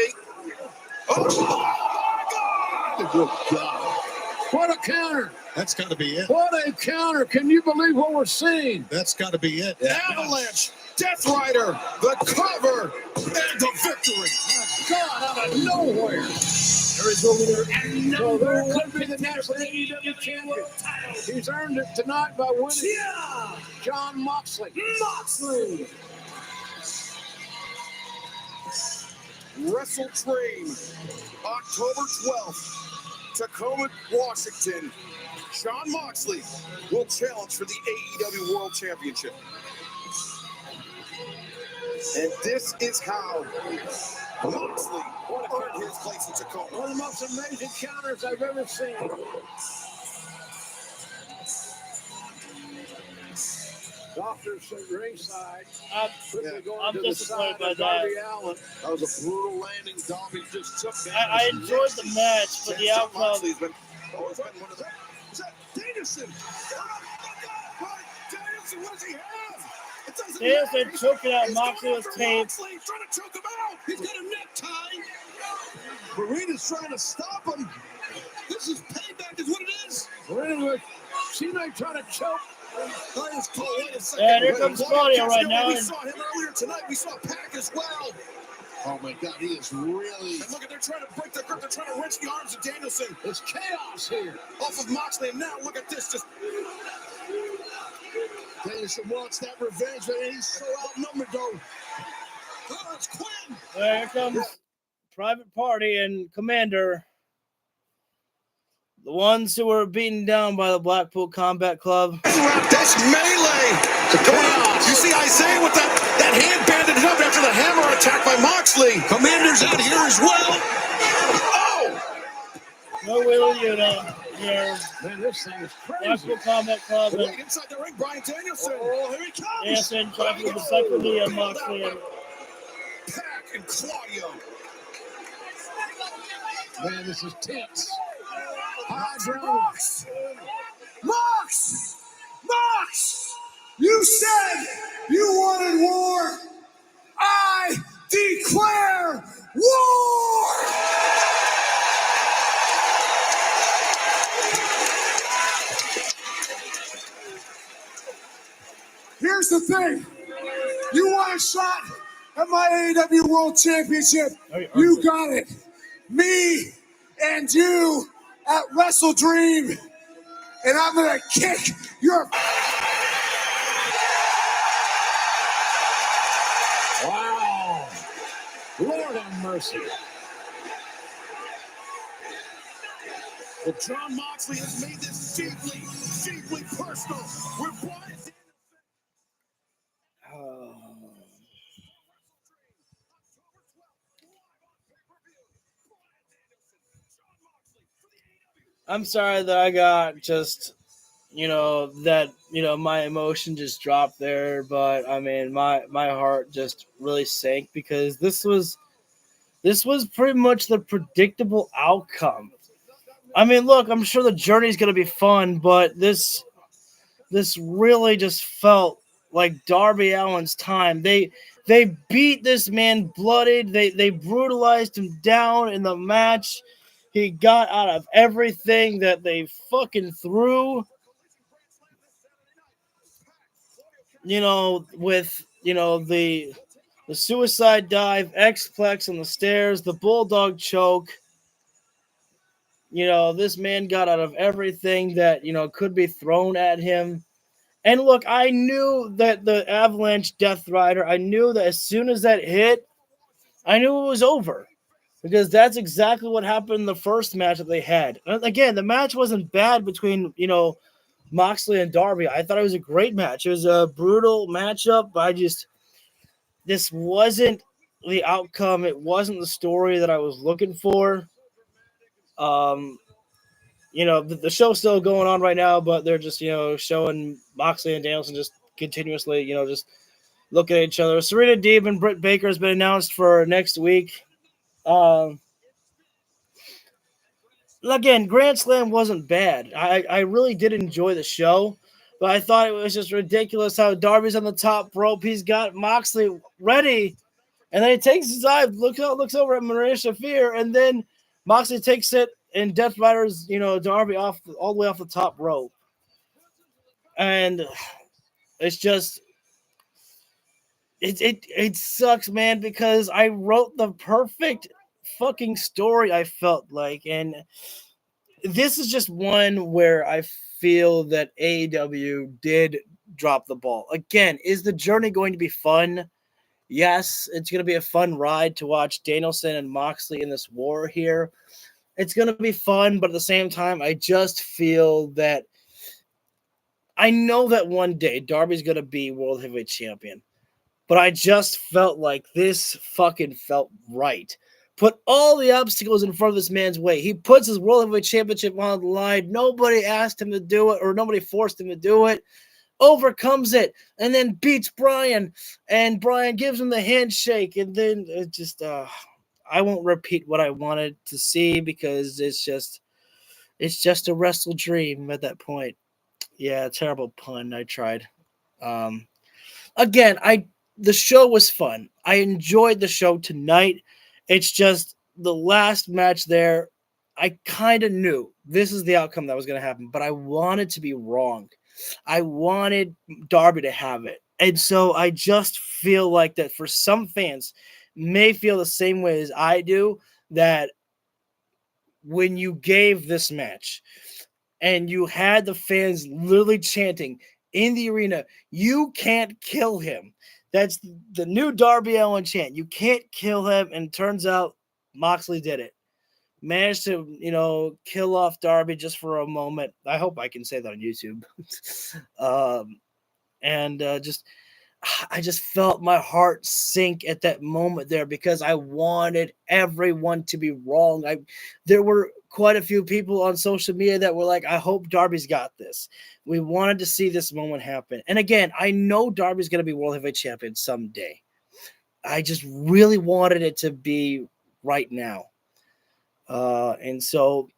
Good God. What a counter. That's got to be it. What a counter. Can you believe what we're seeing? That's got to be it. Avalanche. Death Rider. The cover. And the victory. God, out of nowhere. There is over there. So there could be the next AEW champion. He's earned it tonight by winning. John Moxley. Wrestle Train. October 12th. Tacoma, Washington. John Moxley will challenge for the AEW World Championship. And this is how Moxley earned his place in Tacoma. One of the most amazing counters I've ever seen. Doctors at ringside. Quickly going I'm to the disappointed side by of that. Darby Allin. That was a brutal landing. Darby just took that. I enjoyed the match, but the John outcome. Moxley's been always been one of the. Is that Danielson? Danielson, what does he have? It doesn't Danielson matter. took it out. He's Moxley going was after taped. Moxley, trying to choke him out. He's got a necktie. Marina's trying to stop him. This is payback, is what it is. She may try to choke. And here comes Claudio right now. We And saw him earlier tonight. We saw Pac as well. Oh my God, he is really. And look at, they're trying to break the grip. They're trying to wrench the arms of Danielson It's chaos here. off of Moxley. And now look at this. Just Danielson wants that revenge, but he's so outnumbered though. oh, it's Quinn. here comes Private Party and Commander. The ones who were beaten down by the Blackpool Combat Club. This melee. You see Isaiah with that hand bandaged up after the hammer attack by Moxley. Commander's out here as well. Oh! No Wheeler Yuta. here. Man, this thing is crazy. National Combat Club. Right inside the ring, Bryan Danielson. Oh, here he comes. Danielson trying to protect the knee of Moxley. Pac and Claudio. Man, this is tense. Mox! You said you wanted war. I declare war! Here's the thing. You want a shot at my AEW World Championship? You got it. Me and you at Wrestle Dream. And I'm going to kick your... Wow. Lord have mercy. Well, John Moxley has made this deeply, deeply personal. With Bryan Danielson. I'm sorry that I got just, my emotion just dropped there, but I mean, my heart just really sank because this was pretty much the predictable outcome. I mean, look, I'm sure the journey is going to be fun, but this really just felt like Darby Allin's time. They beat this man bloodied. They brutalized him down in the match. He got out of everything that they fucking threw. With the suicide dive, X-Plex on the stairs, the bulldog choke. This man got out of everything that, could be thrown at him. And look, I knew that the Avalanche Death Rider, I knew that as soon as that hit, I knew it was over. Because that's exactly what happened in the first match that they had. And again, the match wasn't bad between, Moxley and Darby. I thought it was a great match. It was a brutal matchup, but this wasn't the outcome. It wasn't the story that I was looking for. The show's still going on right now, but they're just, showing Moxley and Danielson just continuously, just looking at each other. Serena Deeb and Britt Baker has been announced for next week. Again, Grand Slam wasn't bad. I really did enjoy the show, but I thought it was just ridiculous how Darby's on the top rope. He's got Moxley ready, and then he takes his eye, looks over at Maria Shafir, and then Moxley takes it, and Death Rider's, Darby all the way off the top rope. And it's just, it sucks, man, because I wrote the perfect fucking story, I felt like, and this is just one where I feel that AEW did drop the ball. Again, is the journey going to be fun? Yes, it's going to be a fun ride to watch Danielson and Moxley in this war here. It's going to be fun, but at the same time, I just feel that I know that one day Darby's going to be World Heavyweight Champion, but I just felt like this fucking felt right. Put all the obstacles in front of this man's way. He puts his World Heavyweight Championship on the line. Nobody asked him to do it, or nobody forced him to do it. Overcomes it, and then beats Bryan. And Bryan gives him the handshake, and then it just I won't repeat what I wanted to see because it's just a wrestle dream at that point. Yeah, terrible pun. I tried. Again, the show was fun. I enjoyed the show tonight. It's just the last match there, I kind of knew this is the outcome that was going to happen, but I wanted to be wrong. I wanted Darby to have it. And so I just feel like that for some fans may feel the same way as I do, that when you gave this match and you had the fans literally chanting in the arena, "You can't kill him." That's the new Darby Allin chant. You can't kill him. And it turns out Moxley did it. Managed to, kill off Darby just for a moment. I hope I can say that on YouTube. I just felt my heart sink at that moment there because I wanted everyone to be wrong. There were quite a few people on social media that were like, I hope Darby's got this. We wanted to see this moment happen. And again, I know Darby's going to be World Heavyweight Champion someday. I just really wanted it to be right now. And so,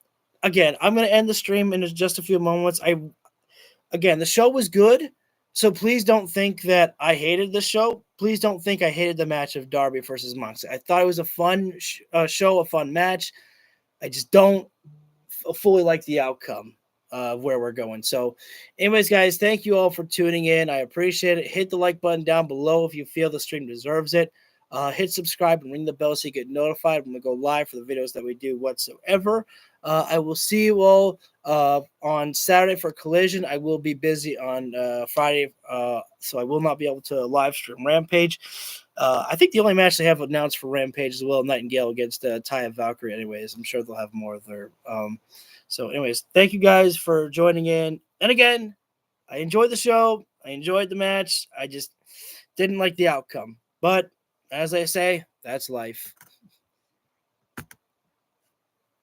again, I'm going to end the stream in just a few moments. Again, the show was good, so please don't think that I hated the show. Please don't think I hated the match of Darby versus Moxley. I thought it was a fun show, a fun match. I just don't fully like the outcome of where we're going. So, anyways, guys, thank you all for tuning in. I appreciate it. Hit the like button down below if you feel the stream deserves it. Hit subscribe and ring the bell so you get notified when we go live for the videos that we do whatsoever. I will see you all on Saturday for Collision. I will be busy on Friday, so I will not be able to live stream Rampage. I think the only match they have announced for Rampage is Will Nightingale against Taya Valkyrie anyways. I'm sure they'll have more there. So anyways, thank you guys for joining in. And again, I enjoyed the show. I enjoyed the match. I just didn't like the outcome. But as I say, that's life.